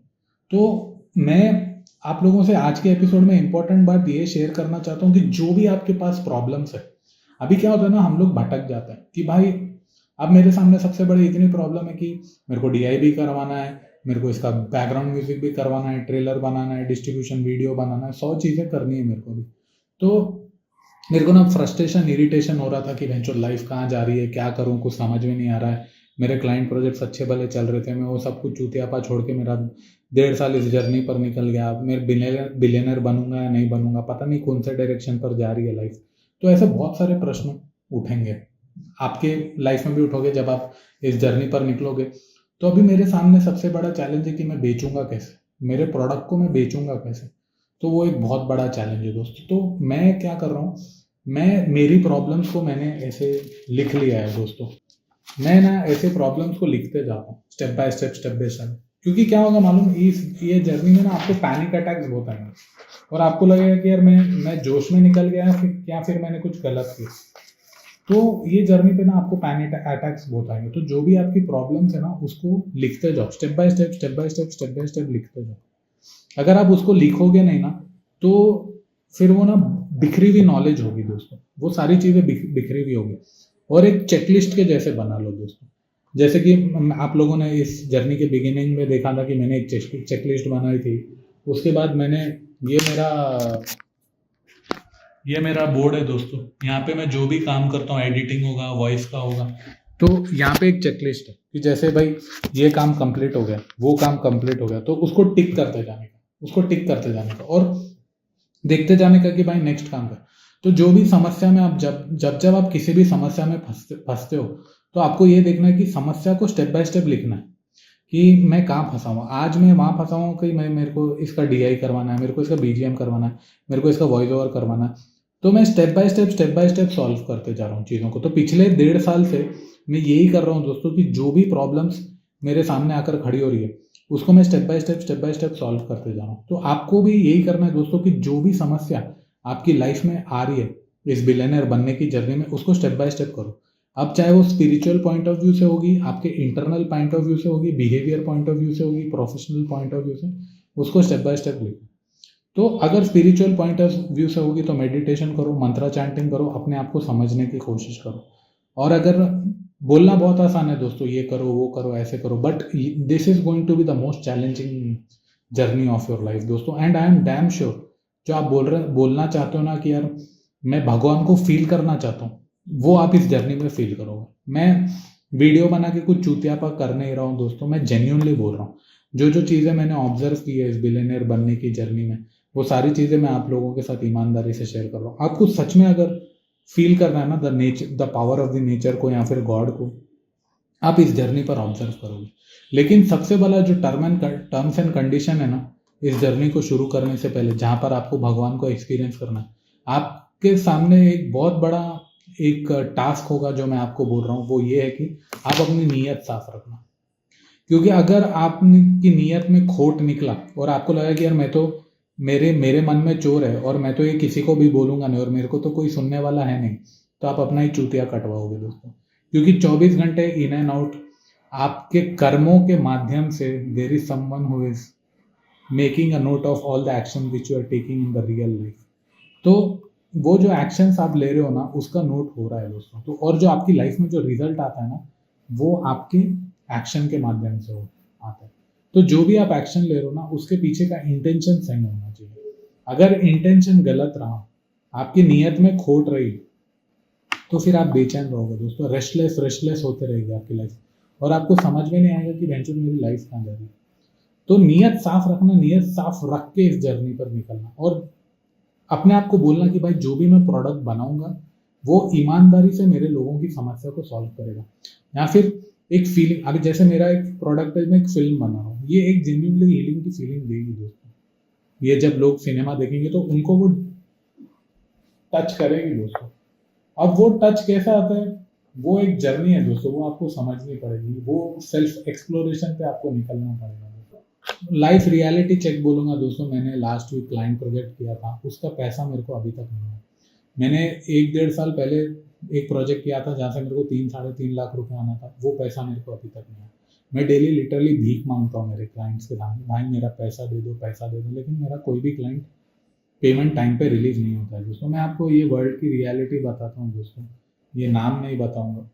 तो मैं आप लोगों से आज के एपिसोड में इंपॉर्टेंट बात ये शेयर करना चाहता हूँ कि जो भी आपके पास प्रॉब्लम्स है, अभी क्या होता है ना, हम लोग भटक जाते हैं कि भाई अब मेरे सामने सबसे बड़ी इतनी प्रॉब्लम है कि मेरे को DI भी करवाना है, मेरे को इसका बैकग्राउंड म्यूजिक भी करवाना है, ट्रेलर बनाना है, डिस्ट्रीब्यूशन वीडियो बनाना है, 100 चीज़ें करनी है मेरे को भी। तो मेरे को ना फ्रस्ट्रेशन, इरिटेशन हो रहा था कि वेंचर लाइफ कहाँ जा रही है, क्या करूँ, कुछ समझ में नहीं आ रहा है। मेरे क्लाइंट प्रोजेक्ट्स अच्छे भले चल रहे थे, मैं वो सब कुछ चूतियापा छोड़ के मेरा 1.5 साल इस जर्नी पर निकल गया। मैं बिलियनर बनूंगा या नहीं बनूंगा, पता नहीं कौन से डायरेक्शन पर जा रही है लाइफ। तो ऐसे बहुत सारे प्रश्न उठेंगे, आपके लाइफ में भी उठोगे जब आप इस जर्नी पर निकलोगे। तो अभी मेरे सामने सबसे बड़ा चैलेंज है कि मैं बेचूंगा कैसे, मेरे प्रोडक्ट को मैं बेचूंगा कैसे। तो वो एक बहुत बड़ा चैलेंज है दोस्तों। तो मैं क्या कर रहा हूँ, मेरी प्रॉब्लम्स को मैंने ऐसे लिख लिया है दोस्तों। मैं ना ऐसे प्रॉब्लम्स को लिखते जाता हूँ स्टेप बाय स्टेप। क्योंकि क्या होगा मालूम, ये जर्नी में ना आपको पैनिक अटैक्स बहुत आएंगे। और आपको लगेगा कि यार मैं जोश में निकल गया फिर मैंने कुछ गलत किया। तो ये जर्नी पे ना आपको पैनिक अटैक्स बहुत आएंगे। तो जो भी आपकी प्रॉब्लम्स है ना उसको लिखते जाओ, स्टेप बाय स्टेप लिखते जाओ। अगर आप उसको लिखोगे नहीं ना तो फिर वो ना बिखरी हुई नॉलेज होगी दोस्तों, वो सारी चीज़ें बिखरी हुई होगी। और एक चेकलिस्ट के जैसे बना लो दोस्तों। जैसे कि आप लोगों ने इस जर्नी के बिगिनिंग में देखा था कि मैंने एक चेकलिस्ट बनाई थी। उसके बाद मैंने ये मेरा बोर्ड है दोस्तों। यहाँ पे मैं जो भी काम करता हूँ, एडिटिंग होगा, वॉइस का होगा, तो यहाँ पे एक चेकलिस्ट है कि जैसे भाई ये काम कंप्लीट हो गया, वो काम कंप्लीट हो गया, तो उसको टिक करते जाने का और देखते जाने का कि भाई नेक्स्ट काम का। तो जो भी समस्या में आप जब आप किसी भी समस्या में फंसते हो तो आपको ये देखना है कि समस्या को स्टेप बाय स्टेप लिखना है कि मैं कहाँ फंसा हूँ। आज मैं वहाँ फंसा हूँ कि मेरे को इसका DI करवाना है, मेरे को इसका BGM करवाना है, मेरे को इसका वॉइस ओवर करवाना है। तो मैं स्टेप बाय स्टेप सॉल्व करते जा रहा हूँ चीज़ों को। तो पिछले 1.5 साल से मैं यही कर रहा हूँ दोस्तों कि जो भी प्रॉब्लम्स मेरे सामने आकर खड़ी हो रही है उसको मैं स्टेप बाय स्टेप सॉल्व करते जा रहा हूँ। तो आपको भी यही करना है दोस्तों कि जो भी समस्या आपकी लाइफ में आ रही है इस बिलियनर बनने की जर्नी में, उसको स्टेप बाय स्टेप करो। अब चाहे वो स्पिरिचुअल पॉइंट ऑफ व्यू से होगी, आपके इंटरनल पॉइंट ऑफ व्यू से होगी, बिहेवियर पॉइंट ऑफ व्यू से होगी, प्रोफेशनल पॉइंट ऑफ व्यू से, उसको स्टेप बाय स्टेप लिखो। तो अगर स्पिरिचुअल पॉइंट ऑफ व्यू से होगी तो मेडिटेशन करो, मंत्रा चैंटिंग करो, अपने आप को समझने की कोशिश करो। और अगर बोलना बहुत आसान है दोस्तों, ये करो वो करो ऐसे करो, but this is going to be the most challenging journey of your life दोस्तों। And I am damn sure जो आप बोलना चाहते हो ना कि यार मैं भगवान को फील करना चाहता हूँ, वो आप इस जर्नी में फील करोगे। मैं वीडियो बना के कुछ चूतियापा कर नहीं रहा हूँ दोस्तों, मैं जेन्यूनली बोल रहा हूँ। जो चीज़ें मैंने ऑब्जर्व की है इस बिलियनर बनने की जर्नी में, वो सारी चीज़ें मैं आप लोगों के साथ ईमानदारी से शेयर कर रहा हूँ। आपको सच में अगर फील करना है ना the power of the nature को या फिर गॉड को, आप इस जर्नी पर ऑब्जर्व करोगे। लेकिन सबसे बड़ा जो टर्म्स एंड कंडीशन है ना इस जर्नी को शुरू करने से पहले, जहाँ पर आपको भगवान को एक्सपीरियंस करना है, आपके सामने एक बहुत बड़ा एक टास्क होगा जो मैं आपको बोल रहा हूँ। वो ये है कि आप अपनी नीयत साफ रखना। क्योंकि अगर आपकी नीयत में खोट निकला और आपको लगा कि यार मैं तो मेरे मन में चोर है और मैं तो ये किसी को भी बोलूंगा नहीं और मेरे को तो कोई सुनने वाला है नहीं, तो आप अपना ही चूतिया कटवाओगे दोस्तों। क्योंकि 24 घंटे इन एंड आउट आपके कर्मों के माध्यम से there is someone who is making a note of all the action which you are taking in the real life. तो वो जो एक्शंस आप ले रहे हो ना उसका नोट हो रहा है दोस्तों। तो और जो आपकी लाइफ में जो रिजल्ट आता है ना वो आपके एक्शन के माध्यम से आता है। तो जो भी आप एक्शन ले रहे हो ना उसके पीछे का इंटेंशन सही होना चाहिए। अगर इंटेंशन गलत रहा, आपकी नीयत में खोट रही, तो फिर आप बेचैन रहोगे दोस्तों, रेस्टलेस होते रहेगी आपकी लाइफ और आपको समझ में नहीं आएगा कि बेंचो मेरी लाइफ कहाँ जा रही है। तो नीयत साफ रखना, नीयत साफ रख के इस जर्नी पर निकलना और अपने आप को बोलना कि भाई जो भी मैं प्रोडक्ट बनाऊंगा वो ईमानदारी से मेरे लोगों की समस्या को सॉल्व करेगा। या फिर एक फीलिंग, अभी जैसे मेरा एक प्रोडक्ट है, मैं एक फिल्म बना रहा हूँ, ये एक जेन्युइनली हीलिंग की फीलिंग देगी दोस्तों। ये जब लोग सिनेमा देखेंगे तो उनको वो टच करेगी दोस्तों। अब वो टच कैसा आता है, वो एक जर्नी है दोस्तों, वो आपको समझनी पड़ेगी, वो सेल्फ एक्सप्लोरेशन पे आपको निकलना पड़ेगा दोस्तों। लाइफ रियलिटी चेक बोलूंगा दोस्तों, मैंने लास्ट वीक क्लाइंट प्रोजेक्ट किया था, उसका पैसा मेरे को अभी तक नहीं है। मैंने 1-1.5 साल पहले एक प्रोजेक्ट किया था जहाँ से मेरे को 3-3.5 लाख रुपए आना था, वो पैसा मेरे को अभी तक नहीं है। मैं डेली लिटरली भीख मांगता हूँ मेरे क्लाइंट्स के सामने, भाई मेरा पैसा दे दो, लेकिन मेरा कोई भी क्लाइंट पेमेंट टाइम पे रिलीज नहीं होता है दोस्तों। मैं आपको ये वर्ल्ड की रियलिटी बताता हूँ दोस्तों, ये नाम नहीं बताऊंगा।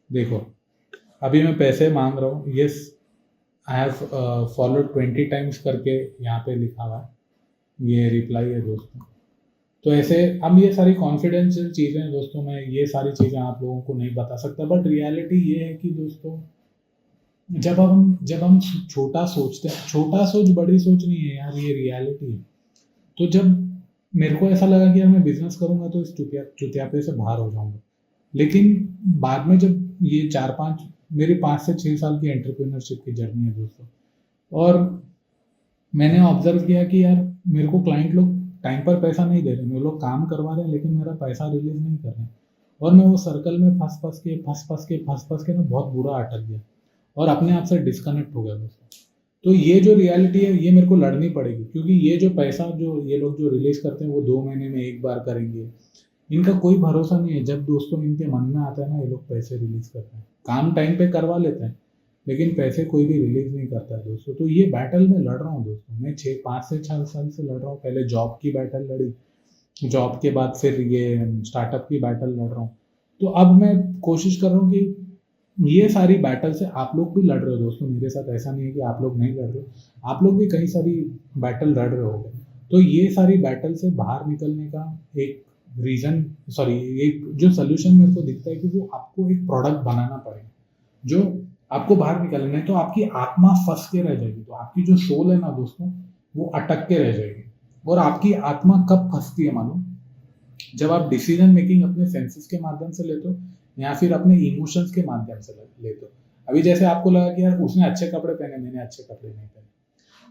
देखो अभी मैं पैसे मांग रहा हूँ, yes I have followed 20 times करके यहाँ पे लिखा हुआ है, ये रिप्लाई है दोस्तों। तो ऐसे अब ये सारी कॉन्फिडेंशियल चीज़ें हैं दोस्तों, मैं ये सारी चीज़ें आप लोगों को नहीं बता सकता, बट रियलिटी ये है कि दोस्तों जब हम छोटा सोचते हैं, छोटा सोच बड़ी सोच नहीं है यार, ये रियलिटी है। तो जब मेरे को ऐसा लगा कि यार मैं बिजनेस करूंगा तो इस चुतियापे से बाहर हो जाऊंगा, लेकिन बाद में जब ये 4-5 मेरी 5 से 6 साल की एंटरप्रेन्योरशिप की जर्नी है दोस्तों, और मैंने ऑब्जर्व किया कि यार मेरे को क्लाइंट लोग टाइम पर पैसा नहीं दे रहे, मेरे लोग काम करवा रहे हैं लेकिन मेरा पैसा रिलीज नहीं कर रहे हैं, और मैं वो सर्कल में फंस के ना बहुत बुरा अटक गया और अपने आप से डिस्कनेक्ट हो गया दोस्तों। तो ये जो रियलिटी है ये मेरे को लड़नी पड़ेगी, क्योंकि ये जो पैसा जो ये लोग जो रिलीज करते हैं वो 2 महीने में एक बार करेंगे, इनका कोई भरोसा नहीं है। जब दोस्तों इनके मन में आता है ना, ये लोग पैसे रिलीज करते हैं, काम टाइम पे करवा लेते हैं, लेकिन पैसे कोई भी रिलीज नहीं करता है दोस्तों। तो ये बैटल मैं लड़ रहा हूँ दोस्तों, मैं 5 से 6 साल से लड़ रहा हूँ। पहले जॉब की बैटल लड़ी, जॉब के बाद फिर ये स्टार्टअप की बैटल लड़ रहा हूँ। तो अब मैं कोशिश कर रहा हूँ कि ये सारी बैटल से आप लोग भी लड़ रहे हो दोस्तों मेरे साथ, ऐसा नहीं है कि आप लोग नहीं लड़ रहे हो, आप लोग भी कई सारी बैटल लड़ रहे होगे। तो ये सारी बैटल से बाहर निकलने का एक एक जो सोल्यूशन मेरे को दिखता है कि वो आपको एक प्रोडक्ट बनाना पड़ेगा जो आपको बाहर निकलना है। तो आपकी आत्मा फंस के रह जाएगी, तो आपकी जो सोल है ना दोस्तों वो अटक के रह जाएगी। और आपकी आत्मा कब फंसती है मालूम? जब आप डिसीजन मेकिंग अपने सेंसेस के माध्यम से लेते हो या फिर अपने इमोशंस के माध्यम से लेते हो। अभी जैसे आपको लगा कि यार उसने अच्छे कपड़े पहने, मैंने अच्छे कपड़े नहीं पहने,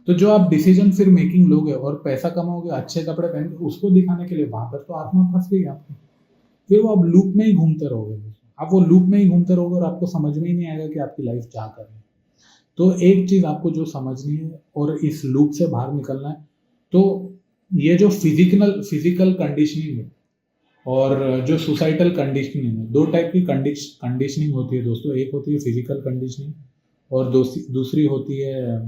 तो जो आप डिसीजन फिर मेकिंग लोगे और पैसा कमाओगे अच्छे कपड़े पहन के उसको दिखाने के लिए, वहां पर तो आत्मा फंस गई आपकी। फिर वो आप लूप में ही घूमते रहोगे, आप वो लूप में ही घूमते रहोगे और आपको समझ में ही नहीं आएगा कि आपकी लाइफ क्या कर रही है। तो एक चीज आपको जो समझनी है और इस लूप से बाहर निकलना है, तो ये जो फिजिकल कंडीशनिंग है और जो सोसाइटल कंडीशनिंग है, 2 टाइप की कंडीशनिंग होती है दोस्तों। एक होती है फिजिकल कंडीशनिंग और दूसरी होती है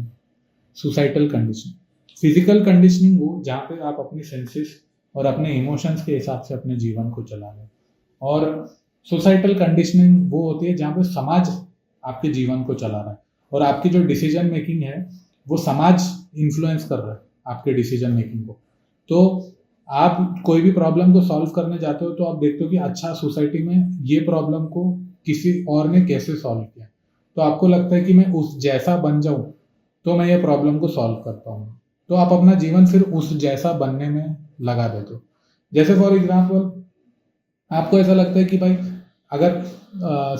सोसाइटल कंडीशनिंग। फिजिकल कंडीशनिंग वो जहाँ पे आप अपनी सेंसेस और अपने इमोशंस के हिसाब से अपने जीवन को चला रहे हैं, और सोसाइटल कंडीशनिंग वो होती है जहाँ पे समाज आपके जीवन को चला रहा है और आपकी जो डिसीजन मेकिंग है वो समाज इन्फ्लुएंस कर रहा है आपके डिसीजन मेकिंग को। तो आप कोई भी प्रॉब्लम को सॉल्व करने जाते हो तो आप देखते हो कि अच्छा सोसाइटी में ये प्रॉब्लम को किसी और ने कैसे सॉल्व किया, तो आपको लगता है कि मैं उस जैसा बन जाऊं तो मैं ये प्रॉब्लम को सॉल्व कर पाऊंगा। तो आप अपना जीवन फिर उस जैसा बनने में लगा देते हो। जैसे फॉर एग्जाम्पल आपको ऐसा लगता है कि भाई अगर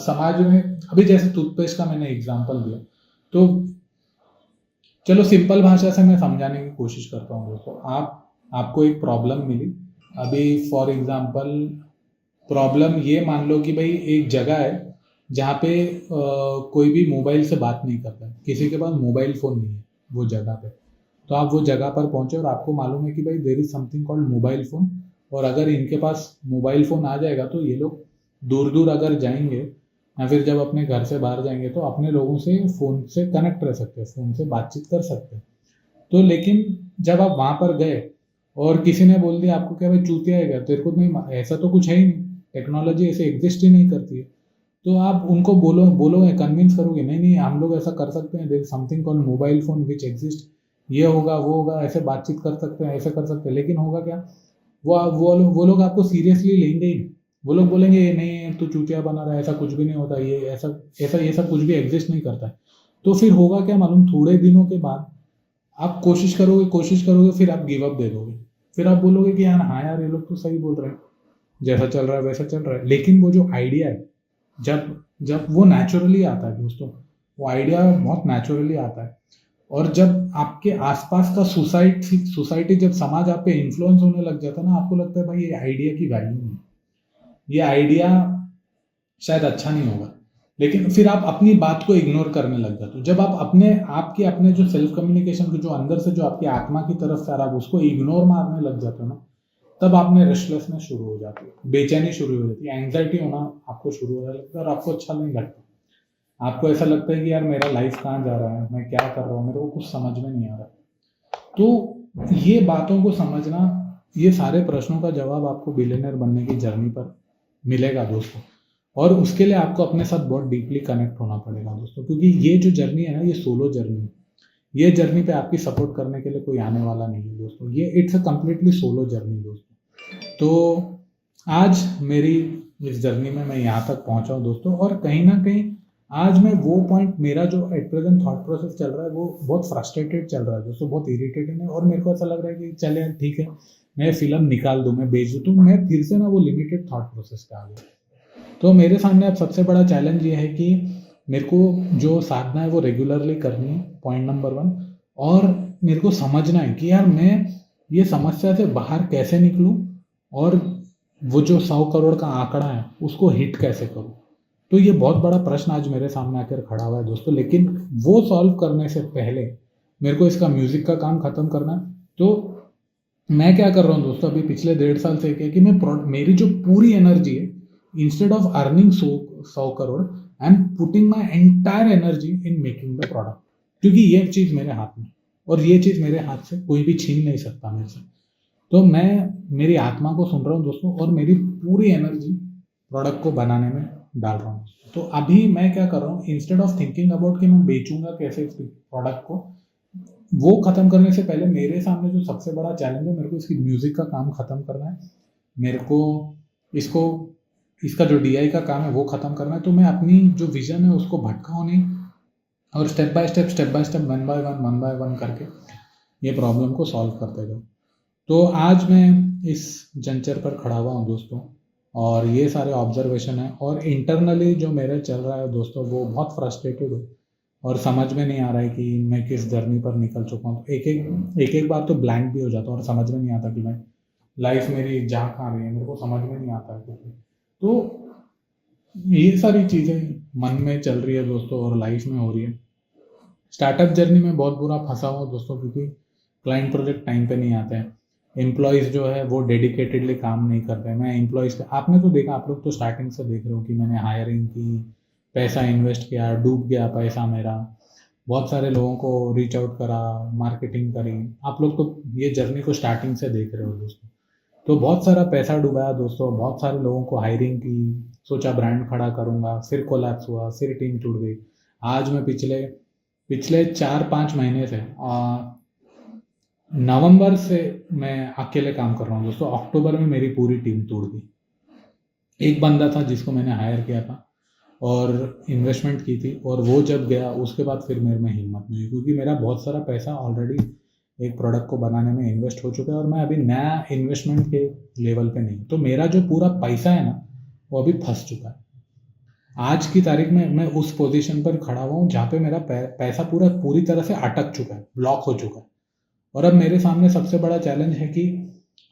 समाज में, अभी जैसे टूथपेस्ट का मैंने एग्जाम्पल दिया, तो चलो सिंपल भाषा से मैं समझाने की कोशिश करता हूँ दोस्तों। आपको एक प्रॉब्लम मिली, अभी फॉर एग्जांपल प्रॉब्लम ये मान लो कि भाई एक जगह है जहाँ पे कोई भी मोबाइल से बात नहीं करता है, किसी के पास मोबाइल फ़ोन नहीं है वो जगह पे। तो आप वो जगह पर पहुँचे और आपको मालूम है कि भाई there is something called mobile phone, और अगर इनके पास मोबाइल फ़ोन आ जाएगा तो ये लोग दूर दूर अगर जाएंगे या फिर जब अपने घर से बाहर जाएंगे तो अपने लोगों से फ़ोन से कनेक्ट रह सकते हैं, फ़ोन से बातचीत कर सकते हैं। तो लेकिन जब आप वहाँ पर गए और किसी ने बोल दिया आपको क्या भाई चूतिया है क्या, तेरे को नहीं, ऐसा तो कुछ है ही नहीं, टेक्नोलॉजी ऐसे एग्जिस्ट ही नहीं करती है, तो आप उनको बोलोगे कन्विंस करोगे नहीं नहीं हम लोग ऐसा कर सकते हैं, there is something called mobile phone which exist, ये होगा वो होगा, ऐसे बातचीत कर सकते हैं, ऐसे कर सकते हैं। लेकिन होगा क्या, वो लोग आपको सीरियसली लेंगे ही नहीं। वो लोग बोलेंगे ये नहीं तू चूतिया बना रहा है, ऐसा कुछ भी नहीं होता, ये ऐसा ऐसा ये सब कुछ भी एग्जिस्ट नहीं करता है। तो फिर होगा क्या मालूम, थोड़े दिनों के बाद आप कोशिश करोगे फिर आप गिव अप दे दोगे, फिर आप बोलोगे कि यार हाँ यार ये लोग तो सही बोल रहे हैं, जैसा चल रहा है वैसा चल रहा है। लेकिन वो जो आइडिया है जब वो नेचुरली आता है दोस्तों, वो आइडिया बहुत नेचुरली आता है, और जब आपके आसपास का सोसाइटी जब समाज आप पे इन्फ्लुएंस होने लग जाता है ना, आपको लगता है भाई ये आइडिया की वैल्यू नहीं, ये आइडिया शायद अच्छा नहीं होगा, लेकिन फिर आप अपनी बात को इग्नोर करने लग जाते हो। जब आप अपने जो सेल्फ कम्युनिकेशन को जो अंदर से जो आपकी आत्मा की तरफ से आ रहा है उसको इग्नोर मारने लग जाते हो ना, तब आप में रेस्टलेसनेस शुरू हो जाती है, बेचैनी शुरू हो जाती है, एंग्जाइटी होना आपको शुरू होने लगता है और आपको अच्छा नहीं लगता। आपको ऐसा लगता है कि यार मेरा लाइफ कहाँ जा रहा है, मैं क्या कर रहा हूँ, मेरे को कुछ समझ में नहीं आ रहा। तो ये बातों को समझना, ये सारे प्रश्नों का जवाब आपको बिलियनर बनने की जर्नी पर मिलेगा दोस्तों, और उसके लिए आपको अपने साथ बहुत डीपली कनेक्ट होना पड़ेगा दोस्तों, क्योंकि ये जो जर्नी है ना, ये सोलो जर्नी है। ये जर्नी पे आपकी सपोर्ट करने के लिए कोई आने वाला नहीं है दोस्तों, ये it's a completely solo journey दोस्तों। तो आज मेरी इस जर्नी में मैं यहाँ तक पहुँचा हूँ दोस्तों, और कहीं ना कहीं आज मैं वो पॉइंट, मेरा जो एट प्रेजेंट थॉट प्रोसेस चल रहा है वो बहुत फ्रस्ट्रेटेड चल रहा है दोस्तों, बहुत इरिटेटेड है, और मेरे को ऐसा लग रहा है कि चले ठीक है मैं फिल्म निकाल दूँ, मैं बेच दूँ, तो मैं फिर से ना वो लिमिटेड थॉट प्रोसेस पे आ गया। तो मेरे सामने अब सबसे बड़ा चैलेंज ये है कि मेरे को जो साधना है वो रेगुलरली करनी है, पॉइंट नंबर 1, और मेरे को समझना है कि यार मैं ये समस्या से बाहर कैसे निकलूं, और वो जो 100 करोड़ का आंकड़ा है उसको हिट कैसे करूं। तो ये बहुत बड़ा प्रश्न आज मेरे सामने आकर खड़ा हुआ है दोस्तों, लेकिन वो सॉल्व करने से पहले मेरे को इसका म्यूज़िक का काम ख़त्म करना है। तो मैं क्या कर रहा हूँ दोस्तों, अभी पिछले 1.5 साल से क्या कि मेरी जो पूरी एनर्जी है, instead of earning 100 crore, I am putting my entire energy in making the product, क्योंकि ये चीज़ मेरे हाथ में, और ये चीज़ मेरे हाथ से कोई भी छीन नहीं सकता मेरे से। तो मैं मेरी आत्मा को सुन रहा हूँ दोस्तों, और मेरी पूरी एनर्जी प्रोडक्ट को बनाने में डाल रहा हूँ। तो अभी मैं क्या कर रहा हूँ, इंस्टेड ऑफ थिंकिंग अबाउट कि मैं बेचूंगा कैसे इस प्रोडक्ट को, वो ख़त्म करने से पहले मेरे सामने जो सबसे बड़ा चैलेंज है, मेरे को इसकी म्यूज़िक का काम ख़त्म करना है, मेरे को इसको इसका जो DI का काम है वो ख़त्म करना है। तो मैं अपनी जो विज़न है उसको भटकाऊँ नहीं, और step by step, one by one करके ये प्रॉब्लम को सॉल्व करते जाओ। तो आज मैं इस जंचर पर खड़ा हुआ हूँ दोस्तों, और ये सारे ऑब्जर्वेशन है, और इंटरनली जो मेरे चल रहा है दोस्तों, वो बहुत फ्रस्ट्रेटेड हूँ, और समझ में नहीं आ रहा है कि मैं किस जर्नी पर निकल चुका हूँ। एक बार तो ब्लैंक भी हो जाता है, और समझ में नहीं आता कि मैं लाइफ मेरी जा कहाँ रही है, मेरे को समझ में नहीं आता है कुछ भी। तो ये सारी चीज़ें मन में चल रही है दोस्तों, और लाइफ में हो रही है। स्टार्टअप जर्नी में बहुत बुरा फंसा हुआ दोस्तों, क्योंकि क्लाइंट प्रोजेक्ट टाइम पे नहीं आते हैं, एम्प्लॉयज़ जो है वो डेडिकेटेडली काम नहीं कर रहे हैं। मैं एम्प्लॉयज़ पे, आपने तो देखा, आप लोग तो स्टार्टिंग से देख रहे हो कि मैंने हायरिंग की, पैसा इन्वेस्ट किया, डूब गया पैसा मेरा, बहुत सारे लोगों को रीच आउट करा, मार्केटिंग करी। आप लोग तो ये जर्नी को स्टार्टिंग से देख रहे हो दोस्तों। तो बहुत सारा पैसा डुबाया दोस्तों, बहुत सारे लोगों को हायरिंग की, सोचा ब्रांड खड़ा करूँगा, फिर कोलैप्स हुआ, फिर टीम टूट गई। आज मैं पिछले पिछले 4-5 महीने से नवंबर से मैं अकेले काम कर रहा हूँ दोस्तों। अक्टूबर में मेरी पूरी टीम टूट गई। एक बंदा था जिसको मैंने हायर किया था और इन्वेस्टमेंट की थी, और वो जब गया उसके बाद फिर मेरे में हिम्मत नहीं हुई, क्योंकि मेरा बहुत सारा पैसा ऑलरेडी एक प्रोडक्ट को बनाने में इन्वेस्ट हो चुका है, और मैं अभी नया इन्वेस्टमेंट के लेवल पे नहीं। तो मेरा जो पूरा पैसा है ना, वो अभी फंस चुका है। आज की तारीख में मैं उस पोजीशन पर खड़ा हुआ हूँ जहाँ पे मेरा पैसा पूरी तरह से अटक चुका है, ब्लॉक हो चुका है। और अब मेरे सामने सबसे बड़ा चैलेंज है कि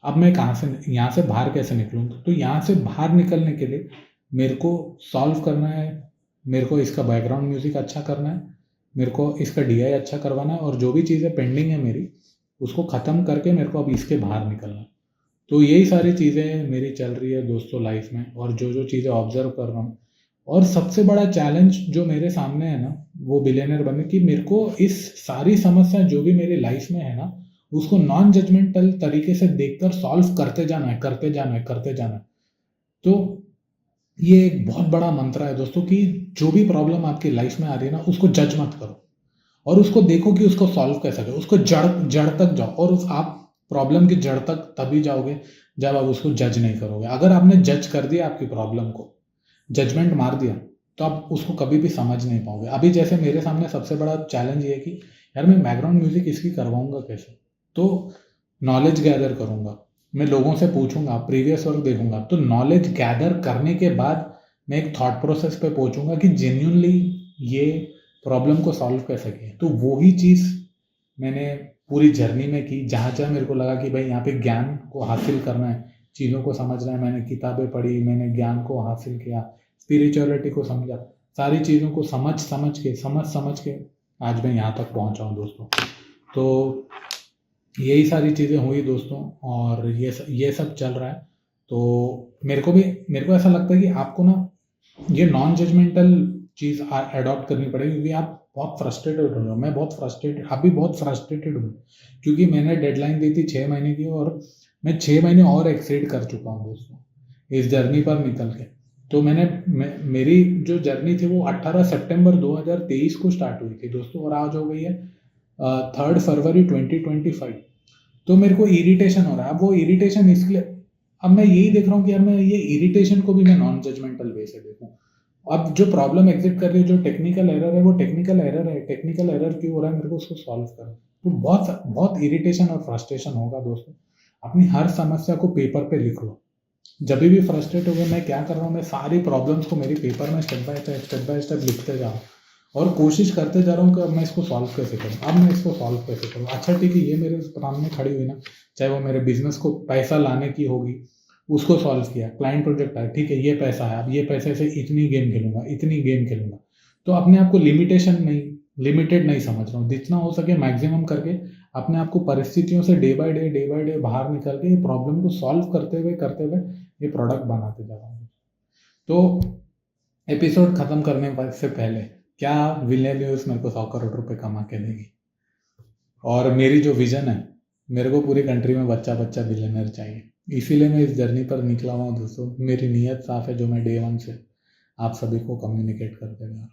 अब मैं कहाँ से, यहाँ से बाहर कैसे निकलूँ। तो यहाँ से बाहर निकलने के लिए मेरे को सॉल्व करना है, मेरे को इसका बैकग्राउंड म्यूज़िक अच्छा करना है, मेरे को इसका DI अच्छा करवाना है, और जो भी चीज़ें पेंडिंग है मेरी, उसको ख़त्म करके मेरे को अब इसके बाहर निकलना है। तो यही सारी चीज़ें मेरी चल रही है दोस्तों लाइफ में, और जो चीज़ें ऑब्जर्व कर रहा हूँ। और सबसे बड़ा चैलेंज जो मेरे सामने है ना, वो बिलियनर बनने की। मेरे को इस सारी समस्या जो भी मेरी लाइफ में है ना, उसको नॉन जजमेंटल तरीके से देखकर सॉल्व करते जाना है, करते जाना है, करते जाना है। तो ये एक बहुत बड़ा मंत्र है दोस्तों, कि जो भी प्रॉब्लम आपकी लाइफ में आ रही है ना, उसको जज मत करो, और उसको देखो कि उसको सॉल्व कैसे करो। उसको जड़ तक जाओ, और आप प्रॉब्लम की जड़ तक तभी जाओगे जब आप उसको जज नहीं करोगे। अगर आपने जज कर दिया आपकी प्रॉब्लम को, जजमेंट मार दिया, तो आप उसको कभी भी समझ नहीं पाओगे। अभी जैसे मेरे सामने सबसे बड़ा चैलेंज ये है कि यार मैं बैकग्राउंड म्यूजिक इसकी करवाऊंगा कैसे। तो नॉलेज गैदर करूंगा, मैं लोगों से पूछूंगा, प्रीवियस वर्क देखूंगा। तो नॉलेज गैदर करने के बाद मैं एक थॉट प्रोसेस पे पहुंचूंगा कि जेन्युइनली ये प्रॉब्लम को सॉल्व कैसे किए। तो वही चीज़ मैंने पूरी जर्नी में की, जहाँ जहाँ मेरे को लगा कि भाई यहाँ पे ज्ञान को हासिल करना है, चीज़ों को समझना है, मैंने किताबें पढ़ी, मैंने ज्ञान को हासिल किया, स्पिरिचुअलिटी को समझा, सारी चीज़ों को समझ के आज मैं यहाँ तक पहुँचा हूँ दोस्तों। तो यही सारी चीज़ें हुई दोस्तों, और ये सब चल रहा है। तो मेरे को ऐसा लगता है कि आपको ना ये नॉन जजमेंटल चीज़ अडॉप्ट करनी पड़ेगी, क्योंकि आप बहुत फ्रस्ट्रेटेड हो रहे हो। मैं अभी बहुत फ्रस्ट्रेटेड हूँ, क्योंकि मैंने डेडलाइन दी थी 6 महीने की, और मैं 6 महीने और एक्सीड कर चुका हूँ दोस्तों इस जर्नी पर निकल के। तो मेरी जो जर्नी थी वो 18 सितंबर 2023 को स्टार्ट हुई थी दोस्तों, और आज हो गई है 3 फरवरी 2025। तो मेरे को इरिटेशन हो रहा है। अब वो इरिटेशन इसलिए, अब मैं यही देख रहा हूँ कि यार मैं ये इरिटेशन को भी मैं नॉन जजमेंटल वे से देखूँ। अब जो प्रॉब्लम एग्जिस्ट कर रही है, जो टेक्निकल एरर है, वो टेक्निकल एरर है। टेक्निकल एरर क्यों हो रहा है, मेरे को उसको सॉल्व करना। तो बहुत इरिटेशन और फ्रस्ट्रेशन होगा दोस्तों। अपनी हर समस्या को पेपर पे लिख लो। जब भी फ्रस्ट्रेट हो गए, मैं क्या कर रहा हूँ, मैं सारी प्रॉब्लम्स को मेरी पेपर में स्टेप बाय स्टेप लिखते जा रहा हूँ, और कोशिश करते जा रहा हूँ कि अब मैं इसको सॉल्व कैसे करूँ, अच्छा ठीक है, ये मेरे सामने खड़ी हुई ना, चाहे वो मेरे बिजनेस को पैसा लाने की होगी, उसको सॉल्व किया। क्लाइंट प्रोजेक्ट है, ठीक है, ये पैसा है, अब ये पैसे से इतनी गेम खेलूंगा। तो अपने आप को लिमिटेशन नहीं, लिमिटेड नहीं समझ रहा हूँ। जितना हो सके मैक्सिमम करके अपने आप को परिस्थितियों से डे बाय डे बाहर निकल के ये प्रॉब्लम को सॉल्व करते हुए ये प्रोडक्ट बनाते जा रहा हूँ। तो एपिसोड ख़त्म करने से पहले क्या विलियन न्यूज़ मेरे को 100 करोड़ रुपए कमा के देगी? और मेरी जो विज़न है, मेरे को पूरी कंट्री में बच्चा बच्चा बिलियनर चाहिए। इसीलिए मैं इस जर्नी पर निकला हुआ हूँ दोस्तों। मेरी नीयत साफ है, जो मैं डे वन से आप सभी को कम्युनिकेट करते गया।